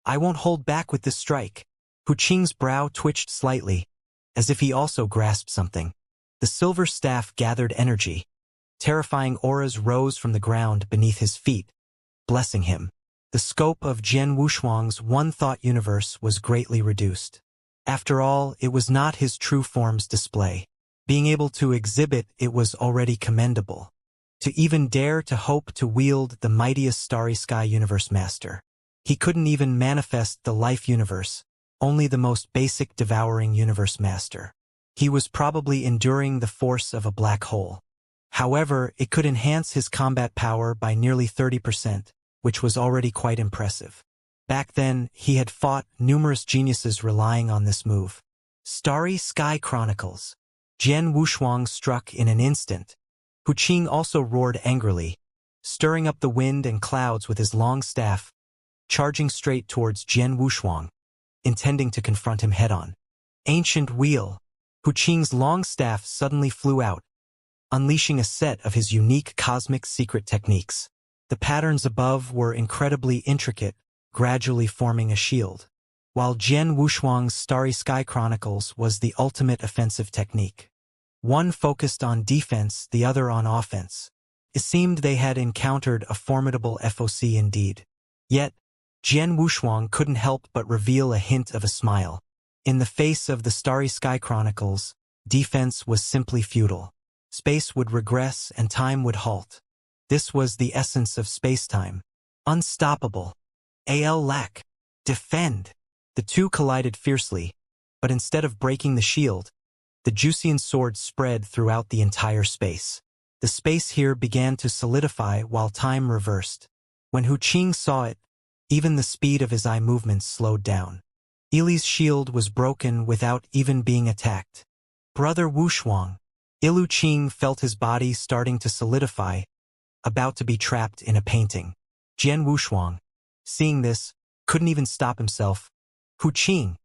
I won't hold back with this strike. Hu Qing's brow twitched slightly, as if he also grasped something. The silver staff gathered energy. Terrifying auras rose from the ground beneath his feet, blessing him. The scope of Jian Wushuang's one-thought universe was greatly reduced. After all, it was not his true form's display. Being able to exhibit it was already commendable. To even dare to hope to wield the mightiest Starry Sky Universe Master. He couldn't even manifest the Life Universe, only the most basic Devouring Universe Master. He was probably enduring the force of a black hole. However, it could enhance his combat power by nearly 30%, which was already quite impressive. Back then, he had fought numerous geniuses relying on this move. Starry Sky Chronicles. Jian Wushuang struck in an instant. Hu Qing also roared angrily, stirring up the wind and clouds with his long staff, charging straight towards Jian Wushuang, intending to confront him head-on. Ancient Wheel. Hu Qing's long staff suddenly flew out, unleashing a set of his unique cosmic secret techniques. The patterns above were incredibly intricate, gradually forming a shield. While Jian Wushuang's Starry Sky Chronicles was the ultimate offensive technique. One focused on defense, the other on offense. It seemed they had encountered a formidable FOC indeed. Yet, Jian Wushuang couldn't help but reveal a hint of a smile. In the face of the Starry Sky Chronicles, defense was simply futile. Space would regress and time would halt. This was the essence of space-time. Unstoppable. Lack. Defend. The two collided fiercely, but instead of breaking the shield, the Juxian sword spread throughout the entire space. The space here began to solidify while time reversed. When Hu Qing saw it, even the speed of his eye movements slowed down. Ili's shield was broken without even being attacked. Brother Wushuang. Ilu Qing felt his body starting to solidify, about to be trapped in a painting. Jian Wushuang, seeing this, couldn't even stop himself. Hu Qing,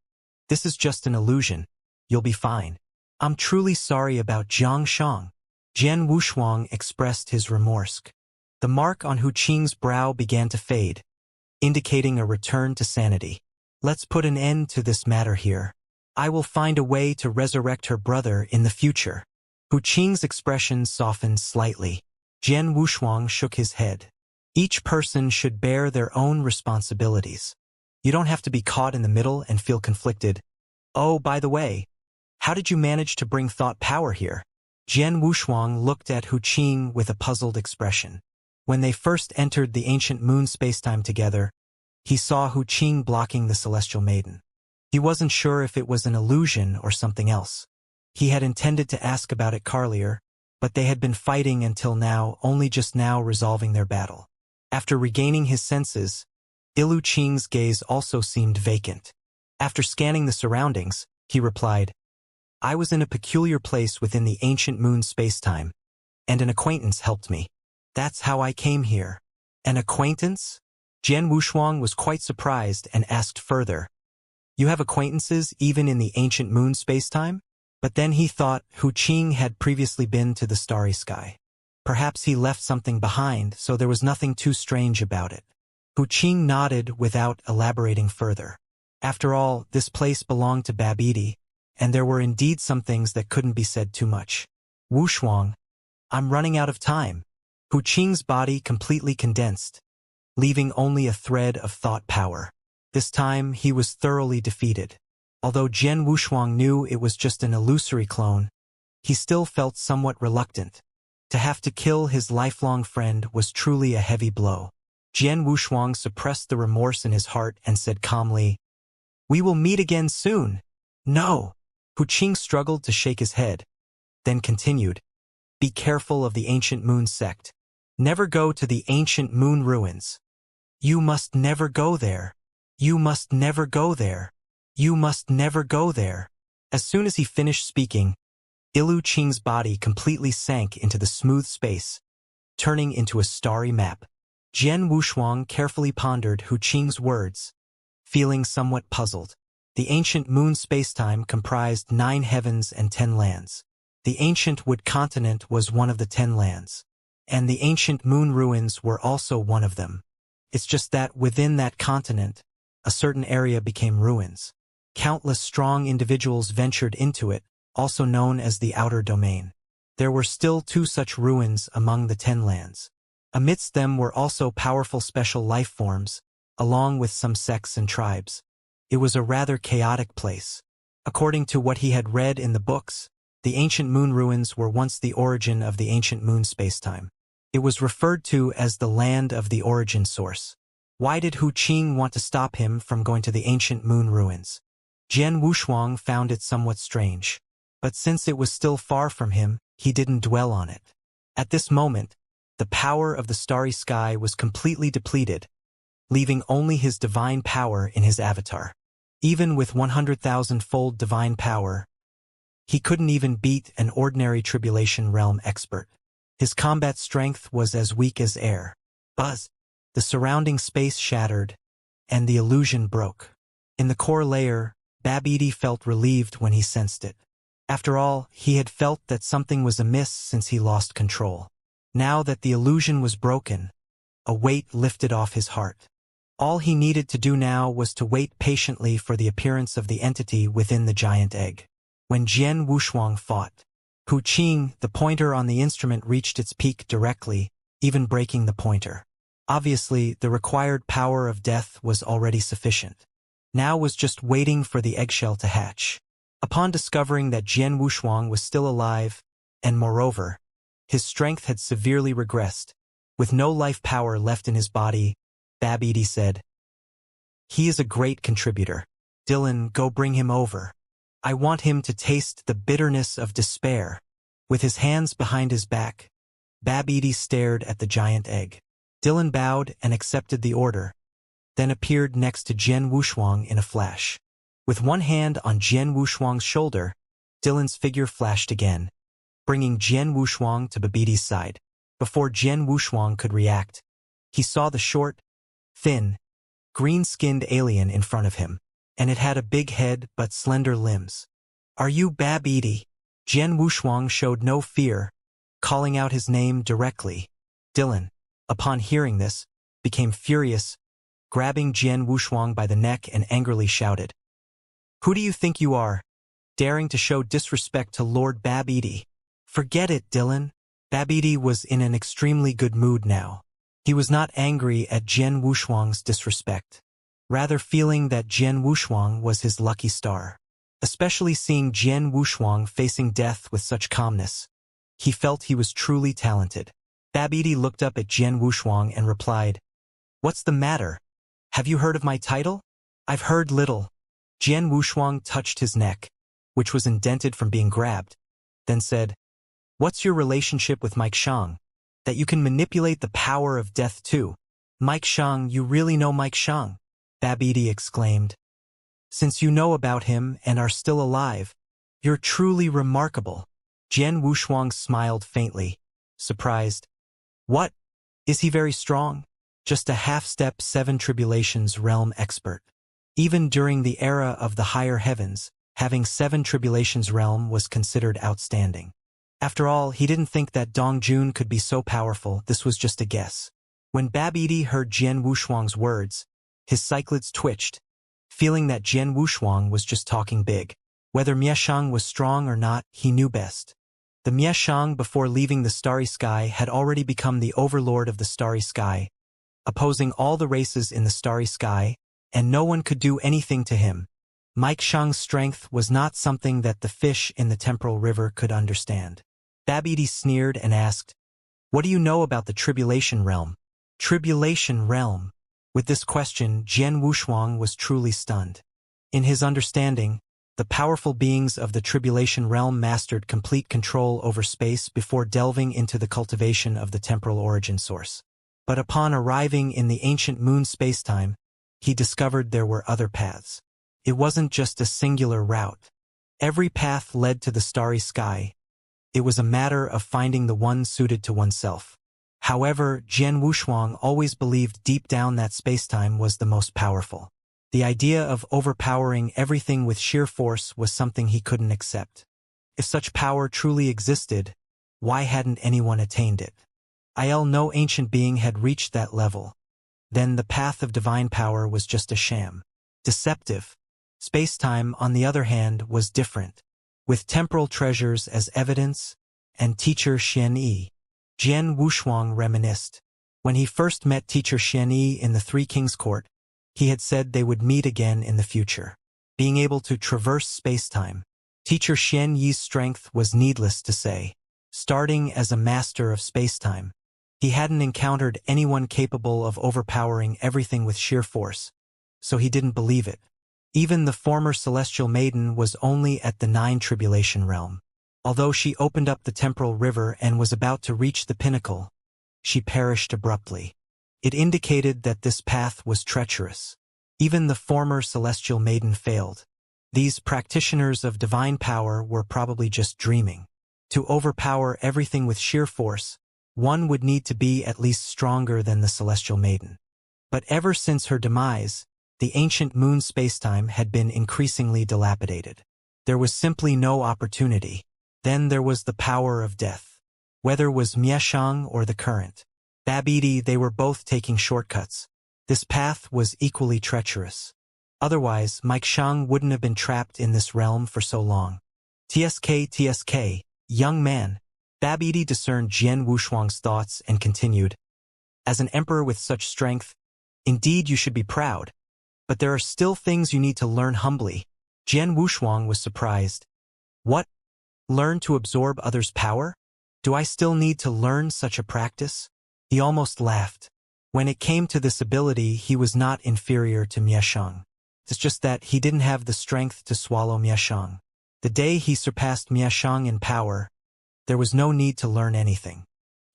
this is just an illusion. You'll be fine. I'm truly sorry about Jiang Shang. Jian Wushuang expressed his remorse. The mark on Hu Qing's brow began to fade, indicating a return to sanity. Let's put an end to this matter here. I will find a way to resurrect her brother in the future. Hu Qing's expression softened slightly. Jian Wushuang shook his head. Each person should bear their own responsibilities. You don't have to be caught in the middle and feel conflicted. Oh, by the way, how did you manage to bring thought power here? Jian Wushuang looked at Hu Qing with a puzzled expression. When they first entered the ancient moon spacetime together, he saw Hu Qing blocking the Celestial Maiden. He wasn't sure if it was an illusion or something else. He had intended to ask about it earlier, but they had been fighting until now, only just now resolving their battle. After regaining his senses, Ilu Qing's gaze also seemed vacant. After scanning the surroundings, he replied, I was in a peculiar place within the ancient moon spacetime, and an acquaintance helped me. That's how I came here. An acquaintance? Jian Wushuang was quite surprised and asked further, You have acquaintances even in the ancient moon spacetime? But then he thought Hu Qing had previously been to the Starry Sky. Perhaps he left something behind, so there was nothing too strange about it. Hu Qing nodded without elaborating further. After all, this place belonged to Babidi, and there were indeed some things that couldn't be said too much. Wushuang, I'm running out of time. Hu Qing's body completely condensed, leaving only a thread of thought power. This time, he was thoroughly defeated. Although Jian Wushuang knew it was just an illusory clone, he still felt somewhat reluctant. To have to kill his lifelong friend was truly a heavy blow. Jian Wushuang suppressed the remorse in his heart and said calmly, "We will meet again soon." "No." Hu Qing struggled to shake his head, then continued, "Be careful of the ancient moon sect. Never go to the ancient moon ruins. You must never go there. You must never go there. You must never go there." As soon as he finished speaking, Ilu Qing's body completely sank into the smooth space, turning into a starry map. Jian Wushuang carefully pondered Hu Qing's words, feeling somewhat puzzled. The ancient moon spacetime comprised 9 heavens and 10 lands. The ancient wood continent was one of the 10 lands, and the ancient moon ruins were also one of them. It's just that within that continent, a certain area became ruins. Countless strong individuals ventured into it, also known as the outer domain. There were still 2 such ruins among the 10 lands. Amidst them were also powerful special life forms, along with some sects and tribes. It was a rather chaotic place. According to what he had read in the books, the ancient moon ruins were once the origin of the ancient moon spacetime. It was referred to as the land of the origin source. Why did Hu Qing want to stop him from going to the ancient moon ruins? Jian Wushuang found it somewhat strange. But since it was still far from him, he didn't dwell on it. At this moment, the power of the starry sky was completely depleted, leaving only his divine power in his avatar. Even with 100,000-fold divine power, he couldn't even beat an ordinary tribulation realm expert. His combat strength was as weak as air. Buzz! The surrounding space shattered, and the illusion broke. In the core layer, Babidi felt relieved when he sensed it. After all, he had felt that something was amiss since he lost control. Now that the illusion was broken, a weight lifted off his heart. All he needed to do now was to wait patiently for the appearance of the entity within the giant egg. When Jian Wushuang fought Hu Qing, the pointer on the instrument reached its peak directly, even breaking the pointer. Obviously, the required power of death was already sufficient. Now was just waiting for the eggshell to hatch. Upon discovering that Jian Wushuang was still alive, and moreover, his strength had severely regressed, with no life power left in his body, Babidi said, "He is a great contributor. Dylan, go bring him over. I want him to taste the bitterness of despair." With his hands behind his back, Babidi stared at the giant egg. Dylan bowed and accepted the order, then appeared next to Jian Wushuang in a flash. With one hand on Jian Wushuang's shoulder, Dylan's figure flashed again, bringing Jian Wushuang to Babidi's side. Before Jian Wushuang could react, he saw the short, thin, green-skinned alien in front of him, and it had a big head but slender limbs. "Are you Babidi?" Jian Wushuang showed no fear, calling out his name directly. Dylan, upon hearing this, became furious, grabbing Jian Wushuang by the neck and angrily shouted, "Who do you think you are, daring to show disrespect to Lord Babidi?" "Forget it, Dylan." Babidi was in an extremely good mood now. He was not angry at Jian Wushuang's disrespect, rather feeling that Jian Wushuang was his lucky star. Especially seeing Jian Wushuang facing death with such calmness, he felt he was truly talented. Babidi looked up at Jian Wushuang and replied, "What's the matter? Have you heard of my title?" "I've heard little." Jian Wushuang touched his neck, which was indented from being grabbed, then said, "What's your relationship with Mike Xiang? That you can manipulate the power of death too?" "Mike Xiang, you really know Mike Xiang?" Babidi exclaimed. "Since you know about him and are still alive, you're truly remarkable." Jian Wushuang smiled faintly, surprised. "What? Is he very strong?" "Just a half-step 7 tribulations realm expert. Even during the era of the higher heavens, having 7 tribulations realm was considered outstanding. After all, he didn't think that Dong Jun could be so powerful. This was just a guess." When Babidi heard Jian Wushuang's words, his cyclids twitched, feeling that Jian Wushuang was just talking big. Whether Mieshang was strong or not, he knew best. The Mieshang before leaving the Starry Sky had already become the overlord of the Starry Sky, opposing all the races in the Starry Sky, and no one could do anything to him. Mike Xiang's strength was not something that the fish in the temporal river could understand. Babidi sneered and asked, "What do you know about the Tribulation Realm?" Tribulation realm. With this question, Jian Wushuang was truly stunned. In his understanding, the powerful beings of the Tribulation realm mastered complete control over space before delving into the cultivation of the temporal origin source. But upon arriving in the ancient moon spacetime, he discovered there were other paths. It wasn't just a singular route. Every path led to the starry sky. It was a matter of finding the one suited to oneself. However, Jian Wushuang always believed deep down that spacetime was the most powerful. The idea of overpowering everything with sheer force was something he couldn't accept. If such power truly existed, why hadn't anyone attained it? No ancient being had reached that level. Then the path of divine power was just a sham. Deceptive. Spacetime, on the other hand, was different. With temporal treasures as evidence, and teacher Xianxia, Jian Wushuang reminisced. When he first met teacher Xianxia in the Three Kings Court, he had said they would meet again in the future. Being able to traverse spacetime, teacher Xianxia's strength was needless to say. Starting as a master of spacetime, he hadn't encountered anyone capable of overpowering everything with sheer force, so he didn't believe it. Even the former celestial maiden was only at the 9 tribulation realm. Although she opened up the temporal river and was about to reach the pinnacle, she perished abruptly. It indicated that this path was treacherous. Even the former celestial maiden failed. These practitioners of divine power were probably just dreaming. To overpower everything with sheer force, one would need to be at least stronger than the celestial maiden. But ever since her demise, the ancient moon spacetime had been increasingly dilapidated. There was simply no opportunity. Then there was the power of death. Whether was Mieshang or the current. Babidi, they were both taking shortcuts. This path was equally treacherous. Otherwise, Mike Shang wouldn't have been trapped in this realm for so long. TSK, young man. Babidi discerned Jian Wushuang's thoughts and continued. As an emperor with such strength, indeed you should be proud. But there are still things you need to learn humbly. Jian Wushuang was surprised. What? Learn to absorb others' power? Do I still need to learn such a practice? He almost laughed. When it came to this ability, he was not inferior to Mieshang. It's just that he didn't have the strength to swallow Mieshang. The day he surpassed Mieshang in power, there was no need to learn anything.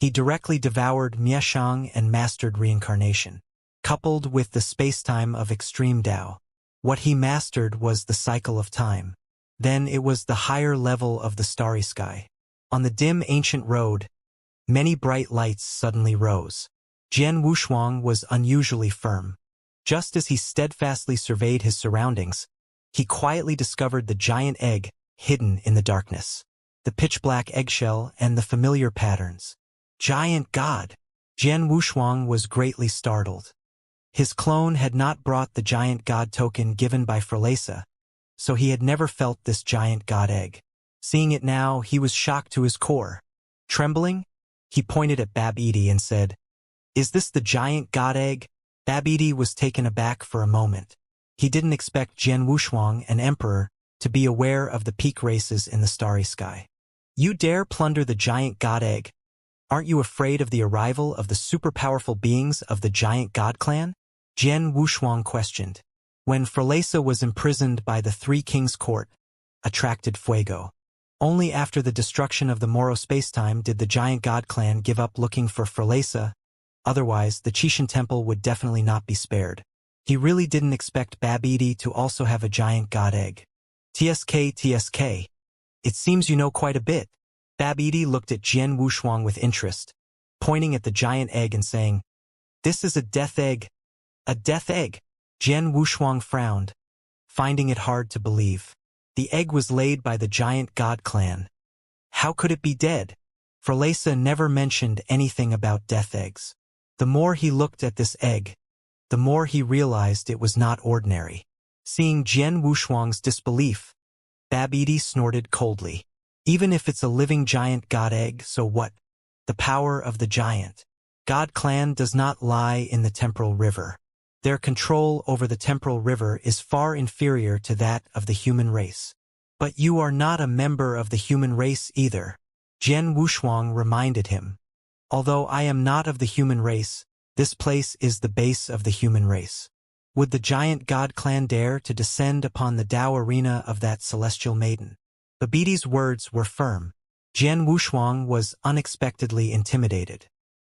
He directly devoured Mieshang and mastered Reincarnation. Coupled with the spacetime of extreme Tao, what he mastered was the cycle of time. Then it was the higher level of the starry sky. On the dim ancient road, many bright lights suddenly rose. Jian Wushuang was unusually firm. Just as he steadfastly surveyed his surroundings, he quietly discovered the giant egg hidden in the darkness. The pitch-black eggshell and the familiar patterns. Giant God! Jian Wushuang was greatly startled. His clone had not brought the giant God token given by Frelesa, so he had never felt this giant God egg. Seeing it now, he was shocked to his core. Trembling, he pointed at Babidi and said, "Is this the giant God egg?" Babidi was taken aback for a moment. He didn't expect Jian Wushuang, an emperor, to be aware of the peak races in the starry sky. "You dare plunder the giant God egg? Aren't you afraid of the arrival of the super-powerful beings of the giant God clan?" Jian Wushuang questioned. When Frelesa was imprisoned by the Three Kings Court, attracted Fuego. Only after the destruction of the Moro spacetime did the giant God clan give up looking for Frelesa. Otherwise, the Qixin temple would definitely not be spared. He really didn't expect Babidi to also have a giant God egg. TSK. It seems you know quite a bit. Babidi looked at Jian Wushuang with interest, pointing at the giant egg and saying, "This is a death egg." "A death egg?" Jian Wushuang frowned, finding it hard to believe. The egg was laid by the giant God clan. How could it be dead? Frelesa never mentioned anything about death eggs. The more he looked at this egg, the more he realized it was not ordinary. Seeing Jian Wushuang's disbelief, Babidi snorted coldly. "Even if it's a living giant God egg, so what? The power of the giant God clan does not lie in the temporal river. Their control over the temporal river is far inferior to that of the human race." "But you are not a member of the human race either," Jian Wushuang reminded him. "Although I am not of the human race, This place is the base of the human race. Would the giant god clan dare to descend upon the Tao arena of that celestial maiden? Babiti's words were firm. Jian Wushuang was unexpectedly intimidated.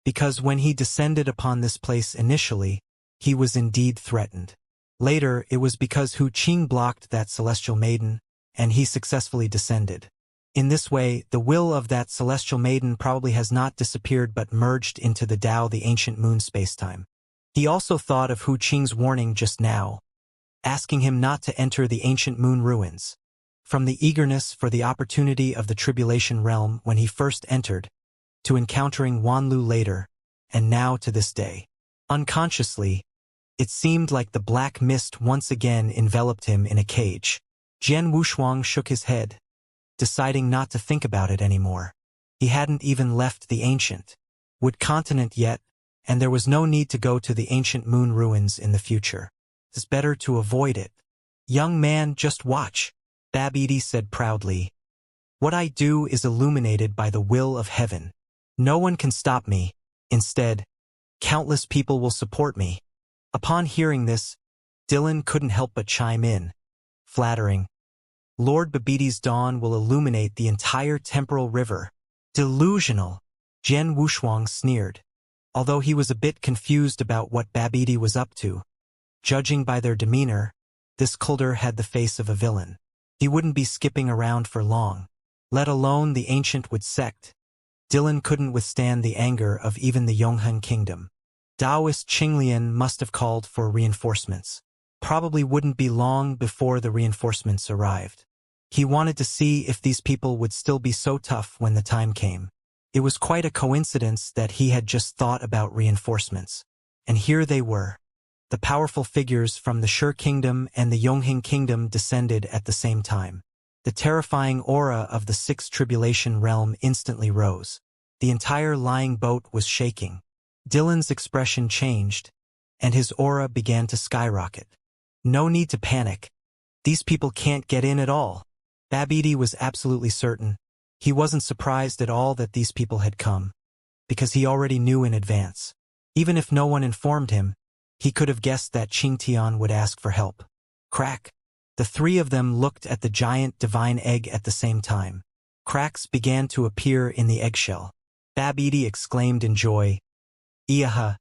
Because when he descended upon this place initially, he was indeed threatened. Later, it was because Hu Qing blocked that celestial maiden, and he successfully descended. In this way, the will of that celestial maiden probably has not disappeared but merged into the Tao, the ancient moon spacetime. He also thought of Hu Qing's warning just now, asking him not to enter the ancient moon ruins. From the eagerness for the opportunity of the tribulation realm when he first entered, to encountering Wanlu later, and now to this day. Unconsciously, it seemed like the black mist once again enveloped him in a cage. Jian Wushuang shook his head, deciding not to think about it anymore. He hadn't even left the ancient wood continent yet, and there was no need to go to the ancient moon ruins in the future. It's better to avoid it. Young man, just watch, Babiti said proudly. What I do is illuminated by the will of heaven. No one can stop me. Instead, countless people will support me. Upon hearing this, Dylan couldn't help but chime in, flattering. Lord Babiti's dawn will illuminate the entire temporal river. Delusional, Jian Wushuang sneered, although he was a bit confused about what Babiti was up to. Judging by their demeanor, this Kulder had the face of a villain. He wouldn't be skipping around for long, let alone the ancient Wood sect. Dylan couldn't withstand the anger of even the Yonghan kingdom. Taoist Qinglian must have called for reinforcements. Probably wouldn't be long before the reinforcements arrived. He wanted to see if these people would still be so tough when the time came. It was quite a coincidence that he had just thought about reinforcements. And here they were. The powerful figures from the Shi kingdom and the Yonghan kingdom descended at the same time. The terrifying aura of the sixth tribulation realm instantly rose. The entire lying boat was shaking. Dylan's expression changed, and his aura began to skyrocket. No need to panic. These people can't get in at all. Babiti was absolutely certain. He wasn't surprised at all that these people had come, because he already knew in advance. Even if no one informed him, he could have guessed that Qingtian would ask for help. Crack. The three of them looked at the giant divine egg at the same time. Cracks began to appear in the eggshell. Babiti exclaimed in joy. Iyaha!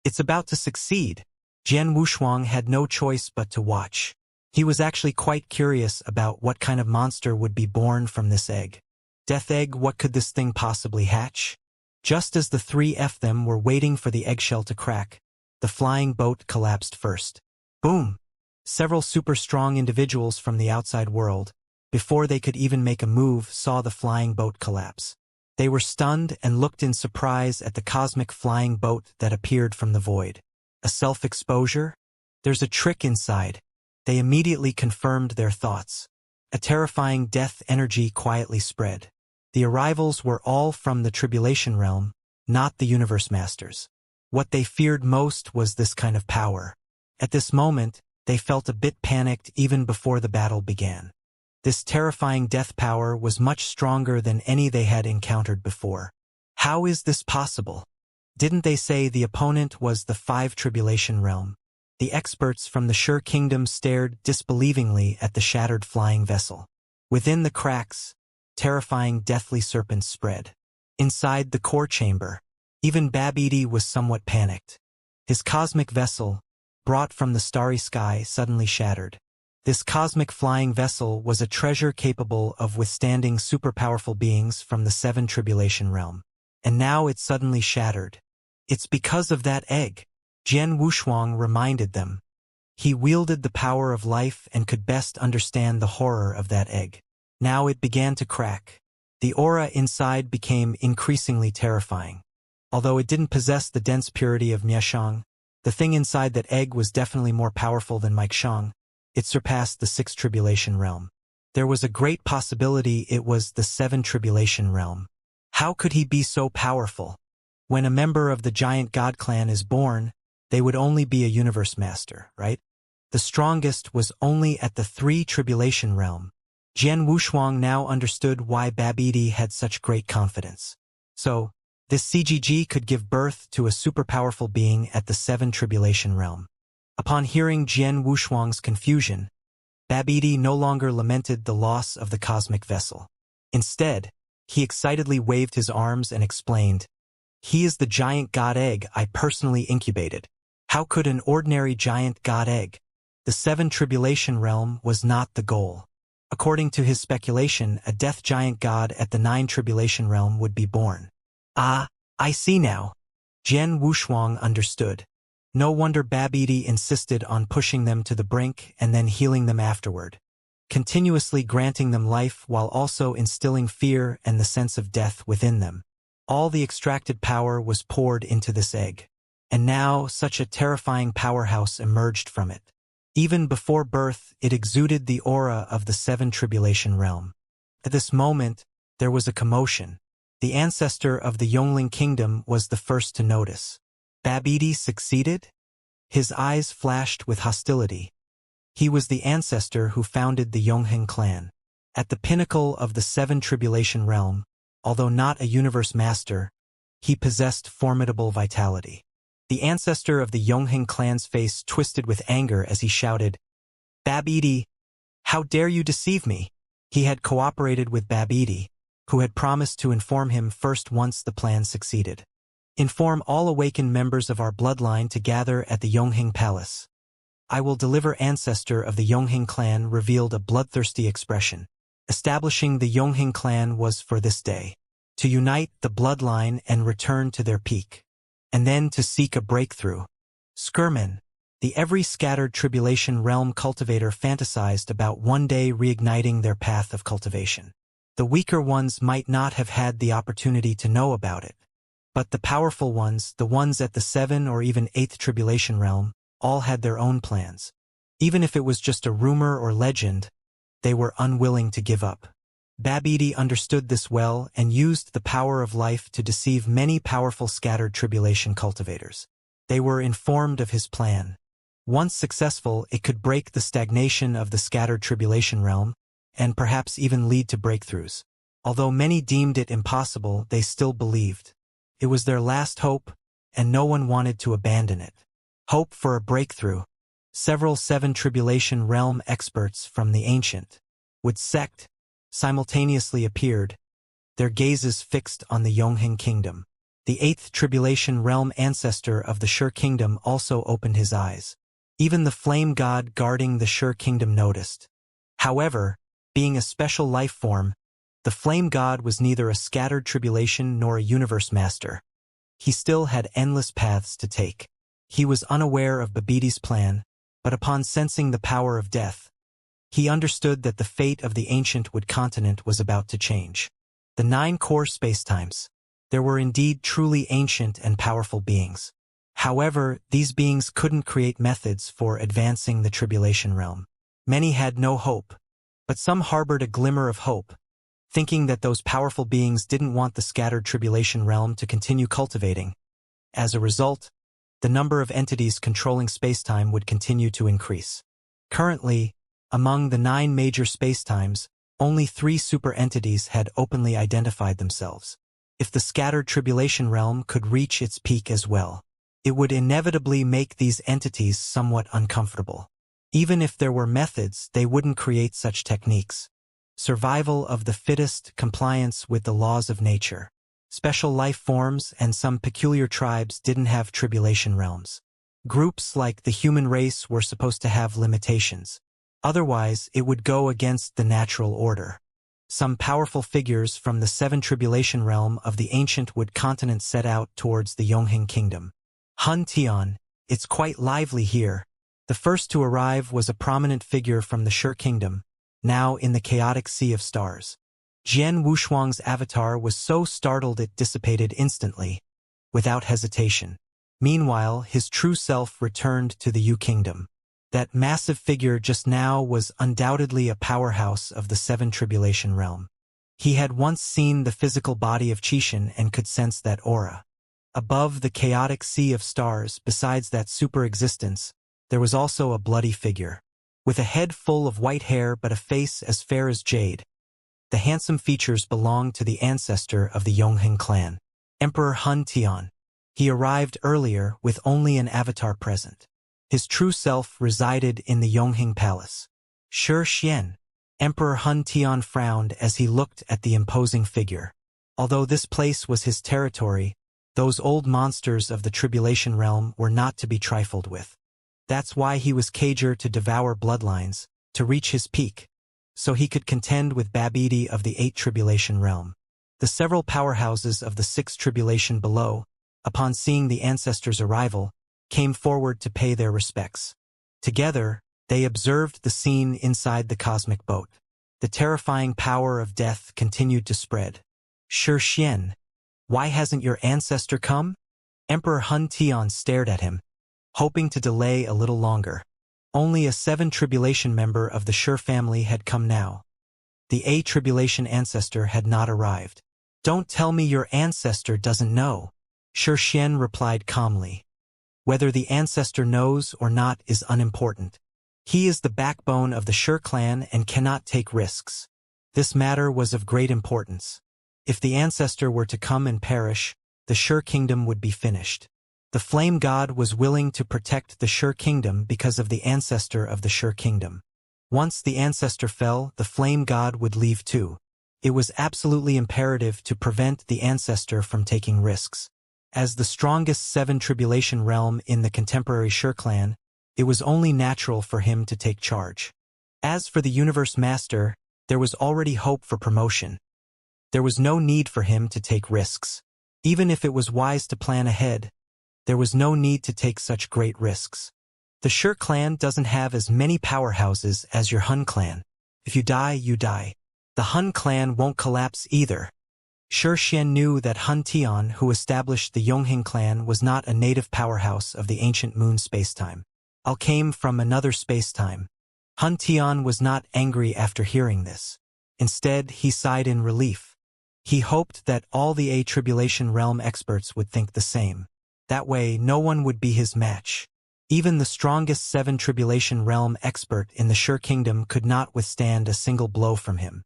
It's about to succeed. Jian Wushuang had no choice but to watch. He was actually quite curious about what kind of monster would be born from this egg. Death egg, what could this thing possibly hatch? Just as the three of them were waiting for the eggshell to crack, the flying boat collapsed first. Boom! Several super strong individuals from the outside world, before they could even make a move, saw the flying boat collapse. They were stunned and looked in surprise at the cosmic flying boat that appeared from the void. A self-exposure? There's a trick inside. They immediately confirmed their thoughts. A terrifying death energy quietly spread. The arrivals were all from the tribulation realm, not the universe masters. What they feared most was this kind of power. At this moment, they felt a bit panicked even before the battle began. This terrifying death power was much stronger than any they had encountered before. How is this possible? Didn't they say the opponent was the five tribulation realm? The experts from the Shi kingdom stared disbelievingly at the shattered flying vessel. Within the cracks, terrifying deathly serpents spread. Inside the core chamber, even Babiti was somewhat panicked. His cosmic vessel, brought from the starry sky, suddenly shattered. This cosmic flying vessel was a treasure capable of withstanding super-powerful beings from the seven tribulation realm. And now it suddenly shattered. It's because of that egg, Jian Wushuang reminded them. He wielded the power of life and could best understand the horror of that egg. Now it began to crack. The aura inside became increasingly terrifying. Although it didn't possess the dense purity of Mieshang, the thing inside that egg was definitely more powerful than Meixang. It surpassed the sixth tribulation realm. There was a great possibility it was the seven tribulation realm. How could he be so powerful? When a member of the giant god clan is born, they would only be a universe master, right? The strongest was only at the three tribulation realm. Jian Wushuang now understood why Babiti had such great confidence. So, This CGG could give birth to a super-powerful being at the Seven Tribulation Realm. Upon hearing Jian Wushuang's confusion, Babidi no longer lamented the loss of the cosmic vessel. Instead, he excitedly waved his arms and explained, "He is the giant god egg I personally incubated. How could an ordinary giant god egg? The Seven Tribulation Realm was not the goal." According to his speculation, a death giant god at the Nine Tribulation Realm would be born. "Ah, I see now." Jian Wushuang understood. No wonder Babidi insisted on pushing them to the brink and then healing them afterward, continuously granting them life while also instilling fear and the sense of death within them. All the extracted power was poured into this egg. And now such a terrifying powerhouse emerged from it. Even before birth, it exuded the aura of the Seven Tribulation Realm. At this moment, there was a commotion. The ancestor of the Yongling Kingdom was the first to notice. Babidi succeeded? His eyes flashed with hostility. He was the ancestor who founded the Yongheng clan. At the pinnacle of the Seven Tribulation Realm, although not a universe master, he possessed formidable vitality. The ancestor of the Yongheng clan's face twisted with anger as he shouted, "Babidi, how dare you deceive me?" He had cooperated with Babidi, who had promised to inform him first once the plan succeeded. "Inform all awakened members of our bloodline to gather at the Yongheng Palace. I will deliver." Ancestor of the Yongheng clan revealed a bloodthirsty expression. Establishing the Yongheng clan was for this day, to unite the bloodline and return to their peak, and then to seek a breakthrough. Skirman, the every scattered tribulation realm cultivator, fantasized about one day reigniting their path of cultivation. The weaker ones might not have had the opportunity to know about it, but the powerful ones, the ones at the 7th or even 8th tribulation realm, all had their own plans. Even if it was just a rumor or legend, they were unwilling to give up. Babidi understood this well and used the power of life to deceive many powerful scattered tribulation cultivators. They were informed of his plan. Once successful, it could break the stagnation of the scattered tribulation realm, and perhaps even lead to breakthroughs. Although many deemed it impossible, they still believed. It was their last hope, and no one wanted to abandon it. Hope for a breakthrough. Several Seven Tribulation Realm experts from the ancient Wood sect simultaneously appeared, their gazes fixed on the Yongheng Kingdom. The 8th Tribulation Realm ancestor of the Sure Kingdom also opened his eyes. Even the flame god guarding the Sure Kingdom noticed. However, being a special life form, the flame god was neither a scattered tribulation nor a universe master. He still had endless paths to take. He was unaware of Babidi's plan, but upon sensing the power of death, he understood that the fate of the ancient Wood continent was about to change. The 9 core spacetimes. There were indeed truly ancient and powerful beings. However, these beings couldn't create methods for advancing the tribulation realm. Many had no hope, but some harbored a glimmer of hope, thinking that those powerful beings didn't want the scattered tribulation realm to continue cultivating. As a result, the number of entities controlling spacetime would continue to increase. Currently, among the 9 major spacetimes, only 3 super entities had openly identified themselves. If the scattered tribulation realm could reach its peak as well, it would inevitably make these entities somewhat uncomfortable. Even if there were methods, they wouldn't create such techniques. Survival of the fittest, compliance with the laws of nature. Special life forms and some peculiar tribes didn't have tribulation realms. Groups like the human race were supposed to have limitations. Otherwise, it would go against the natural order. Some powerful figures from the 7 tribulation realm of the ancient Wood continent set out towards the Yongheng Kingdom. Hun Tian, it's quite lively here. The first to arrive was a prominent figure from the Sure Kingdom, now in the chaotic sea of stars. Jian Wushuang's avatar was so startled it dissipated instantly, without hesitation. Meanwhile, his true self returned to the Yu Kingdom. That massive figure just now was undoubtedly a powerhouse of the 7 tribulation realm. He had once seen the physical body of Qixin and could sense that aura. Above the chaotic sea of stars, besides that super existence, there was also a bloody figure. With a head full of white hair but a face as fair as jade, the handsome features belonged to the ancestor of the Yongheng clan. Emperor Hun Tian. He arrived earlier with only an avatar present. His true self resided in the Yongheng Palace. Shi Xian. Emperor Hun Tian frowned as he looked at the imposing figure. Although this place was his territory, those old monsters of the Tribulation Realm were not to be trifled with. That's why he was eager to devour bloodlines, to reach his peak, so he could contend with Babidi of the 8 Tribulation Realm. The several powerhouses of the 6 Tribulation below, upon seeing the ancestors' arrival, came forward to pay their respects. Together, they observed the scene inside the cosmic boat. The terrifying power of death continued to spread. Shi Xian, why hasn't your ancestor come? Emperor Hun Tian stared at him, hoping to delay a little longer. Only a 7 Tribulation member of the Shi family had come now. The A Tribulation ancestor had not arrived. Don't tell me your ancestor doesn't know. Shi Xian replied calmly. Whether the ancestor knows or not is unimportant. He is the backbone of the Shi clan and cannot take risks. This matter was of great importance. If the ancestor were to come and perish, the Shi kingdom would be finished. The flame god was willing to protect the Shi kingdom because of the ancestor of the Shi kingdom. Once the ancestor fell, the flame god would leave too. It was absolutely imperative to prevent the ancestor from taking risks. As the strongest 7 Tribulation realm in the contemporary Shi clan, it was only natural for him to take charge. As for the Universe Master, there was already hope for promotion. There was no need for him to take risks. Even if it was wise to plan ahead, there was no need to take such great risks. The Shi clan doesn't have as many powerhouses as your Hun clan. If you die, you die. The Hun clan won't collapse either. Shi Xian knew that Hun Tian, who established the Yongheng clan, was not a native powerhouse of the ancient moon spacetime. All came from another spacetime. Hun Tian was not angry after hearing this. Instead, he sighed in relief. He hoped that all the A Tribulation realm experts would think the same. That way, no one would be his match. Even the strongest 7 Tribulation realm expert in the Shi kingdom could not withstand a single blow from him.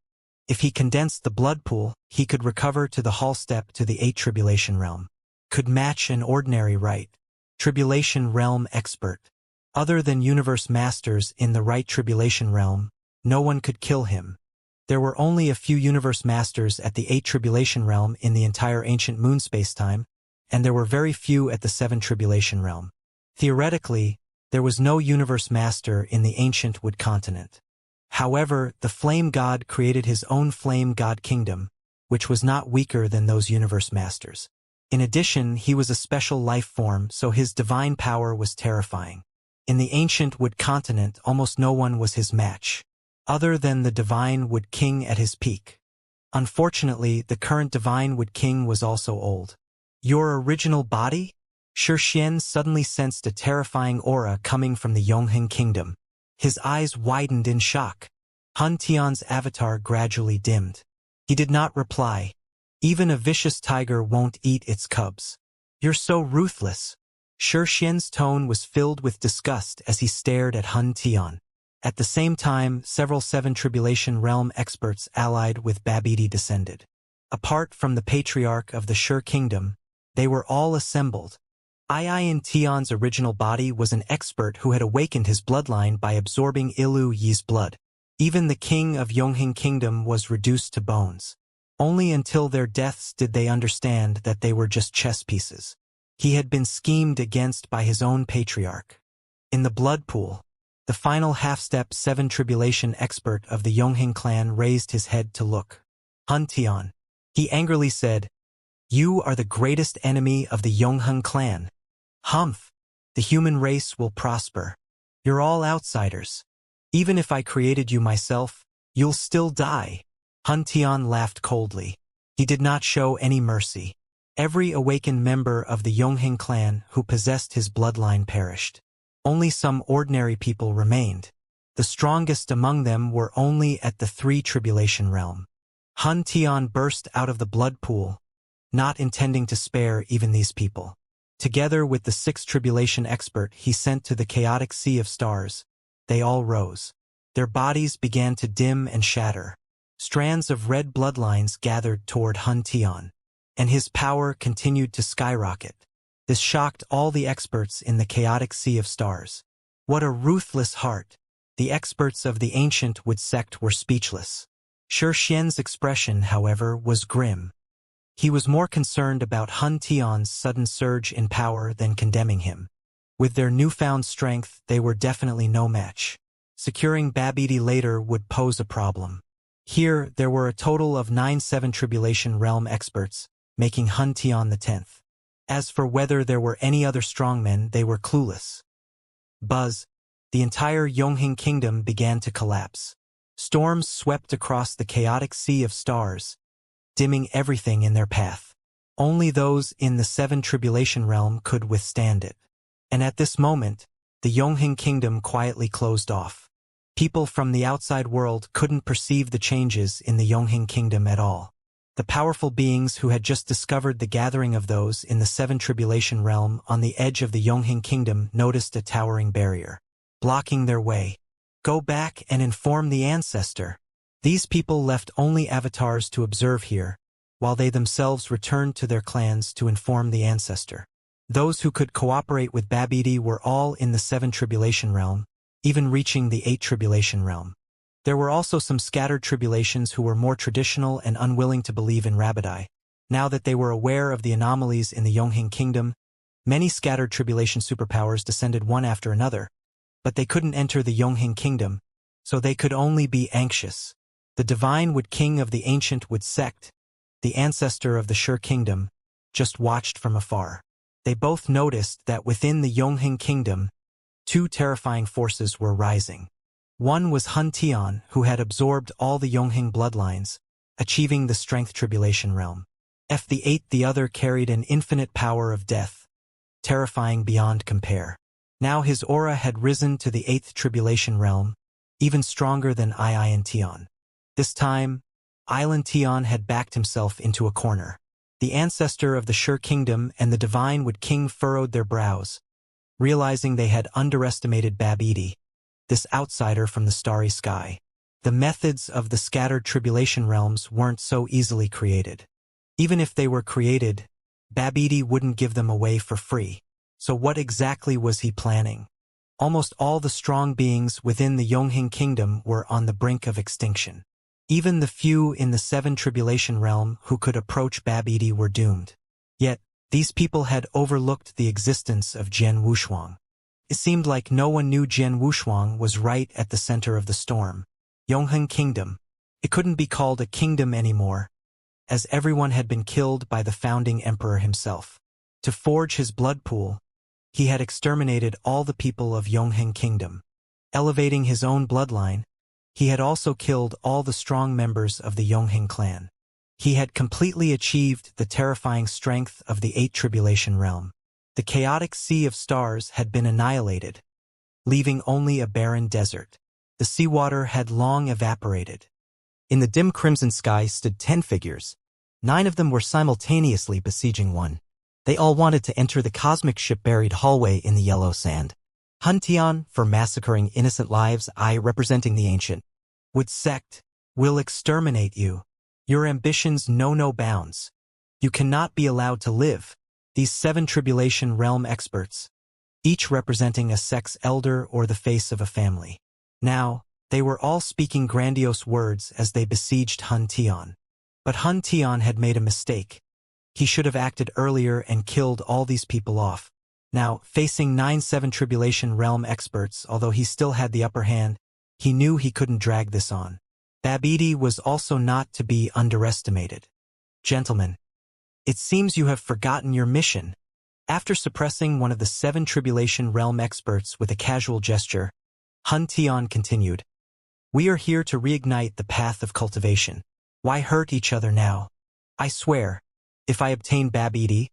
If he condensed the blood pool, he could recover to the hall step to the 8 Tribulation realm. Could match an ordinary right Tribulation realm expert. Other than universe masters in the right Tribulation realm, no one could kill him. There were only a few universe masters at the 8 Tribulation realm in the entire ancient moon spacetime, and there were very few at the 7 Tribulation realm. Theoretically, there was no universe master in the ancient Wood continent. However, the flame god created his own flame god kingdom, which was not weaker than those universe masters. In addition, he was a special life form, so his divine power was terrifying. In the ancient Wood continent, almost no one was his match, other than the divine Wood King at his peak. Unfortunately, the current divine Wood King was also old. Your original body? Shi Xian suddenly sensed a terrifying aura coming from the Yongheng kingdom. His eyes widened in shock. Hun Tian's avatar gradually dimmed. He did not reply. Even a vicious tiger won't eat its cubs. You're so ruthless. Shi Xian's tone was filled with disgust as he stared at Hun Tian. At the same time, several 7 Tribulation realm experts allied with Babidi descended. Apart from the patriarch of the Shi kingdom, they were all assembled. Ian Tian's original body was an expert who had awakened his bloodline by absorbing Ilu Yi's blood. Even the king of Yongheng kingdom was reduced to bones. Only until their deaths did they understand that they were just chess pieces. He had been schemed against by his own patriarch. In the blood pool, the final half-step 7 Tribulation expert of the Yongheng clan raised his head to look. Hun Tian. He angrily said, "You are the greatest enemy of the Yongheng clan. Humph! The human race will prosper. You're all outsiders. Even if I created you myself, you'll still die." Hun Tian laughed coldly. He did not show any mercy. Every awakened member of the Yongheng clan who possessed his bloodline perished. Only some ordinary people remained. The strongest among them were only at the 3 Tribulation realm. Hun Tian burst out of the blood pool, not intending to spare even these people. Together with the 6 Tribulation expert he sent to the chaotic sea of stars, they all rose. Their bodies began to dim and shatter. Strands of red bloodlines gathered toward Hun Tian. and his power continued to skyrocket. This shocked all the experts in the chaotic sea of stars. What a ruthless heart! The experts of the ancient Wood sect were speechless. Xianxia's expression, however, was grim. He was more concerned about Hun Tian's sudden surge in power than condemning him. With their newfound strength, they were definitely no match. Securing Babidi later would pose a problem. Here, there were a total of 9 Tribulation Realm experts, making Hun Tian the 10th. As for whether there were any other strongmen, they were clueless. Buzz, the entire Yongheng kingdom began to collapse. Storms swept across the chaotic sea of stars, dimming everything in their path. Only those in the 7 Tribulation Realm could withstand it. And at this moment, the Yongheng kingdom quietly closed off. People from the outside world couldn't perceive the changes in the Yongheng kingdom at all. The powerful beings who had just discovered the gathering of those in the 7 Tribulation Realm on the edge of the Yongheng kingdom noticed a towering barrier, blocking their way. Go back and inform the ancestor. These people left only avatars to observe here, while they themselves returned to their clans to inform the ancestor. Those who could cooperate with Babidi were all in the 7 Tribulation Realm, even reaching the 8 Tribulation Realm. There were also some scattered tribulations who were more traditional and unwilling to believe in Rabidai. Now that they were aware of the anomalies in the Yongheng kingdom, many scattered tribulation superpowers descended one after another, but they couldn't enter the Yongheng kingdom, so they could only be anxious. The divine Wood king of the ancient Wood sect, the ancestor of the Shi kingdom, just watched from afar. They both noticed that within the Yongheng kingdom, 2 terrifying forces were rising. One was Hun Tian, who had absorbed all the Yongheng bloodlines, achieving the strength tribulation realm. The 8th, the other carried an infinite power of death, terrifying beyond compare. Now his aura had risen to the 8th tribulation realm, even stronger than Ian Tian. This time, Island Tian had backed himself into a corner. The ancestor of the Shi kingdom and the divine Wood king furrowed their brows, realizing they had underestimated Babidi, this outsider from the starry sky. The methods of the scattered tribulation realms weren't so easily created. Even if they were created, Babidi wouldn't give them away for free. So what exactly was he planning? Almost all the strong beings within the Yongheng kingdom were on the brink of extinction. Even the few in the 7 Tribulation Realm who could approach Babidi were doomed. Yet, these people had overlooked the existence of Jian Wushuang. It seemed like no one knew Jian Wushuang was right at the center of the storm. Yongheng Kingdom. It couldn't be called a kingdom anymore, as everyone had been killed by the founding emperor himself. To forge his blood pool, he had exterminated all the people of Yongheng Kingdom. Elevating his own bloodline, he had also killed all the strong members of the Yongheng clan. He had completely achieved the terrifying strength of the 8 Tribulation Realm. The chaotic sea of stars had been annihilated, leaving only a barren desert. The seawater had long evaporated. In the dim crimson sky stood 10 figures. 9 of them were simultaneously besieging one. They all wanted to enter the cosmic ship-buried hallway in the yellow sand. Hun Tian, for massacring innocent lives, I, representing the ancient Wood sect, will exterminate you. Your ambitions know no bounds. You cannot be allowed to live. These 7 Tribulation Realm experts, each representing a sect's elder or the face of a family. Now, they were all speaking grandiose words as they besieged Hun Tian. But Hun Tian had made a mistake. He should have acted earlier and killed all these people off. Now, facing 7 Tribulation Realm experts, although he still had the upper hand, he knew he couldn't drag this on. Babidi was also not to be underestimated. Gentlemen, it seems you have forgotten your mission. After suppressing one of the 7 Tribulation Realm experts with a casual gesture, Hun Tian continued, "We are here to reignite the path of cultivation. Why hurt each other now? I swear, if I obtain Babidi,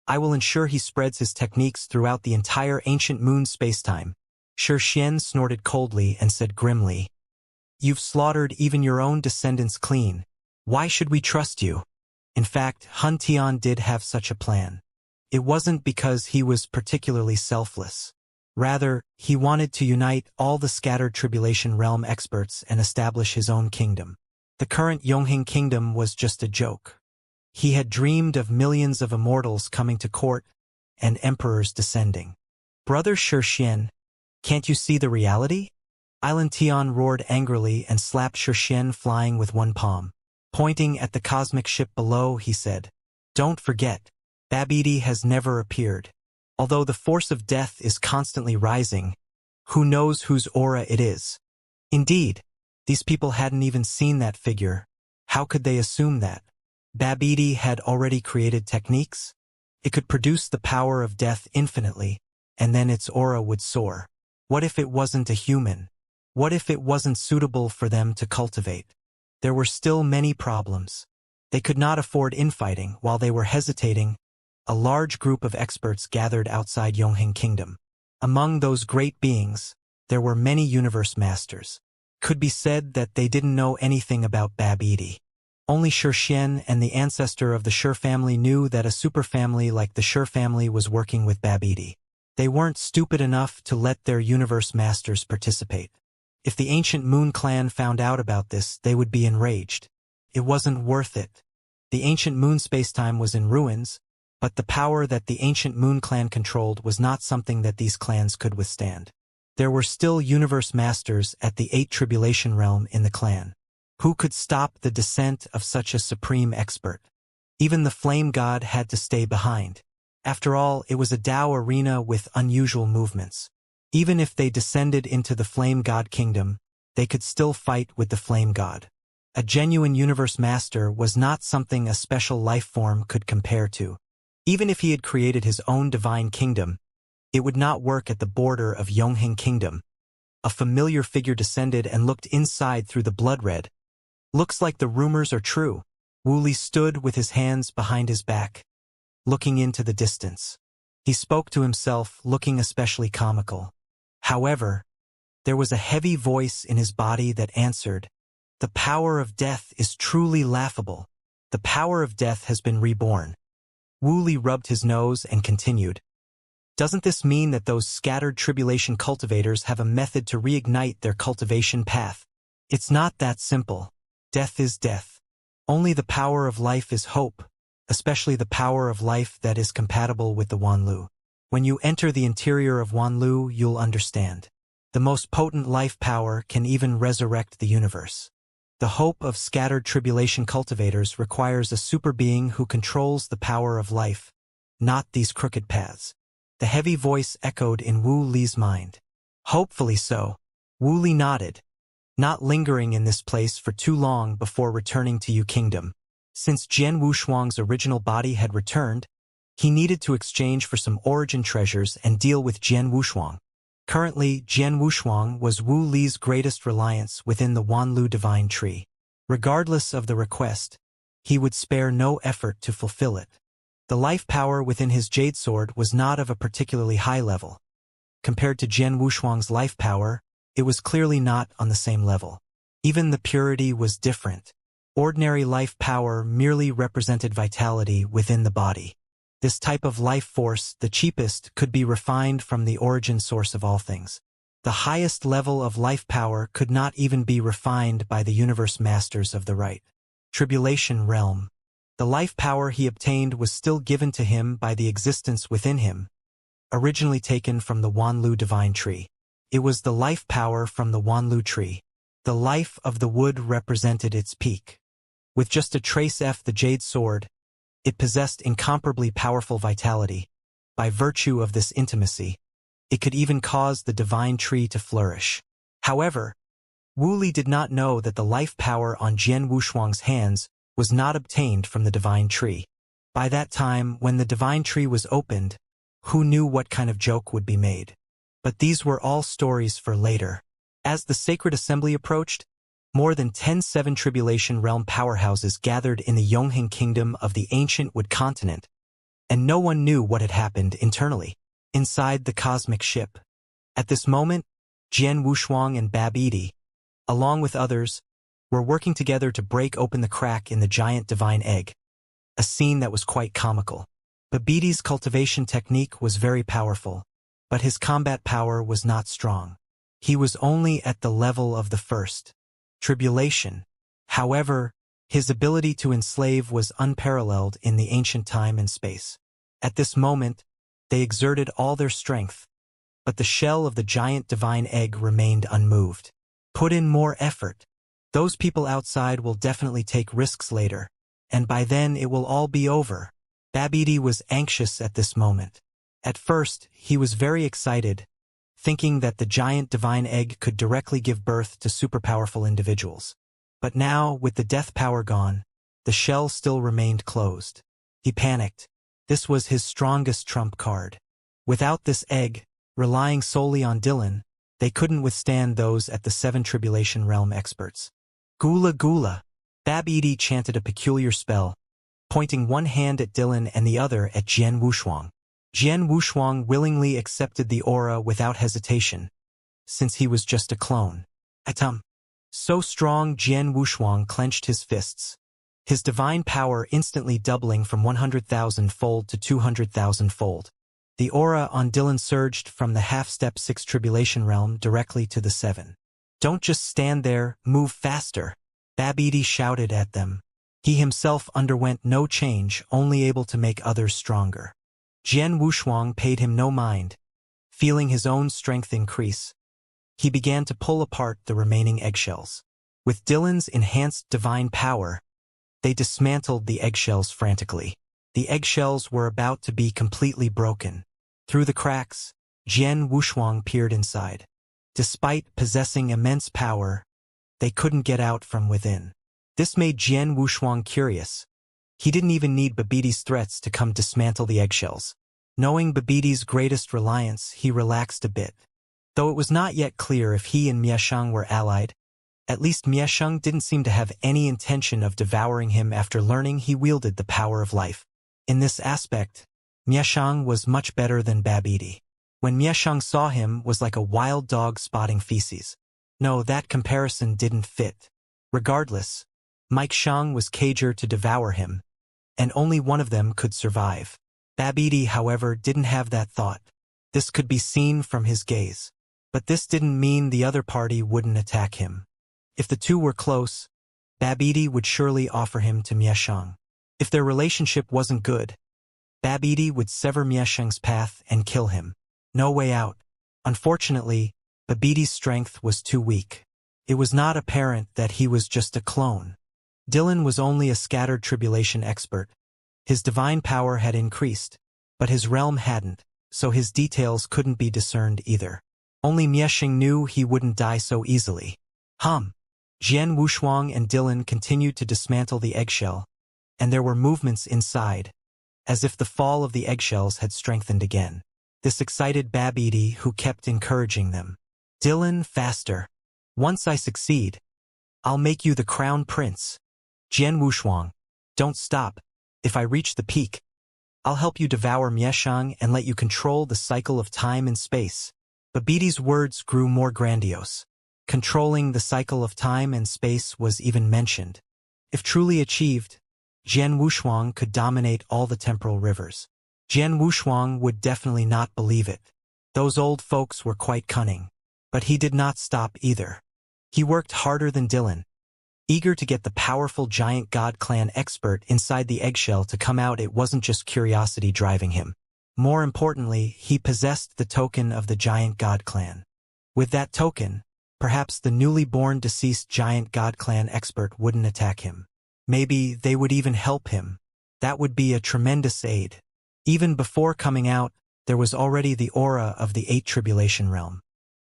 I will ensure he spreads his techniques throughout the entire ancient moon spacetime." Xianxia snorted coldly and said grimly, "You've slaughtered even your own descendants clean. Why should we trust you?" In fact, Hun Tian did have such a plan. It wasn't because he was particularly selfless. Rather, he wanted to unite all the scattered Tribulation Realm experts and establish his own kingdom. The current Yongheng kingdom was just a joke. He had dreamed of millions of immortals coming to court and emperors descending. Brother Xianxia, can't you see the reality? Island Tian roared angrily and slapped Xianxia flying with one palm. Pointing at the cosmic ship below, he said, "Don't forget, Babidi has never appeared. Although the force of death is constantly rising, who knows whose aura it is?" Indeed, these people hadn't even seen that figure. How could they assume that? Babidi had already created techniques? It could produce the power of death infinitely, and then its aura would soar. What if it wasn't a human? What if it wasn't suitable for them to cultivate? There were still many problems. They could not afford infighting. While they were hesitating, a large group of experts gathered outside Yongheng Kingdom. Among those great beings, there were many universe masters. Could be said that they didn't know anything about Babidi. Only Xianxia and the ancestor of the Shi family knew that a superfamily like the Shi family was working with Babidi. They weren't stupid enough to let their universe masters participate. If the ancient Moon clan found out about this, they would be enraged. It wasn't worth it. The ancient Moon spacetime was in ruins, but the power that the ancient Moon clan controlled was not something that these clans could withstand. There were still universe masters at the 8 Tribulation realm in the clan. Who could stop the descent of such a supreme expert? Even the flame god had to stay behind. After all, it was a Tao arena with unusual movements. Even if they descended into the flame god kingdom, they could still fight with the flame god. A genuine universe master was not something a special life form could compare to. Even if he had created his own divine kingdom, it would not work at the border of Yongheng Kingdom. A familiar figure descended and looked inside through the blood red. "Looks like the rumors are true." Wuli stood with his hands behind his back, looking into the distance. He spoke to himself, looking especially comical. However, there was a heavy voice in his body that answered, "The power of death is truly laughable. The power of death has been reborn." Wuli rubbed his nose and continued, "Doesn't this mean that those scattered tribulation cultivators have a method to reignite their cultivation path? It's not that simple. Death is death. Only the power of life is hope, especially the power of life that is compatible with the Wanlu. When you enter the interior of Wanlu, you'll understand. The most potent life power can even resurrect the universe. The hope of scattered tribulation cultivators requires a super being who controls the power of life, not these crooked paths." The heavy voice echoed in Wu Li's mind. "Hopefully so." Wu Li nodded, not lingering in this place for too long before returning to Yu Kingdom. Since Jian Wushuang's original body had returned, he needed to exchange for some origin treasures and deal with Jian Wushuang. Currently, Jian Wushuang was Wu Li's greatest reliance within the Wanlu divine tree. Regardless of the request, he would spare no effort to fulfill it. The life power within his jade sword was not of a particularly high level. Compared to Jian Wushuang's life power, it was clearly not on the same level. Even the purity was different. Ordinary life power merely represented vitality within the body. This type of life force, the cheapest, could be refined from the origin source of all things. The highest level of life power could not even be refined by the universe masters of the right Tribulation realm. The life power he obtained was still given to him by the existence within him, originally taken from the Wanlu divine tree. It was the life power from the Wanlu tree. The life of the wood represented its peak. With just a trace of the jade sword, it possessed incomparably powerful vitality. By virtue of this intimacy, it could even cause the divine tree to flourish. However, Wu Li did not know that the life power on Jian Wushuang's hands was not obtained from the divine tree. By that time, when the divine tree was opened, who knew what kind of joke would be made? But these were all stories for later. As the sacred assembly approached, more than 10 Seven Tribulation realm powerhouses gathered in the Yongheng Kingdom of the ancient Wood continent, and no one knew what had happened internally, inside the cosmic ship. At this moment, Jian Wushuang and Babidi, along with others, were working together to break open the crack in the giant divine egg, a scene that was quite comical. Babidi's cultivation technique was very powerful, but his combat power was not strong. He was only at the level of the first Tribulation. However, His ability to enslave was unparalleled in the ancient time and space. At this moment, they exerted all their strength, but the shell of the giant divine egg remained unmoved. Put in more effort. Those people outside will definitely take risks later, and by then it will all be over. Babidi was anxious at this moment. At first, he was very excited, thinking that the giant divine egg could directly give birth to superpowerful individuals. But now, with the death power gone, the shell still remained closed. He panicked. This was his strongest trump card. Without this egg, relying solely on Dylan, they couldn't withstand those at the 7 Tribulation Realm experts. Gula Gula! Babidi chanted a peculiar spell, pointing one hand at Dylan and the other at Jian Wushuang. Jian Wushuang willingly accepted the aura without hesitation, since he was just a clone. Atum! So strong, Jian Wushuang clenched his fists, his divine power instantly doubling from 100,000-fold to 200,000-fold. The aura on Dylan surged from the half-step 6 Tribulation Realm directly to the 7. Don't just stand there, move faster, Babidi shouted at them. He himself underwent no change, only able to make others stronger. Jian Wushuang paid him no mind. Feeling his own strength increase, he began to pull apart the remaining eggshells. With Dylan's enhanced divine power, they dismantled the eggshells frantically. The eggshells were about to be completely broken. Through the cracks, Jian Wushuang peered inside. Despite possessing immense power, they couldn't get out from within. This made Jian Wushuang curious. He didn't even need Babidi's threats to come dismantle the eggshells. Knowing Babidi's greatest reliance, he relaxed a bit. Though it was not yet clear if he and Miesheng were allied, at least Miesheng didn't seem to have any intention of devouring him after learning he wielded the power of life. In this aspect, Miesheng was much better than Babidi. When Miesheng saw him, was like a wild dog spotting feces. No, that comparison didn't fit. Regardless, Mike Shang was cager to devour him, and only one of them could survive. Babidi, however, didn't have that thought. This could be seen from his gaze. But this didn't mean the other party wouldn't attack him. If the two were close, Babidi would surely offer him to Miesheng. If their relationship wasn't good, Babidi would sever Miesheng's path and kill him. No way out. Unfortunately, Babidi's strength was too weak. It was not apparent that he was just a clone. Dylan was only a scattered tribulation expert. His divine power had increased, but his realm hadn't, so his details couldn't be discerned either. Only Miesheng knew he wouldn't die so easily. Jian Wushuang and Dylan continued to dismantle the eggshell, and there were movements inside, as if the fall of the eggshells had strengthened again. This excited Babidi, who kept encouraging them. Dylan, faster. Once I succeed, I'll make you the crown prince. Jian Wushuang, don't stop. If I reach the peak, I'll help you devour Miesheng and let you control the cycle of time and space. Babidi's words grew more grandiose. Controlling the cycle of time and space was even mentioned. If truly achieved, Jian Wushuang could dominate all the temporal rivers. Jian Wushuang would definitely not believe it. Those old folks were quite cunning. But he did not stop either. He worked harder than Dylan. Eager to get the powerful giant god clan expert inside the eggshell to come out, it wasn't just curiosity driving him. More importantly, he possessed the token of the giant god clan. With that token, perhaps the newly born deceased giant god clan expert wouldn't attack him. Maybe they would even help him. That would be a tremendous aid. Even before coming out, there was already the aura of the 8 Tribulation Realm.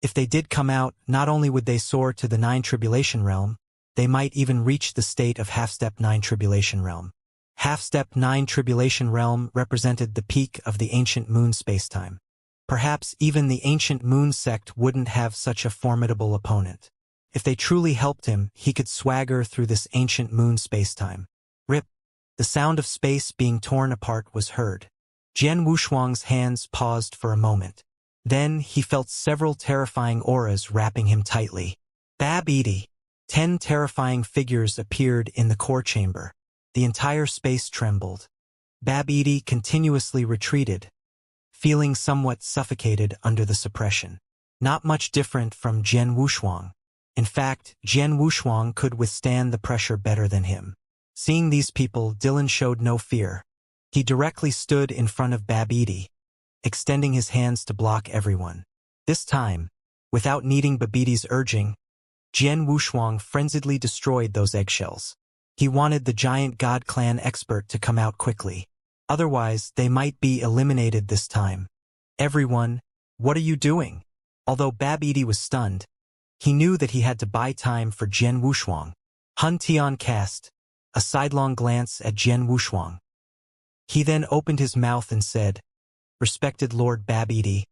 If they did come out, not only would they soar to the 9 Tribulation Realm, they might even reach the state of half-step 9 Tribulation Realm. Half-step 9 Tribulation Realm represented the peak of the ancient moon spacetime. Perhaps even the ancient moon sect wouldn't have such a formidable opponent. If they truly helped him, he could swagger through this ancient moon spacetime. Rip! The sound of space being torn apart was heard. Jian Wushuang's hands paused for a moment. Then he felt several terrifying auras wrapping him tightly. Babidi! 10 terrifying figures appeared in the core chamber. The entire space trembled. Babidi continuously retreated, feeling somewhat suffocated under the suppression. Not much different from Jian Wushuang. In fact, Jian Wushuang could withstand the pressure better than him. Seeing these people, Dylan showed no fear. He directly stood in front of Babidi, extending his hands to block everyone. This time, without needing Babidi's urging, Jian Wushuang frenziedly destroyed those eggshells. He wanted the giant god clan expert to come out quickly. Otherwise, they might be eliminated this time. Everyone, what are you doing? Although Babidi was stunned, he knew that he had to buy time for Jian Wushuang. Han Tian cast a sidelong glance at Jian Wushuang. He then opened his mouth and said, "Respected Lord Babidi,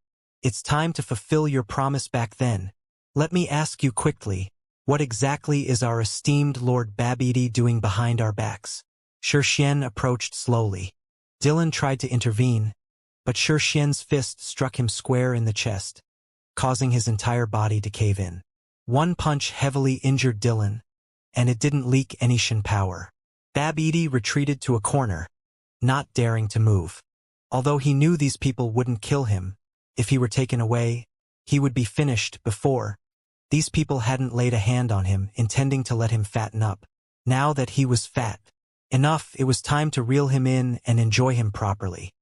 it's time to fulfill your promise back then. Let me ask you quickly, what exactly is our esteemed Lord Babidi doing behind our backs?" Xianxia approached slowly. Dylan tried to intervene, but Xianxia's fist struck him square in the chest, causing his entire body to cave in. One punch heavily injured Dylan, and it didn't leak any Shen power. Babidi retreated to a corner, not daring to move. Although he knew these people wouldn't kill him, if he were taken away, he would be finished before. These people hadn't laid a hand on him, intending to let him fatten up. Now that he was fat enough, it was time to reel him in and enjoy him properly.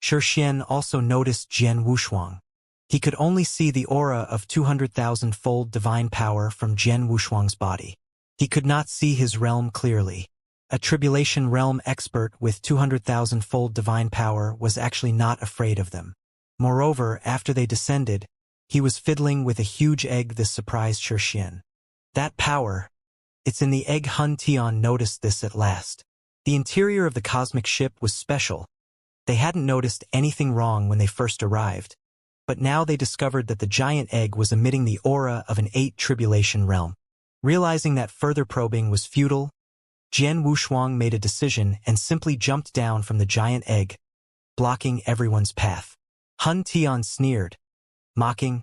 Xianxia also noticed Jian Wushuang. He could only see the aura of 200,000-fold divine power from Jian Wushuang's body. He could not see his realm clearly. A tribulation realm expert with 200,000-fold divine power was actually not afraid of them. Moreover, after they descended, he was fiddling with a huge egg. This surprised Xianxia. That power, it's in the egg. Han Tian noticed this at last. The interior of the cosmic ship was special. They hadn't noticed anything wrong when they first arrived, but now they discovered that the giant egg was emitting the aura of an 8 tribulation realm. Realizing that further probing was futile, Jian Wushuang made a decision and simply jumped down from the giant egg, blocking everyone's path. Han Tian sneered, mocking,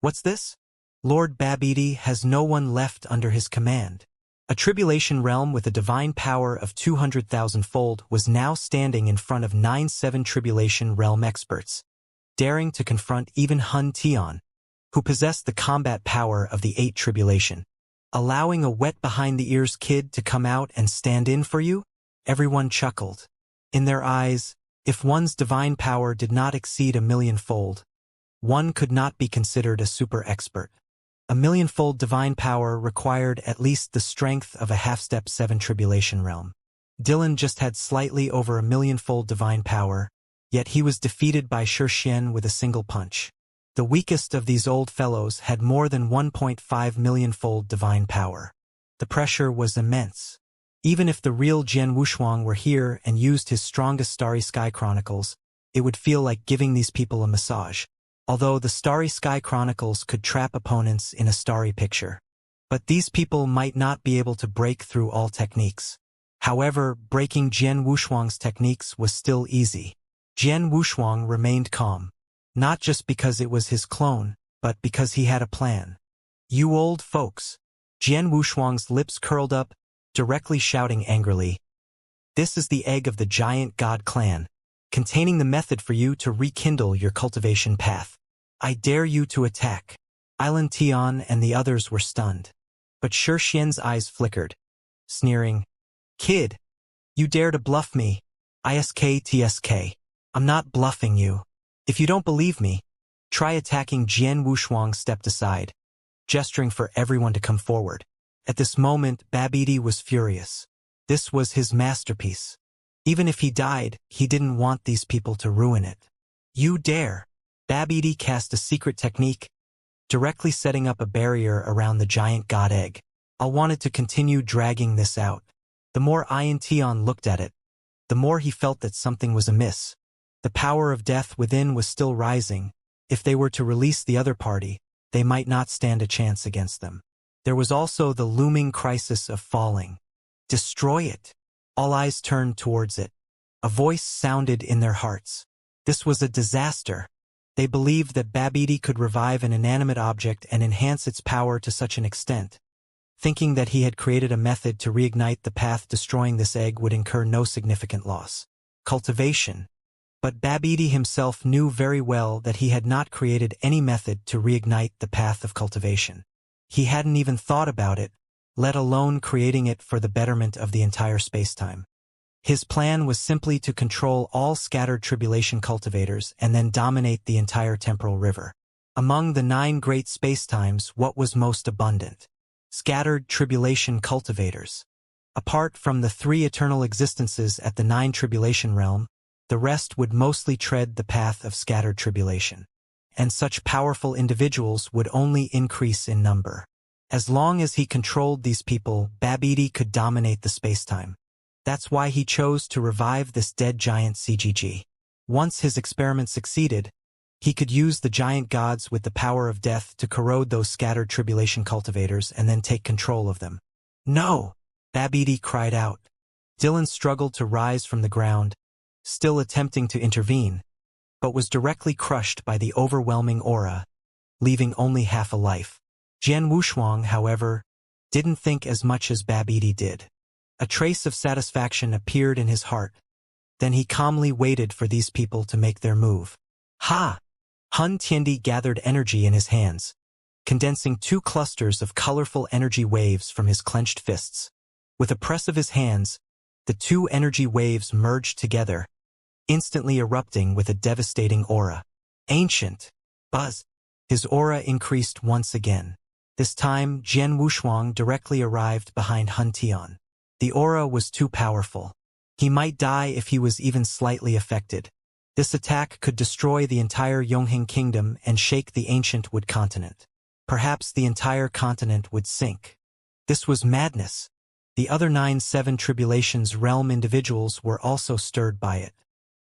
"What's this? Lord Babidi has no one left under his command." A tribulation realm with a divine power of 200,000-fold was now standing in front of 9-7 tribulation realm experts, daring to confront even Han Tian, who possessed the combat power of the 8 tribulation. Allowing a wet behind-the-ears kid to come out and stand in for you? Everyone chuckled. In their eyes, if one's divine power did not exceed 1,000,000-fold, one could not be considered a super expert. 1,000,000-fold divine power required at least the strength of a half-step 7 tribulation realm. Dylan just had slightly over 1,000,000-fold divine power, yet he was defeated by Xianxia with a single punch. The weakest of these old fellows had more than 1.5 million-fold divine power. The pressure was immense. Even if the real Jian Wushuang were here and used his strongest Starry Sky Chronicles, it would feel like giving these people a massage. Although the Starry Sky Chronicles could trap opponents in a starry picture. But these people might not be able to break through all techniques. However, breaking Jian Wushuang's techniques was still easy. Jian Wushuang remained calm. Not just because it was his clone, but because he had a plan. "You old folks." Jian Wushuang's lips curled up, directly shouting angrily, "This is the egg of the giant god clan, containing the method for you to rekindle your cultivation path. I dare you to attack." Island Tian and the others were stunned. But Xianxia's eyes flickered, sneering, "Kid, you dare to bluff me? ISK. I'm not bluffing you. If you don't believe me, try attacking." Jian Wushuang stepped aside, gesturing for everyone to come forward. At this moment, Babidi was furious. This was his masterpiece. Even if he died, he didn't want these people to ruin it. "You dare!" Babidi cast a secret technique, directly setting up a barrier around the giant god egg. I wanted to continue dragging this out. The more Ian Tian looked at it, the more he felt that something was amiss. The power of death within was still rising. If they were to release the other party, they might not stand a chance against them. There was also the looming crisis of falling. Destroy it. All eyes turned towards it. A voice sounded in their hearts. This was a disaster. They believed that Babidi could revive an inanimate object and enhance its power to such an extent. Thinking that he had created a method to reignite the path, destroying this egg would incur no significant loss. Cultivation. But Babidi himself knew very well that he had not created any method to reignite the path of cultivation. He hadn't even thought about it, let alone creating it for the betterment of the entire spacetime. His plan was simply to control all scattered tribulation cultivators and then dominate the entire temporal river. Among the 9 great spacetimes, what was most abundant? Scattered tribulation cultivators. Apart from the 3 eternal existences at the 9 tribulation realm, the rest would mostly tread the path of scattered tribulation. And such powerful individuals would only increase in number. As long as he controlled these people, Babidi could dominate the spacetime. That's why he chose to revive this dead giant CGG. Once his experiment succeeded, he could use the giant gods with the power of death to corrode those scattered tribulation cultivators and then take control of them. No! Babidi cried out. Dylan struggled to rise from the ground, still attempting to intervene, but was directly crushed by the overwhelming aura, leaving only half a life. Jian Wushuang, however, didn't think as much as Babidi did. A trace of satisfaction appeared in his heart. Then he calmly waited for these people to make their move. Ha! Hun Tiandi gathered energy in his hands, condensing 2 clusters of colorful energy waves from his clenched fists. With a press of his hands, the 2 energy waves merged together, instantly erupting with a devastating aura. Ancient. Buzz. His aura increased once again. This time, Jian Wushuang directly arrived behind Hun Tian. The aura was too powerful. He might die if he was even slightly affected. This attack could destroy the entire Yongheng kingdom and shake the ancient Wood continent. Perhaps the entire continent would sink. This was madness. The other 9 Seven Tribulations realm individuals were also stirred by it.